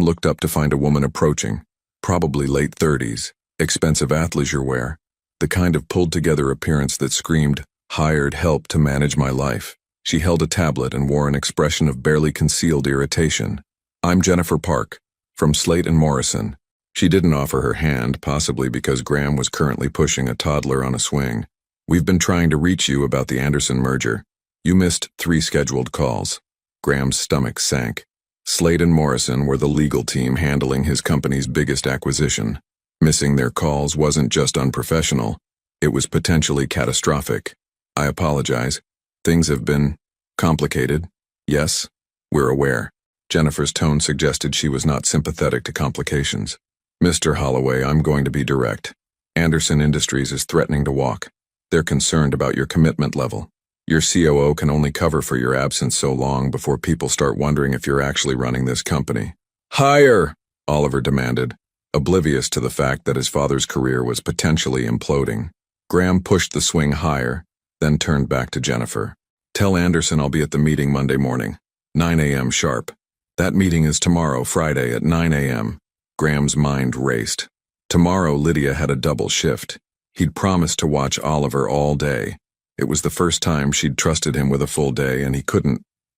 looked up to find a woman approaching, probably late 30s, expensive athleisure wear, the kind of pulled-together appearance that screamed, "Hired help to manage my life." She held a tablet and wore an expression of barely concealed irritation. "I'm Jennifer Park, from Slate & Morrison." She didn't offer her hand, possibly because Graham was currently pushing a toddler on a swing. "We've been trying to reach you about the Anderson merger. You missed 3 scheduled calls." Graham's stomach sank. Slate & Morrison were the legal team handling his company's biggest acquisition. Missing their calls wasn't just unprofessional, it was potentially catastrophic. "I apologize. Things have been complicated." "Yes, we're aware." Jennifer's tone suggested she was not sympathetic to complications. "Mr. Holloway, I'm going to be direct. Anderson Industries is threatening to walk. They're concerned about your commitment level. Your COO can only cover for your absence so long before people start wondering if you're actually running this company." "Higher!" Oliver demanded, oblivious to the fact that his father's career was potentially imploding. Graham pushed the swing higher, then turned back to Jennifer. "Tell Anderson I'll be at the meeting Monday morning, 9 a.m. sharp." "That meeting is tomorrow, Friday at 9 a.m. Graham's mind raced. Tomorrow Lydia had a double shift. He'd promised to watch Oliver all day. It was the first time she'd trusted him with a full day, and he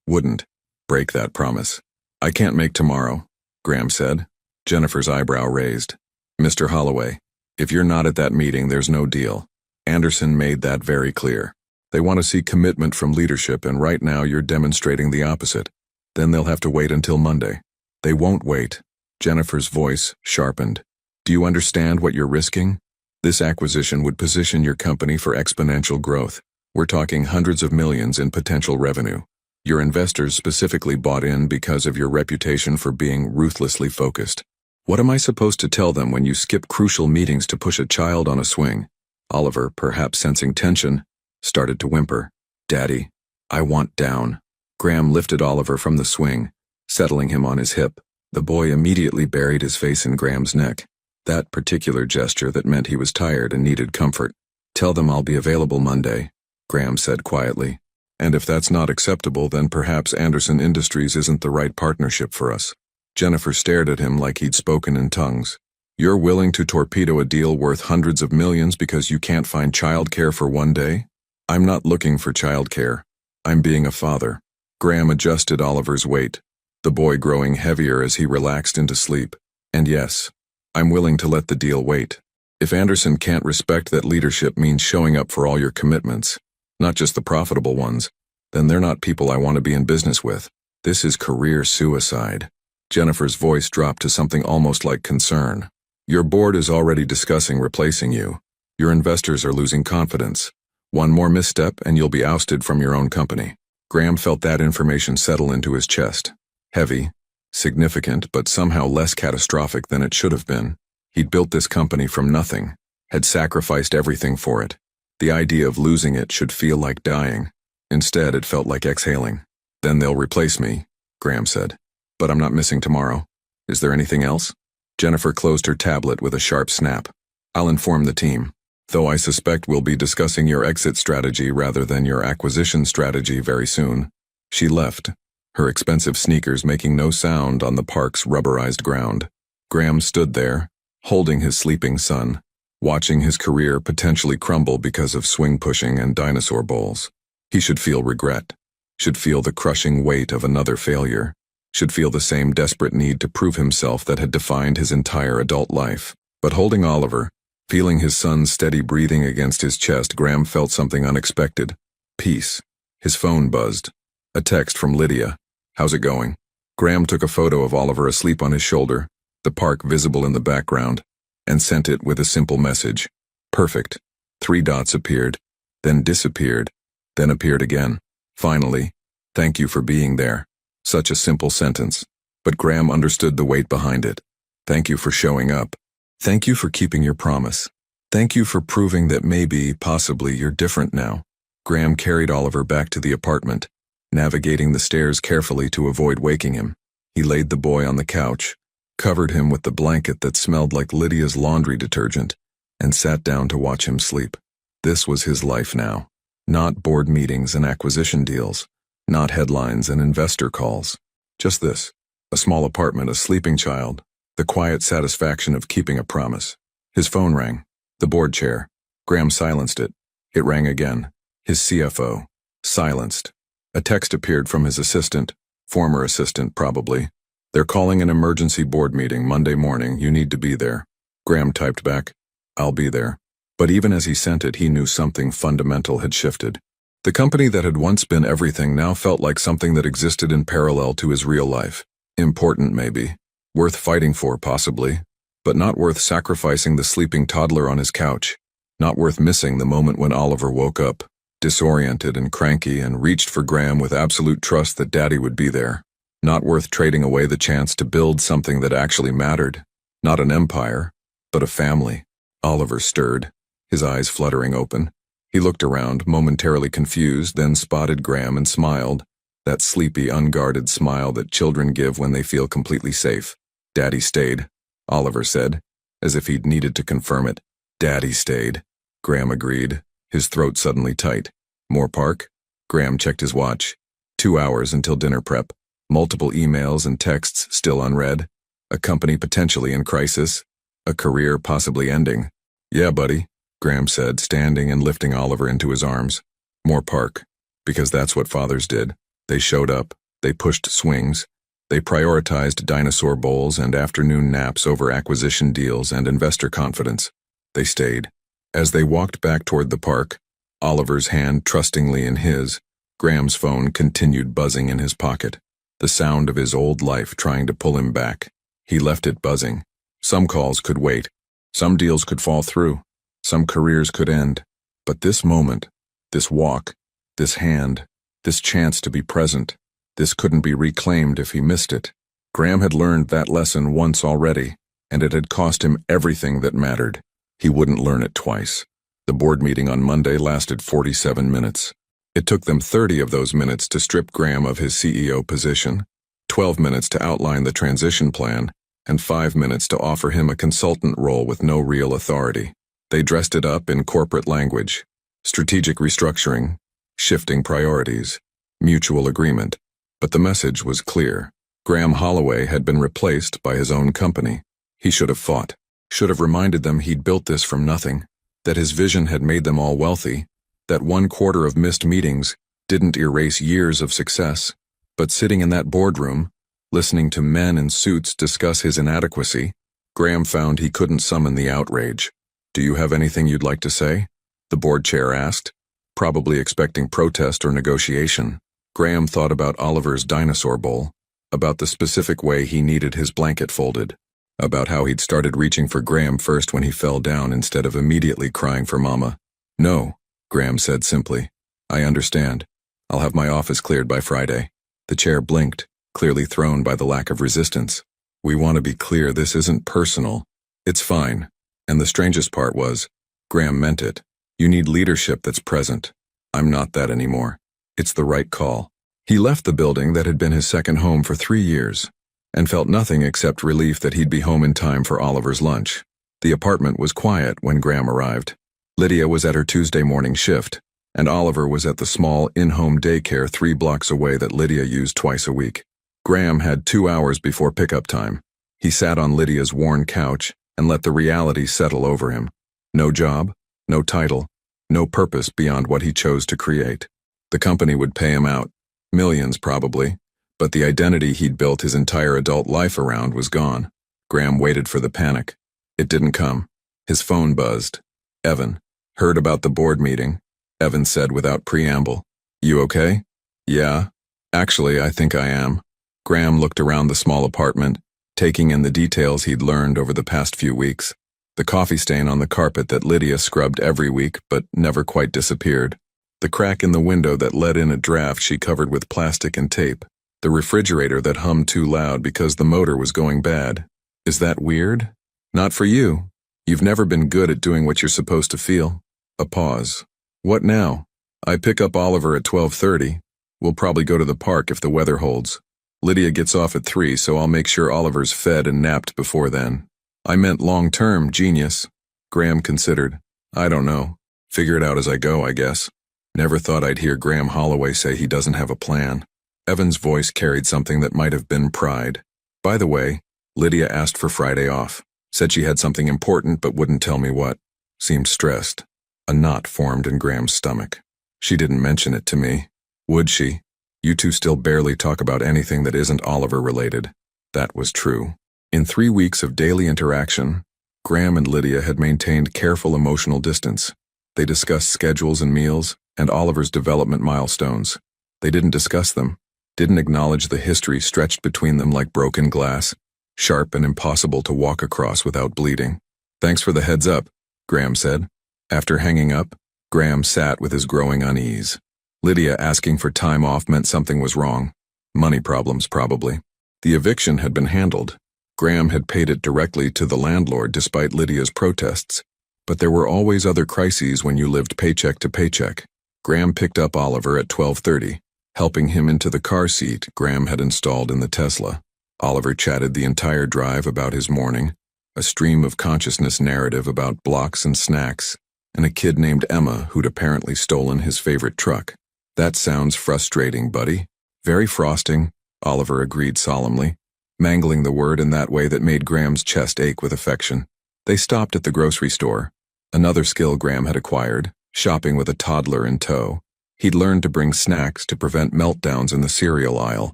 wouldn't, break that promise. "I can't make tomorrow," Graham said. Jennifer's eyebrow raised. "Mr. Holloway, if you're not at that meeting, there's no deal. Anderson made that very clear. They want to see commitment from leadership, and right now you're demonstrating the opposite. Then they'll have to wait until Monday." "They won't wait." Jennifer's voice sharpened. "Do you understand what you're risking? This acquisition would position your company for exponential growth. We're talking hundreds of millions in potential revenue. Your investors specifically bought in because of your reputation for being ruthlessly focused. What am I supposed to tell them when you skip crucial meetings to push a child on a swing?" Oliver, perhaps sensing tension, started to whimper. "Daddy, I want down." Graham lifted Oliver from the swing, settling him on his hip. The boy immediately buried his face in Graham's neck. That particular gesture that meant he was tired and needed comfort. "Tell them I'll be available Monday," Graham said quietly. "And if that's not acceptable, then perhaps Anderson Industries isn't the right partnership for us." Jennifer stared at him like he'd spoken in tongues. "You're willing to torpedo a deal worth hundreds of millions because you can't find childcare for one day?" "I'm not looking for childcare. I'm being a father." Graham adjusted Oliver's weight, the boy growing heavier as he relaxed into sleep. "And yes, I'm willing to let the deal wait. If Anderson can't respect that leadership means showing up for all your commitments, not just the profitable ones, then they're not people I want to be in business with. This is career suicide." Jennifer's voice dropped to something almost like concern. "Your board is already discussing replacing you. Your investors are losing confidence. One more misstep and you'll be ousted from your own company." Graham felt that information settle into his chest. Heavy, significant, but somehow less catastrophic than it should have been. He'd built this company from nothing, had sacrificed everything for it. The idea of losing it should feel like dying. Instead, it felt like exhaling. "Then they'll replace me," Graham said. "But I'm not missing tomorrow. Is there anything else?" Jennifer closed her tablet with a sharp snap. "I'll inform the team. Though I suspect we'll be discussing your exit strategy rather than your acquisition strategy very soon." She left, her expensive sneakers making no sound on the park's rubberized ground. Graham stood there, holding his sleeping son, watching his career potentially crumble because of swing pushing and dinosaur bowls. He should feel regret, should feel the crushing weight of another failure, should feel the same desperate need to prove himself that had defined his entire adult life. But holding Oliver, feeling his son's steady breathing against his chest, Graham felt something unexpected. Peace. His phone buzzed. A text from Lydia. "How's it going?" Graham took a photo of Oliver asleep on his shoulder, the park visible in the background, and sent it with a simple message. Perfect. 3 dots appeared, then disappeared, then appeared again. Finally, "Thank you for being there." Such a simple sentence, but Graham understood the weight behind it. Thank you for showing up. Thank you for keeping your promise. Thank you for proving that maybe, possibly, you're different now. Graham carried Oliver back to the apartment, navigating the stairs carefully to avoid waking him. He laid the boy on the couch, covered him with the blanket that smelled like Lydia's laundry detergent, and sat down to watch him sleep. This was his life now. Not board meetings and acquisition deals, not headlines and investor calls. Just this. A small apartment, a sleeping child, the quiet satisfaction of keeping a promise. His phone rang. The board chair. Graham silenced it. It rang again. His CFO. Silenced. A text appeared from his assistant, former assistant probably. "They're calling an emergency board meeting Monday morning. You need to be there." Graham typed back, "I'll be there." But even as he sent it, he knew something fundamental had shifted. The company that had once been everything now felt like something that existed in parallel to his real life. Important maybe, worth fighting for possibly, but not worth sacrificing the sleeping toddler on his couch, not worth missing the moment when Oliver woke up, disoriented and cranky, and reached for Graham with absolute trust that Daddy would be there. Not worth trading away the chance to build something that actually mattered, not an empire, but a family. Oliver stirred, his eyes fluttering open. He looked around, momentarily confused, then spotted Graham and smiled, that sleepy, unguarded smile that children give when they feel completely safe. "Daddy stayed," Oliver said, as if he'd needed to confirm it. "Daddy stayed," Graham agreed, his throat suddenly tight. "More park?" Graham checked his watch. 2 hours until dinner prep. Multiple emails and texts still unread. A company potentially in crisis. A career possibly ending. "Yeah, buddy," Graham said, standing and lifting Oliver into his arms. "More park." Because that's what fathers did. They showed up. They pushed swings. They prioritized dinosaur bowls and afternoon naps over acquisition deals and investor confidence. They stayed. As they walked back toward the park, Oliver's hand trustingly in his, Graham's phone continued buzzing in his pocket. The sound of his old life trying to pull him back. He left it buzzing. Some calls could wait. Some deals could fall through. Some careers could end. But this moment, this walk, this hand, this chance to be present, this couldn't be reclaimed if he missed it. Graham had learned that lesson once already, and it had cost him everything that mattered. He wouldn't learn it twice. The board meeting on Monday lasted 47 minutes. It took them 30 of those minutes to strip Graham of his CEO position, 12 minutes to outline the transition plan, and 5 minutes to offer him a consultant role with no real authority. They dressed it up in corporate language: strategic restructuring, shifting priorities, mutual agreement. But the message was clear. Graham Holloway had been replaced by his own company. He should have fought, should have reminded them he'd built this from nothing, that his vision had made them all wealthy, that 1/4 of missed meetings didn't erase years of success. But sitting in that boardroom, listening to men in suits discuss his inadequacy, Graham found he couldn't summon the outrage. "Do you have anything you'd like to say?" the board chair asked, probably expecting protest or negotiation. Graham thought about Oliver's dinosaur bowl, about the specific way he needed his blanket folded, about how he'd started reaching for Graham first when he fell down instead of immediately crying for Mama. "No," Graham said simply. "I understand. I'll have my office cleared by Friday." The chair blinked, clearly thrown by the lack of resistance. "We want to be clear, this isn't personal. It's fine." And the strangest part was, Graham meant it. "You need leadership that's present. I'm not that anymore. It's the right call." He left the building that had been his second home for 3 years, and felt nothing except relief that he'd be home in time for Oliver's lunch. The apartment was quiet when Graham arrived. Lydia was at her Tuesday morning shift, and Oliver was at the small in-home daycare 3 blocks away that Lydia used twice a week. Graham had 2 hours before pickup time. He sat on Lydia's worn couch and let the reality settle over him. No job, no title, no purpose beyond what he chose to create. The company would pay him out, millions probably, but the identity he'd built his entire adult life around was gone. Graham waited for the panic. It didn't come. His phone buzzed. Evan. Heard about the board meeting, Evan said without preamble. You okay? Yeah. Actually, I think I am. Graham looked around the small apartment, taking in the details he'd learned over the past few weeks. The coffee stain on the carpet that Lydia scrubbed every week but never quite disappeared. The crack in the window that let in a draft she covered with plastic and tape. The refrigerator that hummed too loud because the motor was going bad. Is that weird? Not for you. You've never been good at doing what you're supposed to feel. A pause. What now? I pick up Oliver at 12:30. We'll probably go to the park if the weather holds. Lydia gets off at 3, so I'll make sure Oliver's fed and napped before then. I meant long-term, genius. Graham considered. I don't know. Figure it out as I go, I guess. Never thought I'd hear Graham Holloway say he doesn't have a plan. Evan's voice carried something that might have been pride. By the way, Lydia asked for Friday off. Said she had something important but wouldn't tell me what. Seemed stressed. A knot formed in Graham's stomach. She didn't mention it to me. Would she? You two still barely talk about anything that isn't Oliver-related. That was true. In 3 weeks of daily interaction, Graham and Lydia had maintained careful emotional distance. They discussed schedules and meals, and Oliver's development milestones. They didn't discuss them, didn't acknowledge the history stretched between them like broken glass, sharp and impossible to walk across without bleeding. Thanks for the heads up, Graham said. After hanging up, Graham sat with his growing unease. Lydia asking for time off meant something was wrong. Money problems, probably. The eviction had been handled. Graham had paid it directly to the landlord despite Lydia's protests. But there were always other crises when you lived paycheck to paycheck. Graham picked up Oliver at 12:30, helping him into the car seat Graham had installed in the Tesla. Oliver chatted the entire drive about his morning, a stream of consciousness narrative about blocks and snacks, and a kid named Emma who'd apparently stolen his favorite truck. That sounds frustrating, buddy. Very frosting, Oliver agreed solemnly, mangling the word in that way that made Graham's chest ache with affection. They stopped at the grocery store, another skill Graham had acquired, shopping with a toddler in tow. He'd learned to bring snacks to prevent meltdowns in the cereal aisle,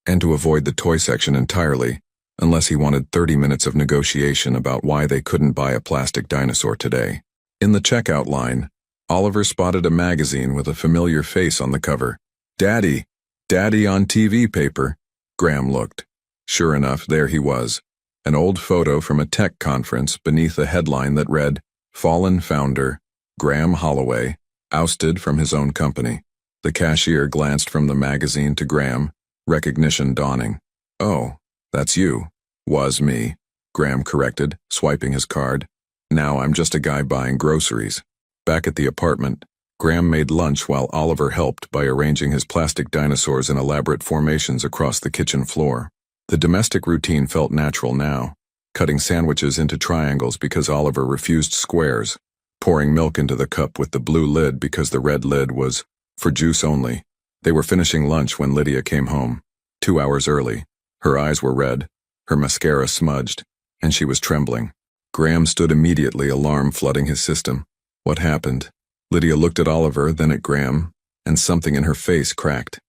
and to avoid the toy section entirely, unless he wanted 30 minutes of negotiation about why they couldn't buy a plastic dinosaur today. In the checkout line, Oliver spotted a magazine with a familiar face on the cover. Daddy! Daddy on TV paper. Graham looked. Sure enough, there he was. An old photo from a tech conference beneath a headline that read, Fallen Founder, Graham Holloway, ousted from his own company. The cashier glanced from the magazine to Graham, recognition dawning. Oh, that's you. Was me, Graham corrected, swiping his card. Now I'm just a guy buying groceries. Back at the apartment, Graham made lunch while Oliver helped by arranging his plastic dinosaurs in elaborate formations across the kitchen floor. The domestic routine felt natural now, cutting sandwiches into triangles because Oliver refused squares, pouring milk into the cup with the blue lid because the red lid was for juice only. They were finishing lunch when Lydia came home, 2 hours early. Her eyes were red, her mascara smudged, and she was trembling. Graham stood immediately, alarm flooding his system. What happened? Lydia looked at Oliver, then at Graham, and something in her face cracked.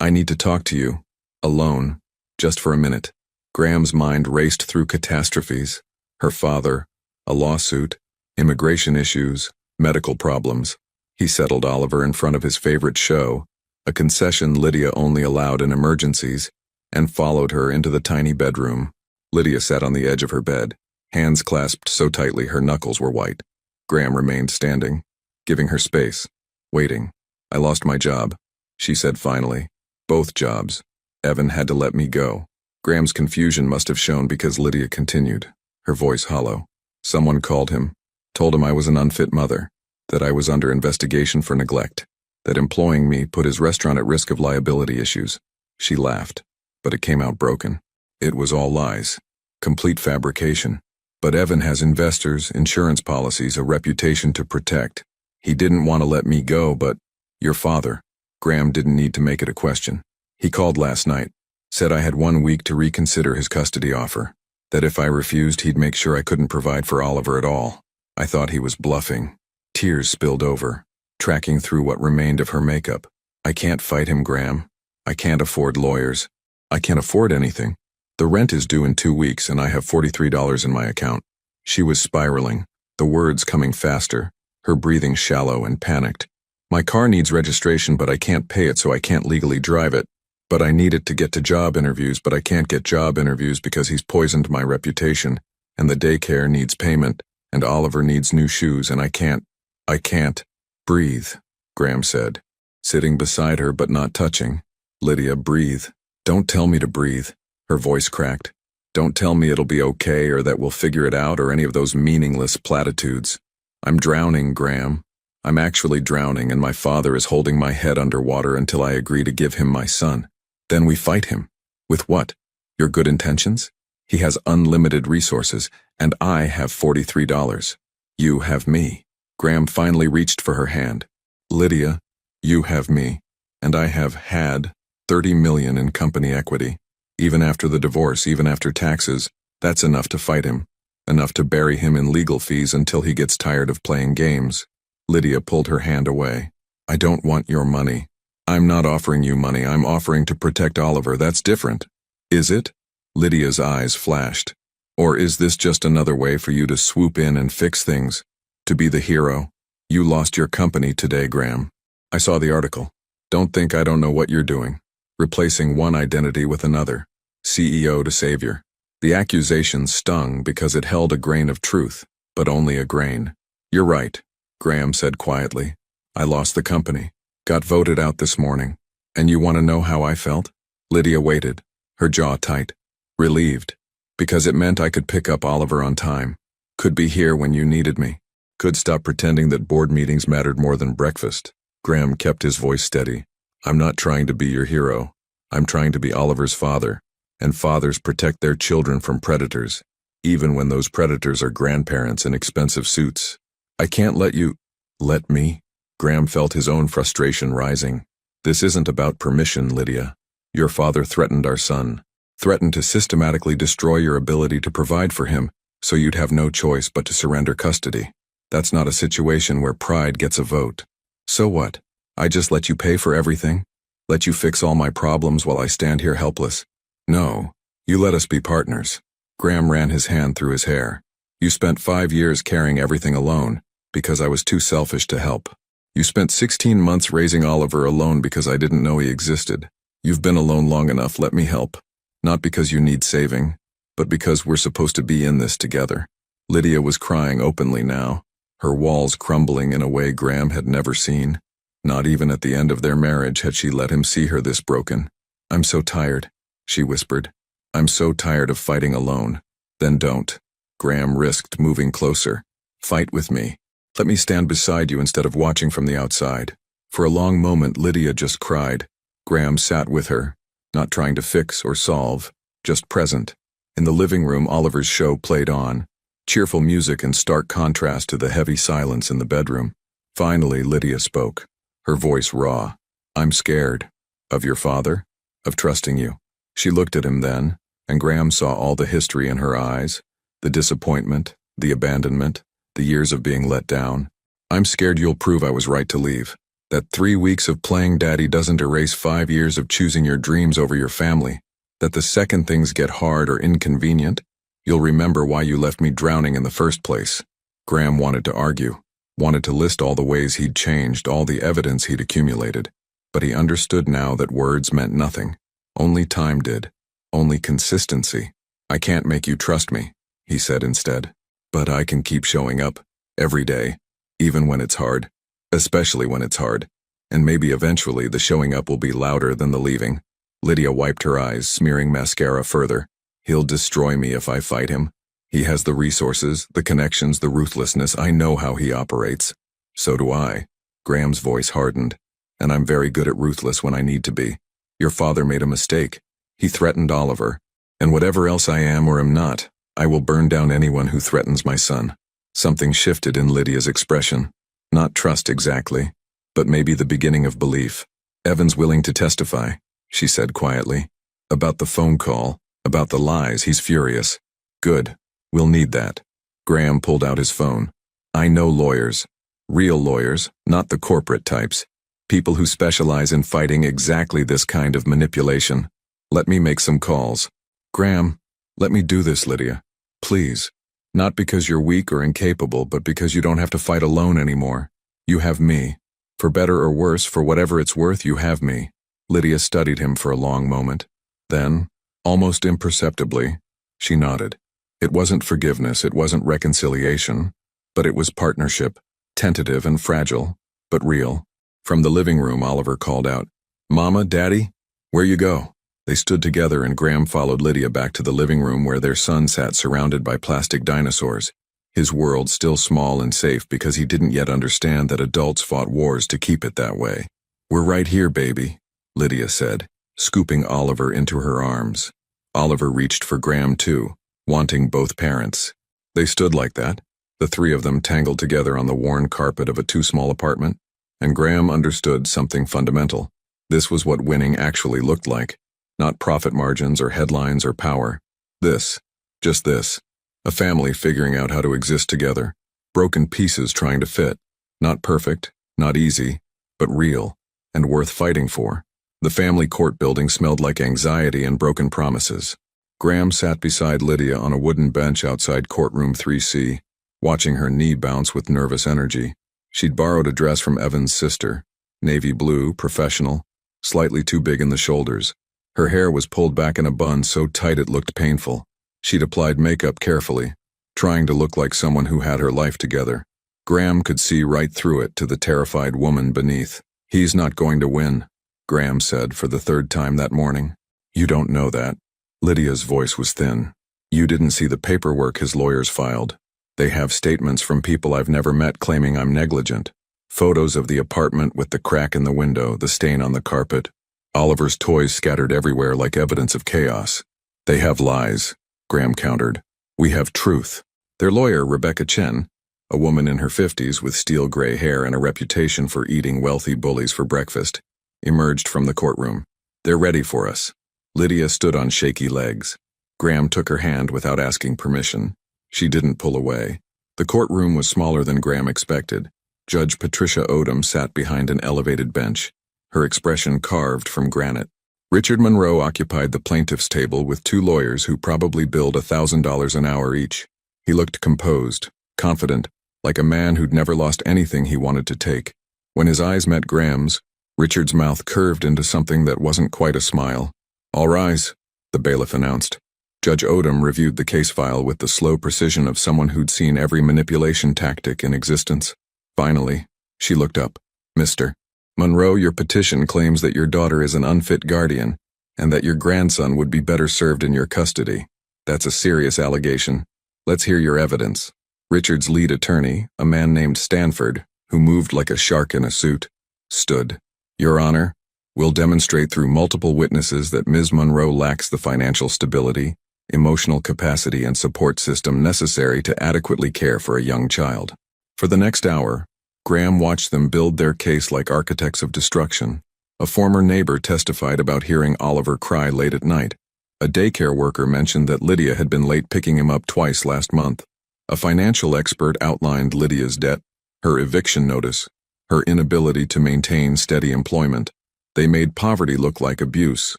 I need to talk to you. Alone. Just for a minute. Graham's mind raced through catastrophes. Her father, a lawsuit, immigration issues, medical problems. He settled Oliver in front of his favorite show, a concession Lydia only allowed in emergencies, and followed her into the tiny bedroom. Lydia sat on the edge of her bed, hands clasped so tightly her knuckles were white. Graham remained standing, giving her space, waiting. I lost my job, she said finally. Both jobs. Evan had to let me go. Graham's confusion must have shown because Lydia continued, her voice hollow. Someone called him, told him I was an unfit mother, that I was under investigation for neglect, that employing me put his restaurant at risk of liability issues. She laughed, but it came out broken. It was all lies. Complete fabrication. But Evan has investors, insurance policies, a reputation to protect. He didn't want to let me go, but your father. Graham didn't need to make it a question. He called last night, said I had 1 week to reconsider his custody offer. That if I refused, he'd make sure I couldn't provide for Oliver at all. I thought he was bluffing. Tears spilled over, tracking through what remained of her makeup. I can't fight him, Graham. I can't afford lawyers. I can't afford anything. The rent is due in 2 weeks and I have $43 in my account. She was spiraling, the words coming faster, her breathing shallow and panicked. My car needs registration, but I can't pay it, so I can't legally drive it. But I need it to get to job interviews, but I can't get job interviews because he's poisoned my reputation, and the daycare needs payment, and Oliver needs new shoes, and I can't. Breathe, Graham said, sitting beside her but not touching. Lydia, breathe. Don't tell me to breathe. Her voice cracked. Don't tell me it'll be okay or that we'll figure it out or any of those meaningless platitudes. I'm drowning, Graham. I'm actually drowning, and my father is holding my head underwater until I agree to give him my son. Then we fight him. With what? Your good intentions? He has unlimited resources, and I have $43. You have me. Graham finally reached for her hand. Lydia, you have me, and I have had $30 million in company equity. Even after the divorce, even after taxes, that's enough to fight him. Enough to bury him in legal fees until he gets tired of playing games. Lydia pulled her hand away. I don't want your money. I'm not offering you money. I'm offering to protect Oliver. That's different. Is it? Lydia's eyes flashed. Or is this just another way for you to swoop in and fix things? To be the hero? You lost your company today, Graham. I saw the article. Don't think I don't know what you're doing. Replacing one identity with another. CEO to savior. The accusation stung because it held a grain of truth, but only a grain. You're right, Graham said quietly. I lost the company. Got voted out this morning. And you want to know how I felt? Lydia waited, her jaw tight. Relieved. Because it meant I could pick up Oliver on time. Could be here when you needed me. Could stop pretending that board meetings mattered more than breakfast. Graham kept his voice steady. I'm not trying to be your hero. I'm trying to be Oliver's father. And fathers protect their children from predators, even when those predators are grandparents in expensive suits. I can't let you. Let me? Graham felt his own frustration rising. This isn't about permission, Lydia. Your father threatened our son. Threatened to systematically destroy your ability to provide for him, so you'd have no choice but to surrender custody. That's not a situation where pride gets a vote. So what? I just let you pay for everything? Let you fix all my problems while I stand here helpless? No, you let us be partners. Graham ran his hand through his hair. You spent 5 years carrying everything alone, because I was too selfish to help. You spent 16 months raising Oliver alone because I didn't know he existed. You've been alone long enough, let me help. Not because you need saving, but because we're supposed to be in this together. Lydia was crying openly now, her walls crumbling in a way Graham had never seen. Not even at the end of their marriage had she let him see her this broken. I'm so tired, she whispered. I'm so tired of fighting alone. Then don't. Graham risked moving closer. Fight with me. Let me stand beside you instead of watching from the outside. For a long moment, Lydia just cried. Graham sat with her, not trying to fix or solve, just present. In the living room, Oliver's show played on, cheerful music in stark contrast to the heavy silence in the bedroom. Finally, Lydia spoke, her voice raw. I'm scared. Of your father? Of trusting you. She looked at him then, and Graham saw all the history in her eyes, the disappointment, the abandonment, the years of being let down. I'm scared you'll prove I was right to leave. That 3 weeks of playing daddy doesn't erase 5 years of choosing your dreams over your family. That the second things get hard or inconvenient, you'll remember why you left me drowning in the first place. Graham wanted to argue, wanted to list all the ways he'd changed, all the evidence he'd accumulated. But he understood now that words meant nothing. Only time did. Only consistency. I can't make you trust me, he said instead. But I can keep showing up, every day, even when it's hard. Especially when it's hard. And maybe eventually the showing up will be louder than the leaving. Lydia wiped her eyes, smearing mascara further. He'll destroy me if I fight him. He has the resources, the connections, the ruthlessness. I know how he operates. So do I. Graham's voice hardened. And I'm very good at ruthless when I need to be. Your father made a mistake. He threatened Oliver. And whatever else I am or am not, I will burn down anyone who threatens my son. Something shifted in Lydia's expression. Not trust exactly, but maybe the beginning of belief. Evan's willing to testify, she said quietly. About the phone call, about the lies, he's furious. Good. We'll need that. Graham pulled out his phone. I know lawyers. Real lawyers, not the corporate types. People who specialize in fighting exactly this kind of manipulation. Let me make some calls. Graham, let me do this, Lydia. Please. Not because you're weak or incapable, but because you don't have to fight alone anymore. You have me. For better or worse, for whatever it's worth, you have me. Lydia studied him for a long moment. Then, almost imperceptibly, she nodded. It wasn't forgiveness, it wasn't reconciliation, but it was partnership, tentative and fragile, but real. From the living room, Oliver called out, Mama, Daddy, where you go? They stood together and Graham followed Lydia back to the living room where their son sat surrounded by plastic dinosaurs, his world still small and safe because he didn't yet understand that adults fought wars to keep it that way. We're right here, baby, Lydia said, scooping Oliver into her arms. Oliver reached for Graham too, wanting both parents. They stood like that, the three of them tangled together on the worn carpet of a too-small apartment, and Graham understood something fundamental. This was what winning actually looked like. Not profit margins or headlines or power. This. Just this. A family figuring out how to exist together. Broken pieces trying to fit. Not perfect, not easy, but real, and worth fighting for. The family court building smelled like anxiety and broken promises. Graham sat beside Lydia on a wooden bench outside courtroom 3C, watching her knee bounce with nervous energy. She'd borrowed a dress from Evan's sister. Navy blue, professional, slightly too big in the shoulders. Her hair was pulled back in a bun so tight it looked painful. She'd applied makeup carefully, trying to look like someone who had her life together. Graham could see right through it to the terrified woman beneath. He's not going to win, Graham said for the third time that morning. You don't know that. Lydia's voice was thin. You didn't see the paperwork his lawyers filed. They have statements from people I've never met claiming I'm negligent. Photos of the apartment with the crack in the window, the stain on the carpet. Oliver's toys scattered everywhere like evidence of chaos. They have lies, Graham countered. We have truth. Their lawyer, Rebecca Chen, a woman in her 50s with steel gray hair and a reputation for eating wealthy bullies for breakfast, emerged from the courtroom. They're ready for us. Lydia stood on shaky legs. Graham took her hand without asking permission. She didn't pull away. The courtroom was smaller than Graham expected. Judge Patricia Odom sat behind an elevated bench, her expression carved from granite. Richard Monroe occupied the plaintiff's table with two lawyers who probably billed $1,000 an hour each. He looked composed, confident, like a man who'd never lost anything he wanted to take. When his eyes met Graham's, Richard's mouth curved into something that wasn't quite a smile. All rise, the bailiff announced. Judge Odom reviewed the case file with the slow precision of someone who'd seen every manipulation tactic in existence. Finally, she looked up. Mr. Monroe, your petition claims that your daughter is an unfit guardian, and that your grandson would be better served in your custody. That's a serious allegation. Let's hear your evidence. Richard's lead attorney, a man named Stanford, who moved like a shark in a suit, stood. Your Honor, we'll demonstrate through multiple witnesses that Ms. Monroe lacks the financial stability, emotional capacity, and support system necessary to adequately care for a young child. For the next hour, Graham watched them build their case like architects of destruction. A former neighbor testified about hearing Oliver cry late at night. A daycare worker mentioned that Lydia had been late picking him up twice last month. A financial expert outlined Lydia's debt, her eviction notice, her inability to maintain steady employment. They made poverty look like abuse,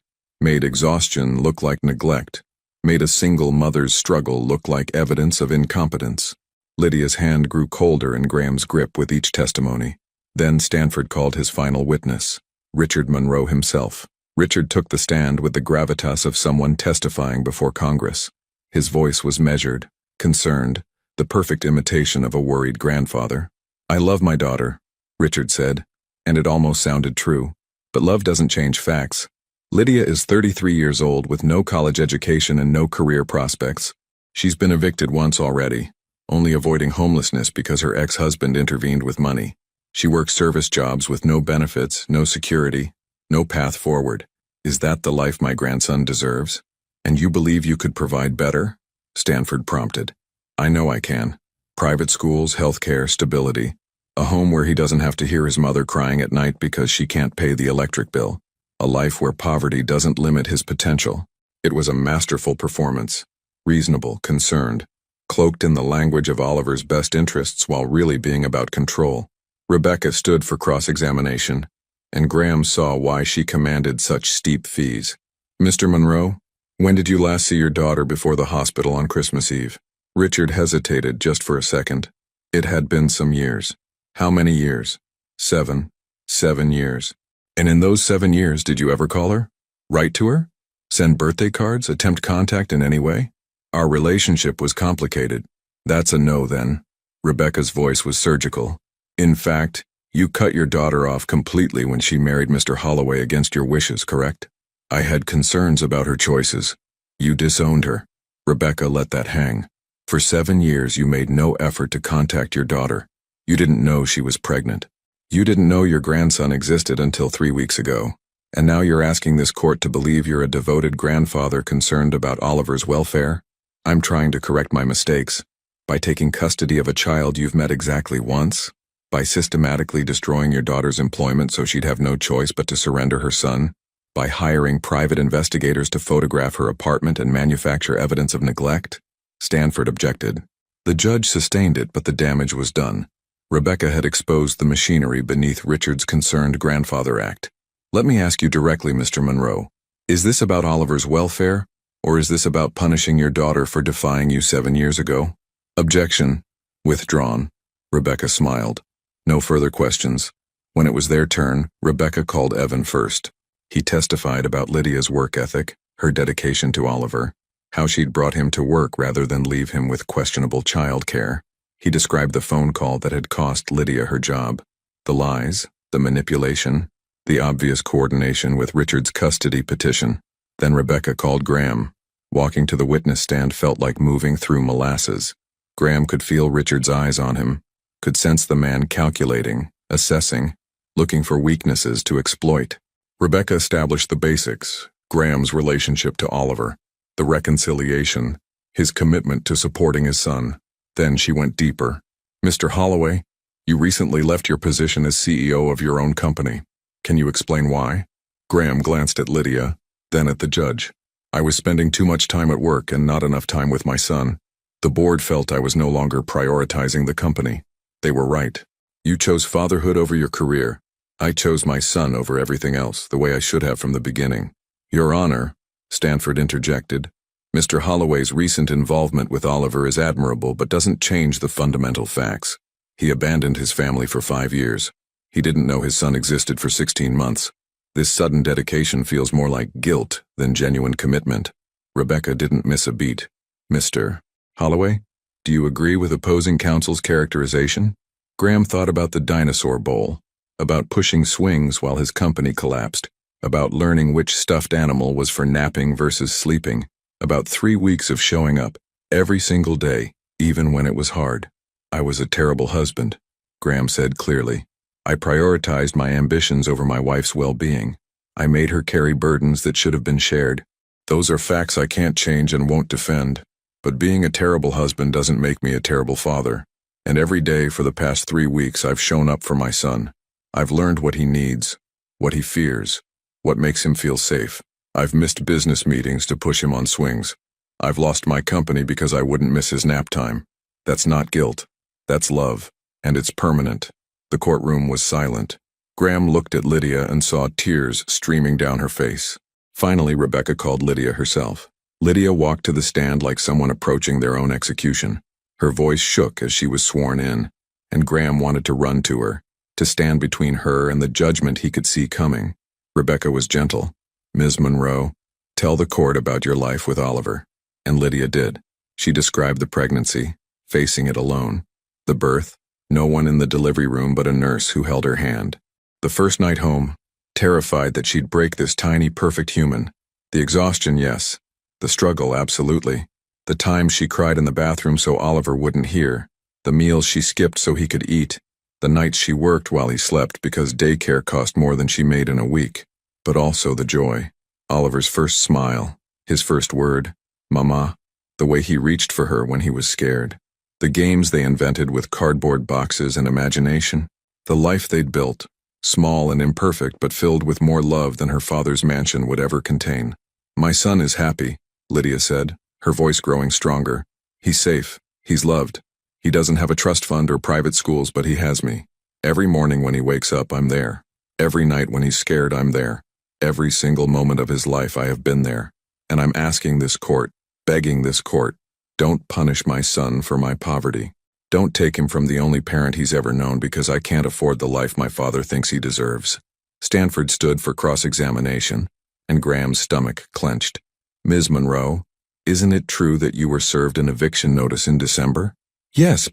made exhaustion look like neglect, made a single mother's struggle look like evidence of incompetence. Lydia's hand grew colder in Graham's grip with each testimony. Then Stanford called his final witness, Richard Monroe himself. Richard took the stand with the gravitas of someone testifying before Congress. His voice was measured, concerned, the perfect imitation of a worried grandfather. I love my daughter, Richard said, and it almost sounded true. But love doesn't change facts. Lydia is 33 years old with no college education and no career prospects. She's been evicted once already, only avoiding homelessness because her ex-husband intervened with money. She works service jobs with no benefits, no security, no path forward. Is that the life my grandson deserves? And you believe you could provide better? Stanford prompted. I know I can. Private schools, healthcare, stability. A home where he doesn't have to hear his mother crying at night because she can't pay the electric bill. A life where poverty doesn't limit his potential. It was a masterful performance. reasonable, concerned, cloaked in the language of Oliver's best interests while really being about control. Rebecca stood for cross-examination, and Graham saw why she commanded such steep fees. Mr. Monroe, when did you last see your daughter before the hospital on Christmas Eve? Richard hesitated just for a second. It had been some years. How many years? 7. 7 years. And in those 7 years, did you ever call her? Write to her? Send birthday cards? Attempt contact in any way? Our relationship was complicated. That's a no then. Rebecca's voice was surgical. In fact, you cut your daughter off completely when she married Mr. Holloway against your wishes, correct? I had concerns about her choices. You disowned her. Rebecca let that hang. For 7 years you made no effort to contact your daughter. You didn't know she was pregnant. You didn't know your grandson existed until 3 weeks ago. And now you're asking this court to believe you're a devoted grandfather concerned about Oliver's welfare? I'm trying to correct my mistakes. By taking custody of a child you've met exactly once? By systematically destroying your daughter's employment so she'd have no choice but to surrender her son? By hiring private investigators to photograph her apartment and manufacture evidence of neglect? Stanford objected. The judge sustained it, but the damage was done. Rebecca had exposed the machinery beneath Richard's concerned grandfather act. Let me ask you directly, Mr. Monroe. Is this about Oliver's welfare, or is this about punishing your daughter for defying you 7 years ago? Objection. Withdrawn. Rebecca smiled. No further questions. When it was their turn, Rebecca called Evan first. He testified about Lydia's work ethic, her dedication to Oliver, how she'd brought him to work rather than leave him with questionable childcare. He described the phone call that had cost Lydia her job, the lies, the manipulation, the obvious coordination with Richard's custody petition. Then Rebecca called Graham. Walking to the witness stand felt like moving through molasses. Graham could feel Richard's eyes on him, could sense the man calculating, assessing, looking for weaknesses to exploit. Rebecca established the basics, Graham's relationship to Oliver, the reconciliation, his commitment to supporting his son. Then she went deeper. Mr. Holloway, you recently left your position as CEO of your own company. Can you explain why? Graham glanced at Lydia, then at the judge. I was spending too much time at work and not enough time with my son. The board felt I was no longer prioritizing the company. They were right. You chose fatherhood over your career. I chose my son over everything else, the way I should have from the beginning. Your Honor, Stanford interjected, Mr. Holloway's recent involvement with Oliver is admirable but doesn't change the fundamental facts. He abandoned his family for 5 years. He didn't know his son existed for 16 months. This sudden dedication feels more like guilt than genuine commitment. Rebecca didn't miss a beat. Mr. Holloway, do you agree with opposing counsel's characterization? Graham thought about the dinosaur bowl, about pushing swings while his company collapsed, about learning which stuffed animal was for napping versus sleeping, about 3 weeks of showing up every single day, even when it was hard. I was a terrible husband, Graham said clearly. I prioritized my ambitions over my wife's well-being. I made her carry burdens that should have been shared. Those are facts I can't change and won't defend. But being a terrible husband doesn't make me a terrible father. And every day for the past 3 weeks I've shown up for my son. I've learned what he needs, what he fears, what makes him feel safe. I've missed business meetings to push him on swings. I've lost my company because I wouldn't miss his nap time. That's not guilt. That's love. And it's permanent. The courtroom was silent. Graham looked at Lydia and saw tears streaming down her face. Finally, Rebecca called Lydia herself. Lydia walked to the stand like someone approaching their own execution. Her voice shook as she was sworn in, and Graham wanted to run to her, to stand between her and the judgment he could see coming. Rebecca was gentle. Ms. Monroe, tell the court about your life with Oliver. And Lydia did. She described the pregnancy, facing it alone. The birth, no one in the delivery room but a nurse who held her hand. The first night home, terrified that she'd break this tiny, perfect human. The exhaustion, yes. The struggle, absolutely. The times she cried in the bathroom so Oliver wouldn't hear. The meals she skipped so he could eat. The nights she worked while he slept because daycare cost more than she made in a week. But also the joy. Oliver's first smile. His first word, Mama. The way he reached for her when he was scared. The games they invented with cardboard boxes and imagination. The life they'd built. Small and imperfect but filled with more love than her father's mansion would ever contain. My son is happy, Lydia said. her voice growing stronger. He's safe. He's loved. He doesn't have a trust fund or private schools, but he has me. Every morning when he wakes up, I'm there. Every night when he's scared, I'm there. Every single moment of his life, I have been there. And I'm asking this court, begging this court, don't punish my son for my poverty. Don't take him from the only parent he's ever known because I can't afford the life my father thinks he deserves. Stanford stood for cross-examination, and Graham's stomach clenched. Ms. Monroe, isn't it true that you were served an eviction notice in December? Yes,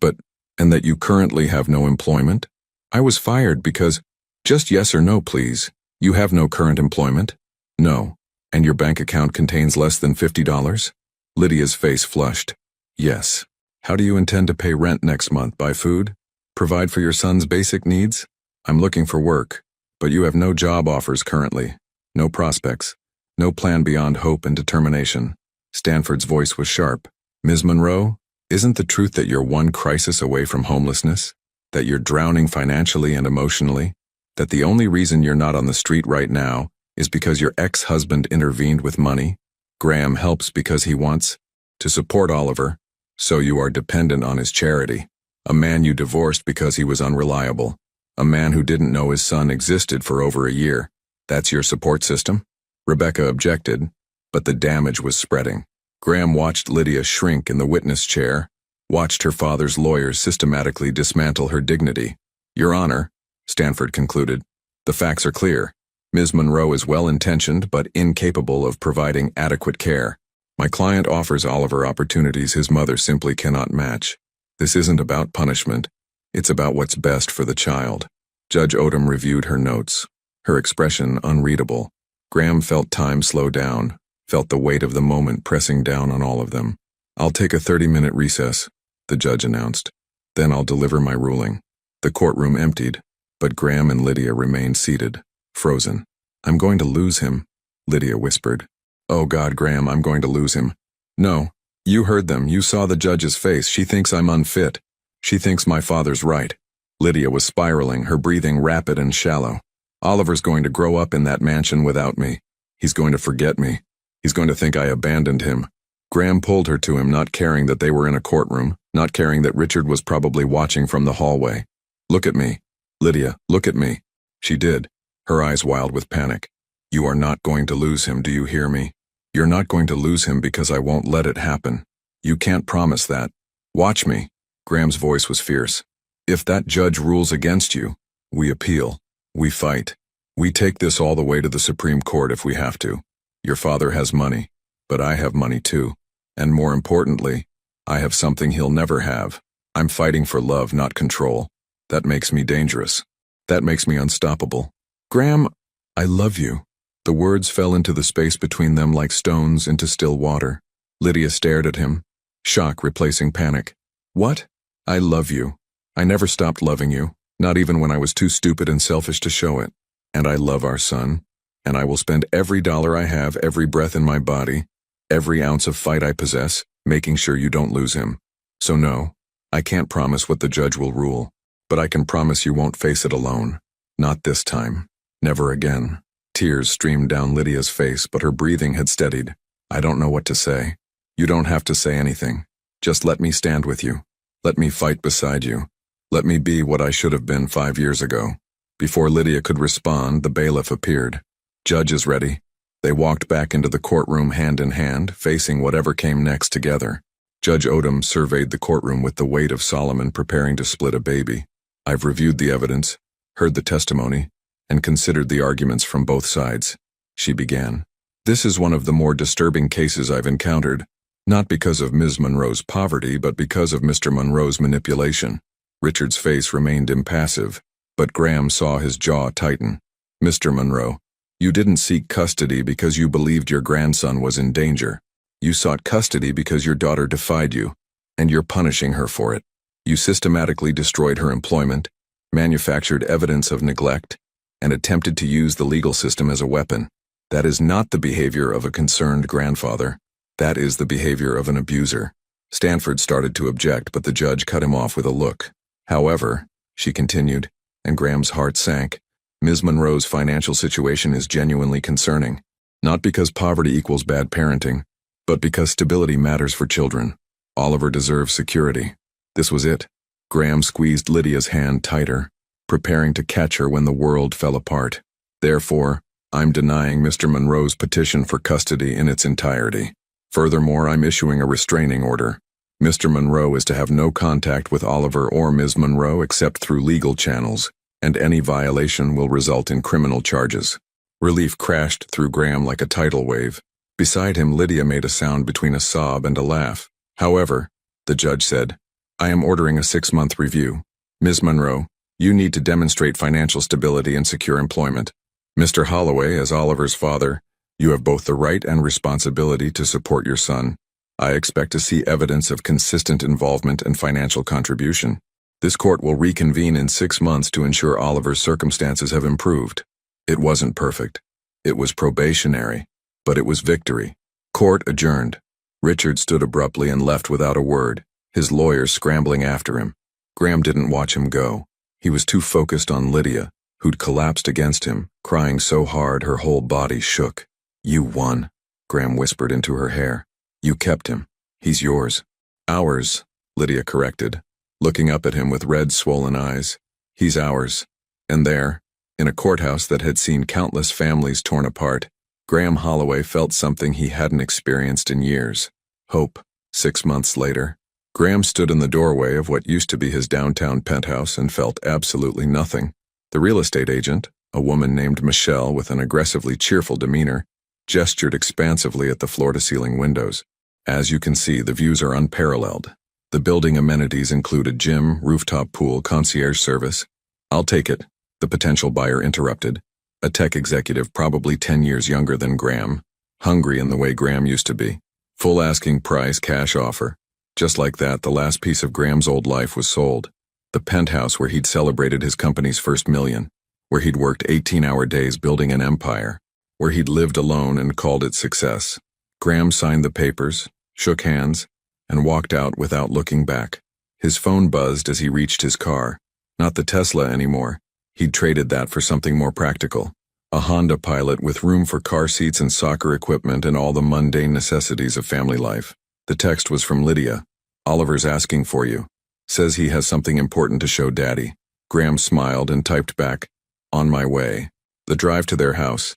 and that you currently have no employment? I was fired because, just yes or no, please. You have no current employment? No. And your bank account contains less than $50? Lydia's face flushed. Yes. How do you intend to pay rent next month? Buy food? Provide for your son's basic needs? I'm looking for work, but you have no job offers currently. No prospects. No plan beyond hope and determination. Stanford's voice was sharp. Ms. Monroe, isn't the truth that you're one crisis away from homelessness? That you're drowning financially and emotionally? That the only reason you're not on the street right now is because your ex-husband intervened with money? Graham helps because he wants to support Oliver, so you are dependent on his charity. A man you divorced because he was unreliable. A man who didn't know his son existed for over a year. That's your support system? Rebecca objected, but the damage was spreading. Graham watched Lydia shrink in the witness chair, watched her father's lawyers systematically dismantle her dignity. Your Honor, Stanford concluded, the facts are clear. Ms. Monroe is well-intentioned but incapable of providing adequate care. My client offers Oliver opportunities his mother simply cannot match. This isn't about punishment. It's about what's best for the child. Judge Odom reviewed her notes, her expression unreadable. Graham felt time slow down, felt the weight of the moment pressing down on all of them. I'll take a 30-minute recess, the judge announced. Then I'll deliver my ruling. The courtroom emptied, but Graham and Lydia remained seated, frozen. I'm going to lose him, Lydia whispered. Oh God, Graham, I'm going to lose him. No, you heard them. You saw the judge's face. She thinks I'm unfit. She thinks my father's right. Lydia was spiraling, her breathing rapid and shallow. Oliver's going to grow up in that mansion without me. He's going to forget me. He's going to think I abandoned him. Graham pulled her to him, not caring that they were in a courtroom, not caring that Richard was probably watching from the hallway. Look at me. Lydia, look at me. She did, her eyes wild with panic. You are not going to lose him, do you hear me? You're not going to lose him because I won't let it happen. You can't promise that. Watch me. Graham's voice was fierce. If that judge rules against you, we appeal. We fight. We take this all the way to the Supreme Court if we have to. Your father has money, but I have money too. And more importantly, I have something he'll never have. I'm fighting for love, not control. That makes me dangerous. That makes me unstoppable. Graham, I love you. The words fell into the space between them like stones into still water. Lydia stared at him, shock replacing panic. What? I love you. I never stopped loving you. Not even when I was too stupid and selfish to show it. And I love our son, and I will spend every dollar I have, every breath in my body, every ounce of fight I possess, making sure you don't lose him. So no, I can't promise what the judge will rule, but I can promise you won't face it alone. Not this time. Never again. Tears streamed down Lydia's face, but her breathing had steadied. I don't know what to say. You don't have to say anything. Just let me stand with you. Let me fight beside you. Let me be what I should have been 5 years ago. Before Lydia could respond, the bailiff appeared. Judge is ready. They walked back into the courtroom hand in hand, facing whatever came next together. Judge Odom surveyed the courtroom with the weight of Solomon preparing to split a baby. I've reviewed the evidence, heard the testimony, and considered the arguments from both sides. She began. This is one of the more disturbing cases I've encountered, not because of Ms. Monroe's poverty, but because of Mr. Monroe's manipulation. Richard's face remained impassive, but Graham saw his jaw tighten. Mr. Monroe, you didn't seek custody because you believed your grandson was in danger. You sought custody because your daughter defied you, and you're punishing her for it. You systematically destroyed her employment, manufactured evidence of neglect, and attempted to use the legal system as a weapon. That is not the behavior of a concerned grandfather. That is the behavior of an abuser. Stanford started to object, but the judge cut him off with a look. However, she continued, and Graham's heart sank, Ms. Monroe's financial situation is genuinely concerning. Not because poverty equals bad parenting, But because stability matters for children, Oliver deserves security. This was it. Graham squeezed Lydia's hand tighter, preparing to catch her when the world fell apart. Therefore, I'm denying Mr. Monroe's petition for custody in its entirety. Furthermore, I'm issuing a restraining order. Mr. Monroe is to have no contact with Oliver or Ms. Monroe except through legal channels, and any violation will result in criminal charges. Relief crashed through Graham like a tidal wave. Beside him, Lydia made a sound between a sob and a laugh. However, the judge said, I am ordering a 6-month review. Ms. Monroe, you need to demonstrate financial stability and secure employment. Mr. Holloway, as Oliver's father, you have both the right and responsibility to support your son. I expect to see evidence of consistent involvement and financial contribution. This court will reconvene in 6 months to ensure Oliver's circumstances have improved. It wasn't perfect. It was probationary, but it was victory. Court adjourned. Richard stood abruptly and left without a word, his lawyers scrambling after him. Graham didn't watch him go. He was too focused on Lydia, who'd collapsed against him, crying so hard her whole body shook. You won, Graham whispered into her hair. You kept him. He's yours. Ours, Lydia corrected, looking up at him with red, swollen eyes. He's ours. And there, in a courthouse that had seen countless families torn apart, Graham Holloway felt something he hadn't experienced in years. Hope. 6 months later, Graham stood in the doorway of what used to be his downtown penthouse and felt absolutely nothing. The real estate agent, a woman named Michelle with an aggressively cheerful demeanor, gestured expansively at the floor-to-ceiling windows. As you can see, the views are unparalleled. The building amenities include a gym, rooftop pool, concierge service. I'll take it, the potential buyer interrupted. A tech executive probably 10 years younger than Graham, hungry in the way Graham used to be. Full asking price, cash offer. Just like that, the last piece of Graham's old life was sold. The penthouse where he'd celebrated his company's first million, where he'd worked 18-hour days building an empire, where he'd lived alone and called it success. Graham signed the papers, shook hands, and walked out without looking back. His phone buzzed as he reached his car. Not the Tesla anymore. He'd traded that for something more practical. A Honda Pilot with room for car seats and soccer equipment and all the mundane necessities of family life. The text was from Lydia. Oliver's asking for you. Says he has something important to show Daddy. Graham smiled and typed back, on my way. The drive to their house,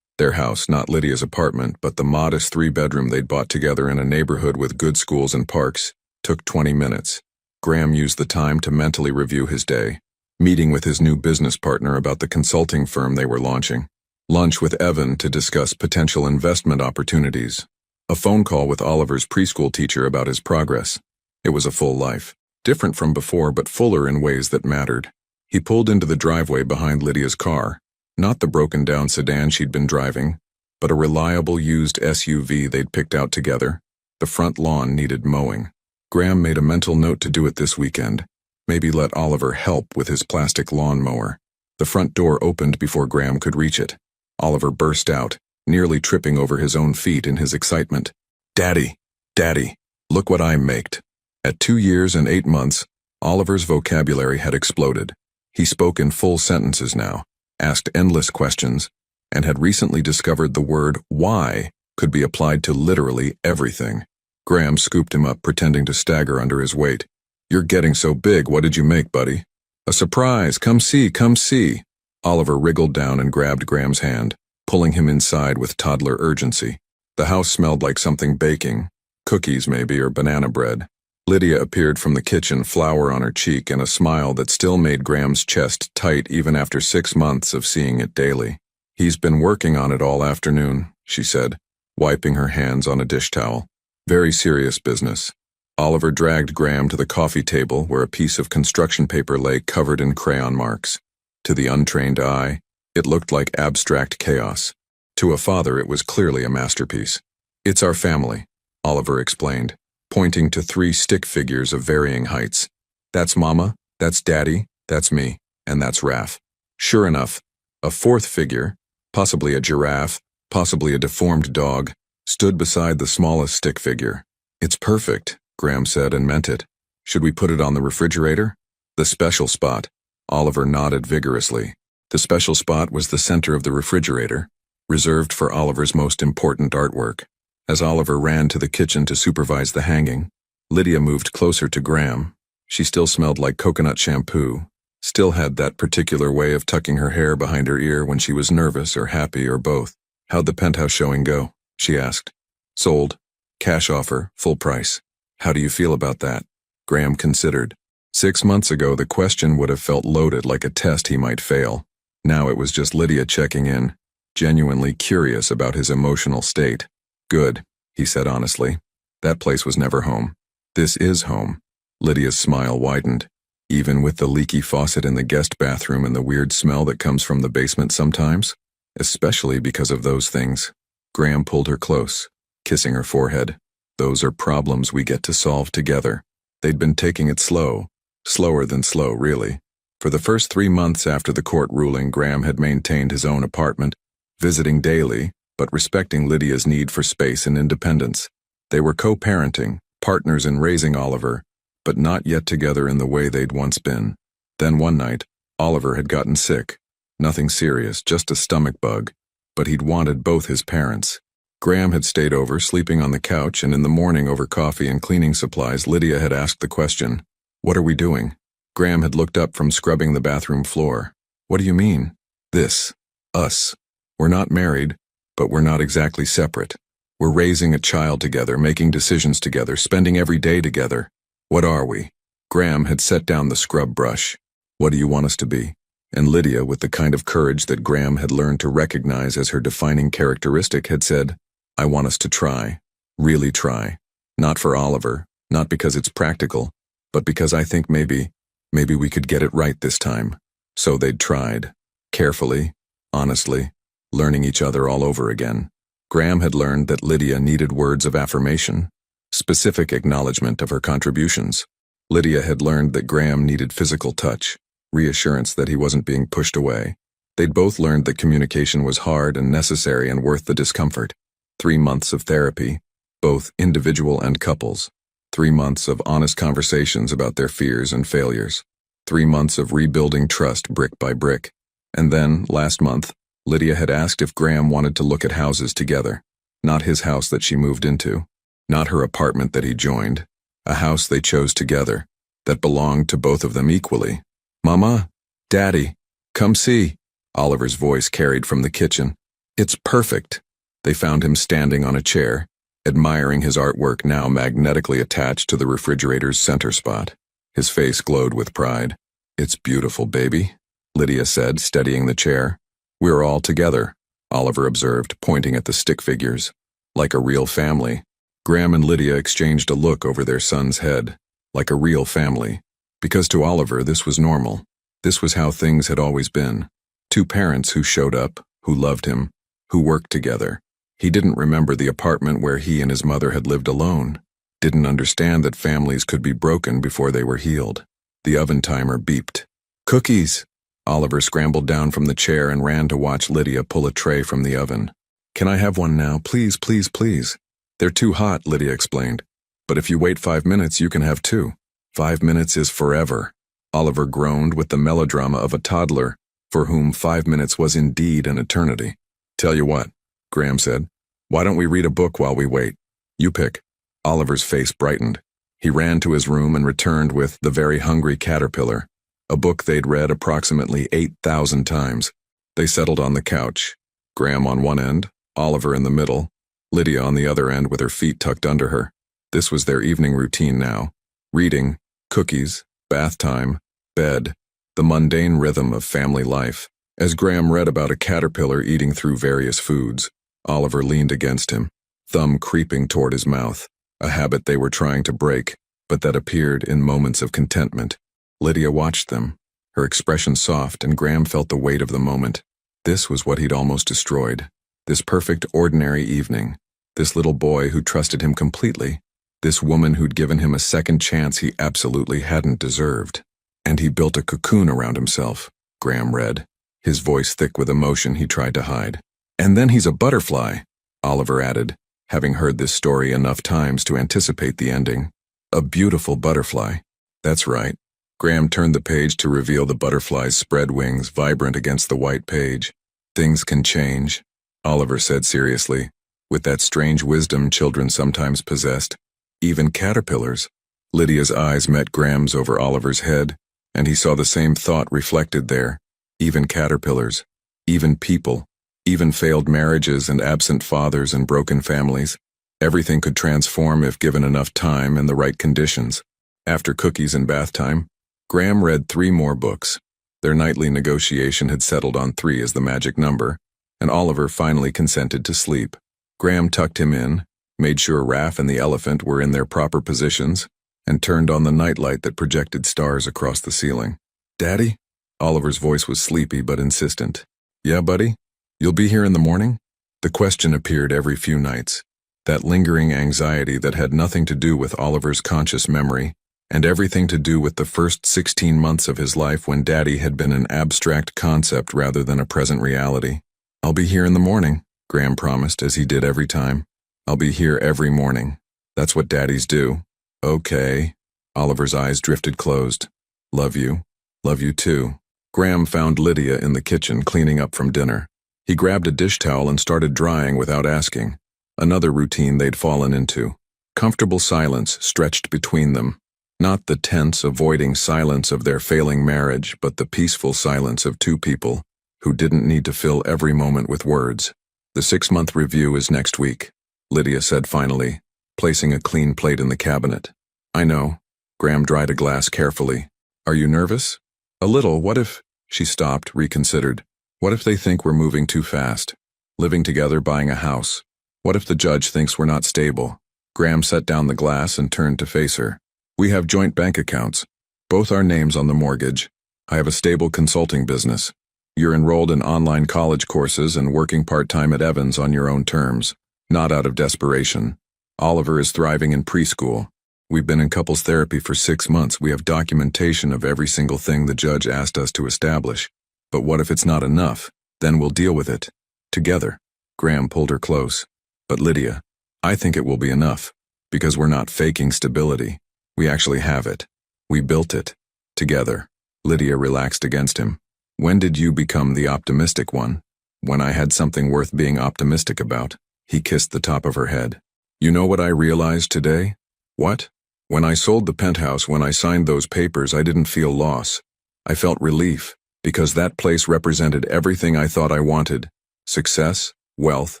not Lydia's apartment, but the modest 3-bedroom they'd bought together in a neighborhood with good schools and parks, took 20 minutes. Graham used the time to mentally review his day, meeting with his new business partner about the consulting firm they were launching, lunch with Evan to discuss potential investment opportunities, a phone call with Oliver's preschool teacher about his progress. It was a full life, different from before but fuller in ways that mattered. He pulled into the driveway behind Lydia's car, not the broken-down sedan she'd been driving, but a reliable used SUV they'd picked out together. The front lawn needed mowing. Graham made a mental note to do it this weekend. Maybe let Oliver help with his plastic lawnmower. The front door opened before Graham could reach it. Oliver burst out, nearly tripping over his own feet in his excitement. Daddy, Daddy, look what I maked. At 2 years and 8 months, Oliver's vocabulary had exploded. He spoke in full sentences now, asked endless questions, and had recently discovered the word why could be applied to literally everything. Graham scooped him up, pretending to stagger under his weight. You're getting so big, what did you make, buddy? A surprise, come see, come see. Oliver wriggled down and grabbed Graham's hand, pulling him inside with toddler urgency. The house smelled like something baking, cookies maybe, or banana bread. Lydia appeared from the kitchen, flour on her cheek and a smile that still made Graham's chest tight even after 6 months of seeing it daily. He's been working on it all afternoon, she said, wiping her hands on a dish towel. Very serious business. Oliver dragged Graham to the coffee table where a piece of construction paper lay covered in crayon marks. To the untrained eye, it looked like abstract chaos. To a father, it was clearly a masterpiece. It's our family, Oliver explained, pointing to 3 stick figures of varying heights. That's Mama, that's Daddy, that's me, and that's Raph. Sure enough, a 4th figure, possibly a giraffe, possibly a deformed dog, stood beside the smallest stick figure. It's perfect, Graham said and meant it. Should we put it on the refrigerator? The special spot. Oliver nodded vigorously. The special spot was the center of the refrigerator, reserved for Oliver's most important artwork. As Oliver ran to the kitchen to supervise the hanging, Lydia moved closer to Graham. She still smelled like coconut shampoo, still had that particular way of tucking her hair behind her ear when she was nervous or happy or both. "How'd the penthouse showing go?" she asked. "Sold. Cash offer, full price. How do you feel about that?" Graham considered. 6 months ago, the question would have felt loaded, like a test he might fail. Now it was just Lydia checking in, genuinely curious about his emotional state. "Good," he said honestly. "That place was never home. This is home." Lydia's smile widened. "Even with the leaky faucet in the guest bathroom and the weird smell that comes from the basement sometimes? Especially because of those things." Graham pulled her close, kissing her forehead. "Those are problems we get to solve together." They'd been taking it slow. Slower than slow, really. For the first 3 months after the court ruling, Graham had maintained his own apartment, visiting daily, but respecting Lydia's need for space and independence. They were co-parenting, partners in raising Oliver, but not yet together in the way they'd once been. Then one night, Oliver had gotten sick. Nothing serious, just a stomach bug, but he'd wanted both his parents. Graham had stayed over, sleeping on the couch, and in the morning over coffee and cleaning supplies, Lydia had asked the question, "What are we doing?" Graham had looked up from scrubbing the bathroom floor. "What do you mean?" "This. Us. We're not married, but we're not exactly separate. We're raising a child together, making decisions together, spending every day together. What are we?" Graham had set down the scrub brush. "What do you want us to be?" And Lydia, with the kind of courage that Graham had learned to recognize as her defining characteristic, had said, "I want us to try. Really try. Not for Oliver, not because it's practical, but because I think maybe we could get it right this time." So they'd tried. Carefully, honestly, learning each other all over again. Graham had learned that Lydia needed words of affirmation, specific acknowledgement of her contributions. Lydia had learned that Graham needed physical touch, reassurance that he wasn't being pushed away. They'd both learned that communication was hard and necessary and worth the discomfort. 3 months of therapy, both individual and couples. 3 months of honest conversations about their fears and failures. 3 months of rebuilding trust brick by brick. And then, last month, Lydia had asked if Graham wanted to look at houses together. Not his house that she moved into. Not her apartment that he joined. A house they chose together, that belonged to both of them equally. "Mama, Daddy, come see," Oliver's voice carried from the kitchen. "It's perfect." They found him standing on a chair, admiring his artwork now magnetically attached to the refrigerator's center spot. His face glowed with pride. "It's beautiful, baby," Lydia said, steadying the chair. "We're all together," Oliver observed, pointing at the stick figures. "Like a real family." Graham and Lydia exchanged a look over their son's head. Like a real family. Because to Oliver, this was normal. This was how things had always been. 2 parents who showed up, who loved him, who worked together. He didn't remember the apartment where he and his mother had lived alone. Didn't understand that families could be broken before they were healed. The oven timer beeped. "Cookies!" Oliver scrambled down from the chair and ran to watch Lydia pull a tray from the oven. "Can I have one now? Please, please, please." "They're too hot," Lydia explained. "But if you wait 5 minutes, you can have 2. 5 minutes is forever." Oliver groaned with the melodrama of a toddler, for whom 5 minutes was indeed an eternity. "Tell you what," Graham said. "Why don't we read a book while we wait? You pick." Oliver's face brightened. He ran to his room and returned with The Very Hungry Caterpillar, a book they'd read approximately 8,000 times. They settled on the couch, Graham on one end, Oliver in the middle, Lydia on the other end with her feet tucked under her. This was their evening routine now. Reading, cookies, bath time, bed, the mundane rhythm of family life. As Graham read about a caterpillar eating through various foods, Oliver leaned against him, thumb creeping toward his mouth, a habit they were trying to break, but that appeared in moments of contentment. Lydia watched them, her expression soft, and Graham felt the weight of the moment. This was what he'd almost destroyed. This perfect, ordinary evening. This little boy who trusted him completely. This woman who'd given him a second chance he absolutely hadn't deserved. And he built a cocoon around himself, Graham read, his voice thick with emotion he tried to hide. "And then he's a butterfly," Oliver added, having heard this story enough times to anticipate the ending. "A beautiful butterfly." "That's right." Graham turned the page to reveal the butterfly's spread wings vibrant against the white page. "Things can change," Oliver said seriously. with that strange wisdom children sometimes possessed. Even caterpillars. Lydia's eyes met Graham's over Oliver's head, and he saw the same thought reflected there. Even caterpillars. Even people. Even failed marriages and absent fathers and broken families. Everything could transform if given enough time and the right conditions. After cookies and bath time, Graham read 3 more books. Their nightly negotiation had settled on 3 as the magic number, and Oliver finally consented to sleep. Graham tucked him in, made sure Raph and the elephant were in their proper positions, and turned on the nightlight that projected stars across the ceiling. "Daddy?" Oliver's voice was sleepy but insistent. "Yeah, buddy? You'll be here in the morning?" The question appeared every few nights. That lingering anxiety that had nothing to do with Oliver's conscious memory, and everything to do with the first 16 months of his life when Daddy had been an abstract concept rather than a present reality. "I'll be here in the morning," Graham promised, as he did every time. "I'll be here every morning. That's what daddies do." "Okay." Oliver's eyes drifted closed. "Love you. Love you too." Graham found Lydia in the kitchen cleaning up from dinner. He grabbed a dish towel and started drying without asking. Another routine they'd fallen into. Comfortable silence stretched between them. Not the tense, avoiding silence of their failing marriage, but the peaceful silence of 2 people who didn't need to fill every moment with words. "The 6-month review is next week," Lydia said finally, placing a clean plate in the cabinet. "I know." Graham dried a glass carefully. "Are you nervous?" "A little. What if—" She stopped, reconsidered. "What if they think we're moving too fast? Living together, buying a house. What if the judge thinks we're not stable?" Graham set down the glass and turned to face her. "We have joint bank accounts. Both our names on the mortgage. I have a stable consulting business. You're enrolled in online college courses and working part-time at Evans on your own terms, not out of desperation. Oliver is thriving in preschool. We've been in couples therapy for 6 months. We have documentation of every single thing the judge asked us to establish. But what if it's not enough? Then we'll deal with it. Together." Graham pulled her close. "But Lydia, I think it will be enough. Because we're not faking stability. We actually have it. We built it. Together." Lydia relaxed against him. "When did you become the optimistic one?" "When I had something worth being optimistic about." He kissed the top of her head. "You know what I realized today?" "What?" "When I sold the penthouse, when I signed those papers, I didn't feel loss. I felt relief, because that place represented everything I thought I wanted. Success, wealth,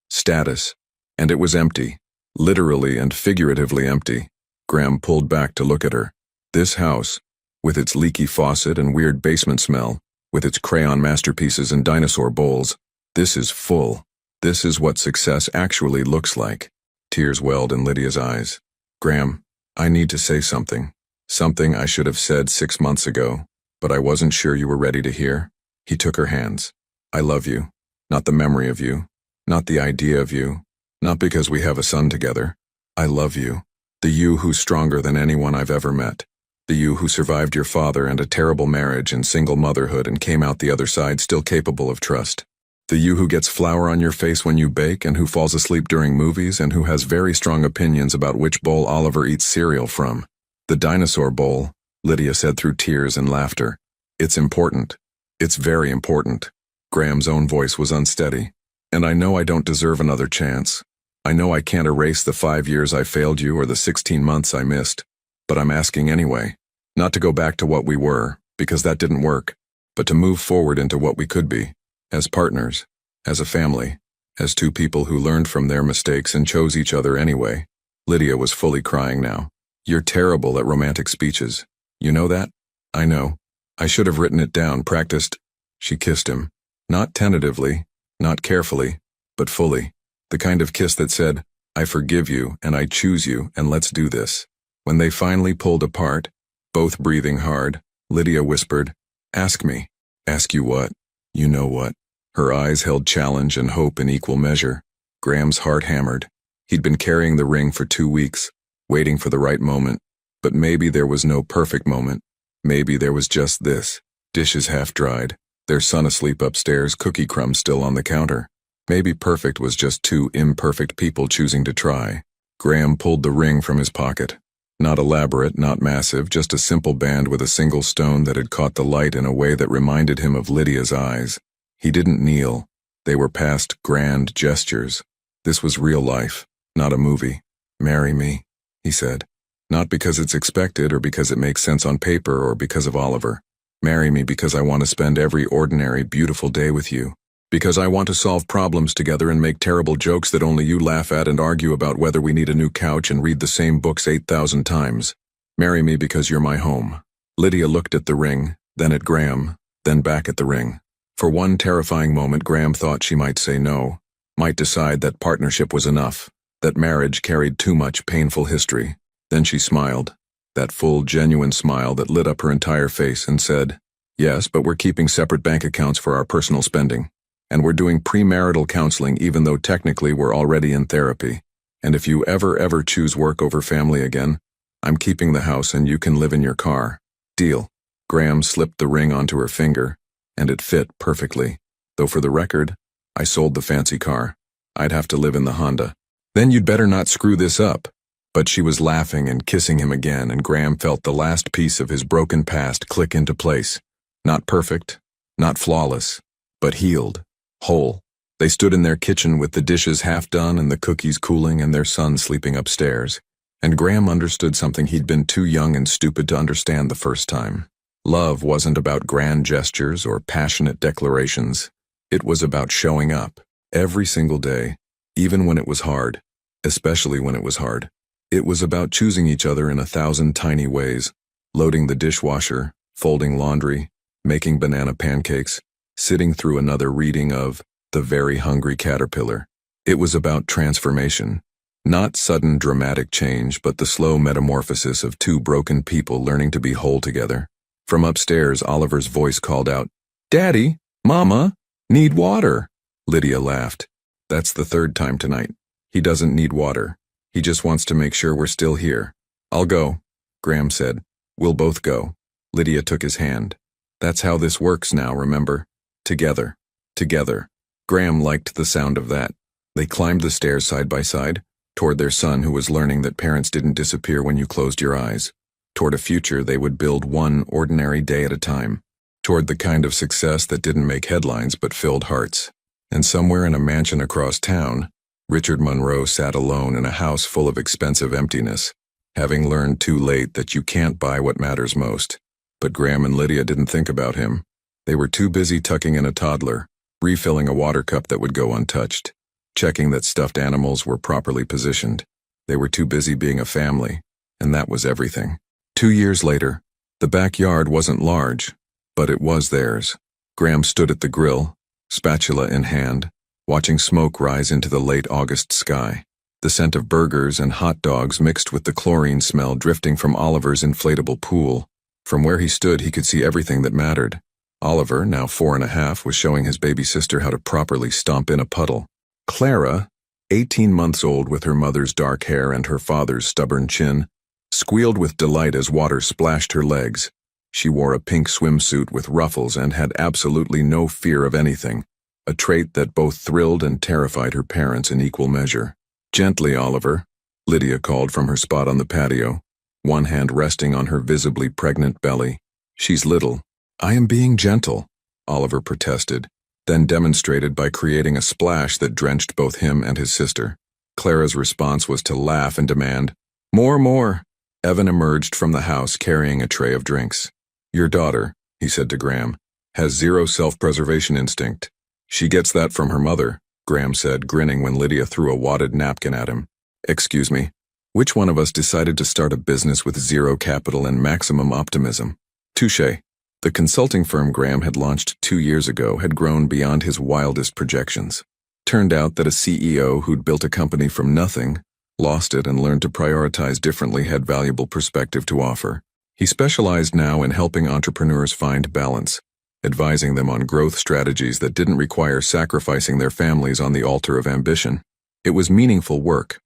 status. And it was empty. Literally and figuratively empty." Graham pulled back to look at her. "This house, with its leaky faucet and weird basement smell, with its crayon masterpieces and dinosaur bowls, this is full. This is what success actually looks like." Tears welled in Lydia's eyes. "Graham, I need to say something. Something I should have said 6 months ago, but I wasn't sure you were ready to hear." He took her hands. "I love you. Not the memory of you. Not the idea of you. Not because we have a son together. I love you. The you who's stronger than anyone I've ever met. The you who survived your father and a terrible marriage and single motherhood and came out the other side still capable of trust. The you who gets flour on your face when you bake and who falls asleep during movies and who has very strong opinions about which bowl Oliver eats cereal from. The dinosaur bowl," Lydia said through tears and laughter. "It's important. It's very important." Graham's own voice was unsteady. "And I know I don't deserve another chance. I know I can't erase the 5 years I failed you or the 16 months I missed. But I'm asking anyway. Not to go back to what we were, because that didn't work, but to move forward into what we could be. As partners, as a family, as 2 people who learned from their mistakes and chose each other anyway." Lydia was fully crying now. "You're terrible at romantic speeches. You know that?" "I know. I should have written it down, practiced." She kissed him. Not tentatively, not carefully, but fully. The kind of kiss that said, "I forgive you and I choose you and let's do this." When they finally pulled apart, both breathing hard, Lydia whispered, "Ask me." "Ask you what?" "You know what." Her eyes held challenge and hope in equal measure. Graham's heart hammered. He'd been carrying the ring for 2 weeks, waiting for the right moment. But maybe there was no perfect moment. Maybe there was just this. Dishes half dried, their son asleep upstairs, cookie crumbs still on the counter. Maybe perfect was just 2 imperfect people choosing to try. Graham pulled the ring from his pocket. Not elaborate, not massive, just a simple band with a single stone that had caught the light in a way that reminded him of Lydia's eyes. He didn't kneel. They were past grand gestures. This was real life, not a movie. "Marry me," he said. "Not because it's expected or because it makes sense on paper or because of Oliver. Marry me because I want to spend every ordinary, beautiful day with you. Because I want to solve problems together and make terrible jokes that only you laugh at and argue about whether we need a new couch and read the same books 8,000 times. Marry me because you're my home." Lydia looked at the ring, then at Graham, then back at the ring. For one terrifying moment, Graham thought she might say no, might decide that partnership was enough, that marriage carried too much painful history. Then she smiled, that full, genuine smile that lit up her entire face, and said, "Yes, but we're keeping separate bank accounts for our personal spending. And we're doing premarital counseling even though technically we're already in therapy. And if you ever choose work over family again, I'm keeping the house and you can live in your car. Deal." Graham slipped the ring onto her finger, and it fit perfectly. "Though for the record, I sold the fancy car. I'd have to live in the Honda." "Then you'd better not screw this up." But she was laughing and kissing him again, and Graham felt the last piece of his broken past click into place. Not perfect, not flawless, but healed, whole. They stood in their kitchen with the dishes half done and the cookies cooling and their son sleeping upstairs. And Graham understood something he'd been too young and stupid to understand the first time. Love wasn't about grand gestures or passionate declarations. It was about showing up, every single day, even when it was hard, especially when it was hard. It was about choosing each other in 1,000 tiny ways, loading the dishwasher, folding laundry, making banana pancakes, sitting through another reading of The Very Hungry Caterpillar. It was about transformation. Not sudden dramatic change, but the slow metamorphosis of two broken people learning to be whole together. From upstairs, Oliver's voice called out, "Daddy, Mama, need water." Lydia laughed. "That's the third time tonight. He doesn't need water. He just wants to make sure we're still here." "I'll go," Graham said. "We'll both go." Lydia took his hand. "That's how this works now, remember? Together. Together." Graham liked the sound of that. They climbed the stairs side by side, toward their son who was learning that parents didn't disappear when you closed your eyes, toward a future they would build one ordinary day at a time, toward the kind of success that didn't make headlines but filled hearts. And somewhere in a mansion across town, Richard Monroe sat alone in a house full of expensive emptiness, having learned too late that you can't buy what matters most. But Graham and Lydia didn't think about him. They were too busy tucking in a toddler, refilling a water cup that would go untouched, checking that stuffed animals were properly positioned. They were too busy being a family, and that was everything. 2 years later, the backyard wasn't large, but it was theirs. Graham stood at the grill, spatula in hand, watching smoke rise into the late August sky. The scent of burgers and hot dogs mixed with the chlorine smell drifting from Oliver's inflatable pool. From where he stood, he could see everything that mattered. Oliver, now 4.5, was showing his baby sister how to properly stomp in a puddle. Clara, 18 months old with her mother's dark hair and her father's stubborn chin, squealed with delight as water splashed her legs. She wore a pink swimsuit with ruffles and had absolutely no fear of anything, a trait that both thrilled and terrified her parents in equal measure. "Gently, Oliver," Lydia called from her spot on the patio, one hand resting on her visibly pregnant belly. "She's little." "I am being gentle," Oliver protested, then demonstrated by creating a splash that drenched both him and his sister. Clara's response was to laugh and demand, "More, more." Evan emerged from the house carrying a tray of drinks. "Your daughter," he said to Graham, "has zero self-preservation instinct." "She gets that from her mother," Graham said, grinning when Lydia threw a wadded napkin at him. "Excuse me, which one of us decided to start a business with zero capital and maximum optimism?" "Touché." The consulting firm Graham had launched 2 years ago had grown beyond his wildest projections. Turned out that a CEO who'd built a company from nothing, lost it and learned to prioritize differently had valuable perspective to offer. He specialized now in helping entrepreneurs find balance, advising them on growth strategies that didn't require sacrificing their families on the altar of ambition. It was meaningful work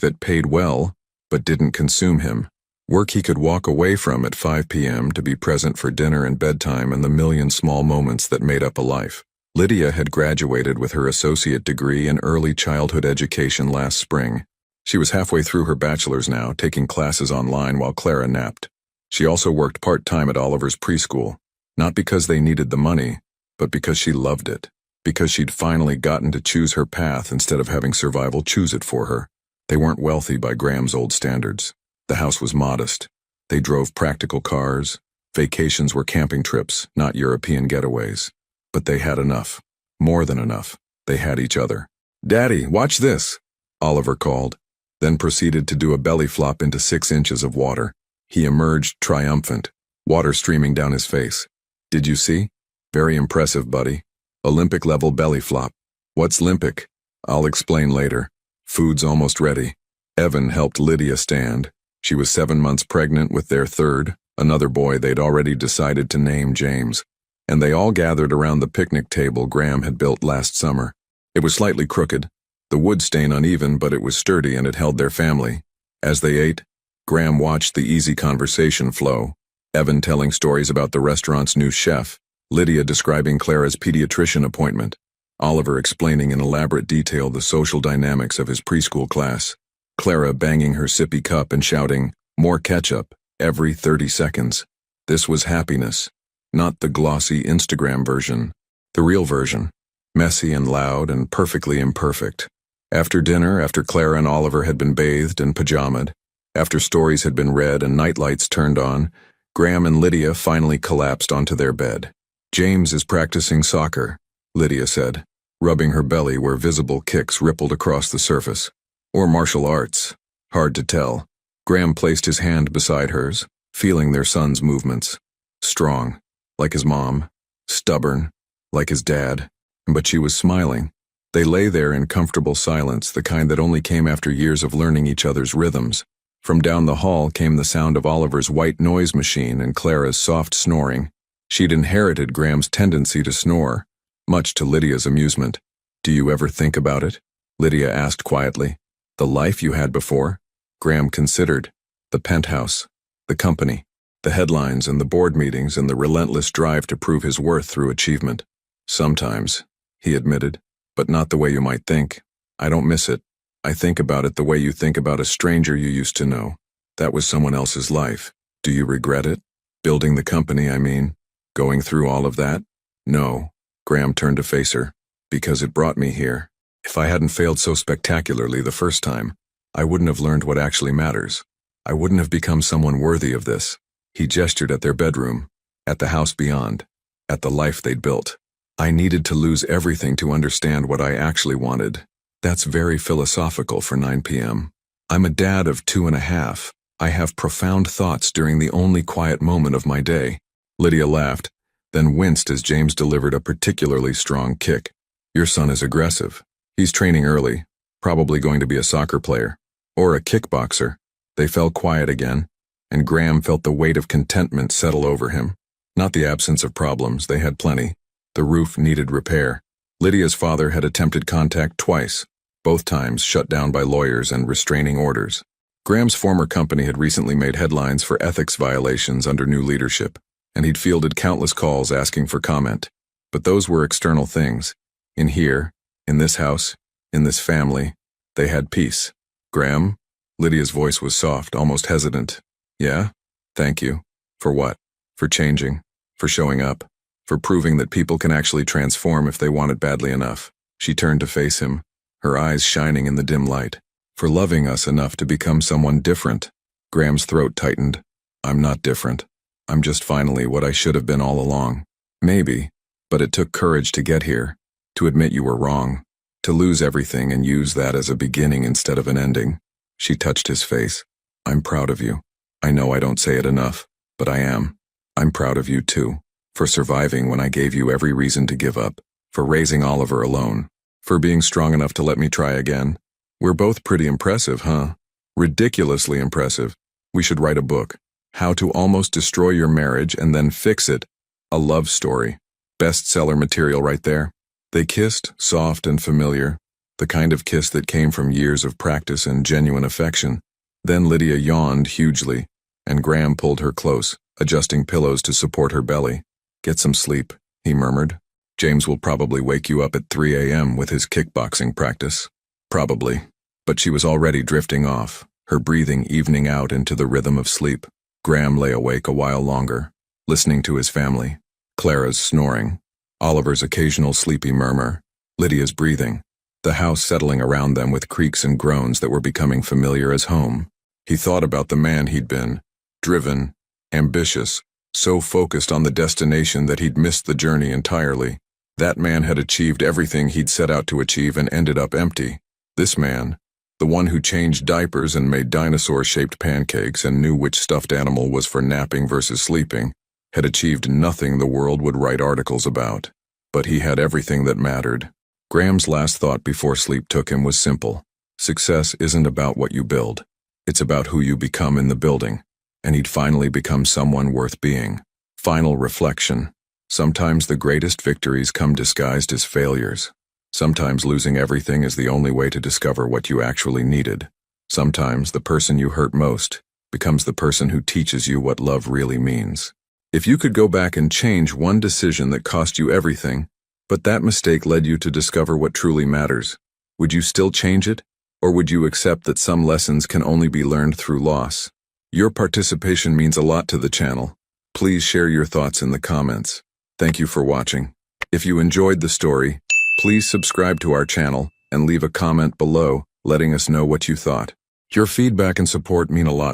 that paid well, but didn't consume him. Work he could walk away from at 5 p.m. to be present for dinner and bedtime and the million small moments that made up a life. Lydia had graduated with her associate degree in early childhood education last spring. She was halfway through her bachelor's now, taking classes online while Clara napped. She also worked part-time at Oliver's preschool, not because they needed the money, but because she loved it. Because she'd finally gotten to choose her path instead of having survival choose it for her. They weren't wealthy by Graham's old standards. The house was modest. They drove practical cars. Vacations were camping trips, not European getaways. But they had enough. More than enough. They had each other. "Daddy, watch this," Oliver called, then proceeded to do a belly flop into 6 inches of water. He emerged triumphant, water streaming down his face. "Did you see? Very impressive, buddy. Olympic-level belly flop." "What's Olympic?" "I'll explain later. Food's almost ready." Evan helped Lydia stand. She was 7 months pregnant with their third, another boy they'd already decided to name James. And they all gathered around the picnic table Graham had built last summer. It was slightly crooked, the wood stain uneven, but it was sturdy and it held their family. As they ate, Graham watched the easy conversation flow, Evan telling stories about the restaurant's new chef, Lydia describing Clara's pediatrician appointment, Oliver explaining in elaborate detail the social dynamics of his preschool class, Clara banging her sippy cup and shouting, "More ketchup," every 30 seconds. This was happiness, not the glossy Instagram version, the real version, messy and loud and perfectly imperfect. After dinner, after Clara and Oliver had been bathed and pajamaed, after stories had been read and nightlights turned on, Graham and Lydia finally collapsed onto their bed. "James is practicing soccer," Lydia said, rubbing her belly where visible kicks rippled across the surface. "Or martial arts. Hard to tell." Graham placed his hand beside hers, feeling their son's movements. Strong, like his mom. Stubborn, like his dad. But she was smiling. They lay there in comfortable silence, the kind that only came after years of learning each other's rhythms. From down the hall came the sound of Oliver's white noise machine and Clara's soft snoring. She'd inherited Graham's tendency to snore, much to Lydia's amusement. "Do you ever think about it?" Lydia asked quietly. "The life you had before?" Graham considered. The penthouse, the company, the headlines and the board meetings and the relentless drive to prove his worth through achievement. "Sometimes," he admitted, "but not the way you might think. I don't miss it. I think about it the way you think about a stranger you used to know. That was someone else's life. Do you regret it? Building the company, I mean. Going through all of that?" "No." Graham turned to face her. "Because it brought me here. If I hadn't failed so spectacularly the first time, I wouldn't have learned what actually matters. I wouldn't have become someone worthy of this." He gestured at their bedroom, at the house beyond, at the life they'd built. "I needed to lose everything to understand what I actually wanted." That's very philosophical for 9 p.m. "I'm a dad of 2.5. I have profound thoughts during the only quiet moment of my day." Lydia laughed, then winced as James delivered a particularly strong kick. "Your son is aggressive. He's training early, probably going to be a soccer player. Or a kickboxer." They fell quiet again, and Graham felt the weight of contentment settle over him. Not the absence of problems, they had plenty. The roof needed repair. Lydia's father had attempted contact twice, both times shut down by lawyers and restraining orders. Graham's former company had recently made headlines for ethics violations under new leadership, and he'd fielded countless calls asking for comment. But those were external things. In here, in this house, in this family, they had peace. "Graham?" Lydia's voice was soft, almost hesitant. "Yeah? Thank you. For what? For changing. For showing up. For proving that people can actually transform if they want it badly enough." She turned to face him, her eyes shining in the dim light. "For loving us enough to become someone different." Graham's throat tightened. "I'm not different. I'm just finally what I should have been all along." "Maybe, but it took courage to get here, to admit you were wrong, to lose everything and use that as a beginning instead of an ending." She touched his face. "I'm proud of you. I know I don't say it enough, but I am. I'm proud of you too. For surviving when I gave you every reason to give up, for raising Oliver alone, for being strong enough to let me try again. We're both pretty impressive, huh? Ridiculously impressive. We should write a book. How to Almost Destroy Your Marriage and Then Fix It. A love story. Bestseller material right there." They kissed, soft and familiar, the kind of kiss that came from years of practice and genuine affection. Then Lydia yawned hugely, and Graham pulled her close, adjusting pillows to support her belly. "Get some sleep," he murmured. "James will probably wake you up at 3 a.m. with his kickboxing practice." Probably. But she was already drifting off, her breathing evening out into the rhythm of sleep. Graham lay awake a while longer, listening to his family. Clara's snoring. Oliver's occasional sleepy murmur, Lydia's breathing, the house settling around them with creaks and groans that were becoming familiar as home. He thought about the man he'd been, driven, ambitious, so focused on the destination that he'd missed the journey entirely. That man had achieved everything he'd set out to achieve and ended up empty. This man, the one who changed diapers and made dinosaur-shaped pancakes and knew which stuffed animal was for napping versus sleeping, had achieved nothing the world would write articles about. But he had everything that mattered. Graham's last thought before sleep took him was simple. Success isn't about what you build. It's about who you become in the building. And he'd finally become someone worth being. Final reflection. Sometimes the greatest victories come disguised as failures. Sometimes losing everything is the only way to discover what you actually needed. Sometimes the person you hurt most becomes the person who teaches you what love really means. If you could go back and change one decision that cost you everything, but that mistake led you to discover what truly matters, would you still change it? Or would you accept that some lessons can only be learned through loss? Your participation means a lot to the channel. Please share your thoughts in the comments. Thank you for watching. If you enjoyed the story, please subscribe to our channel and leave a comment below letting us know what you thought. Your feedback and support mean a lot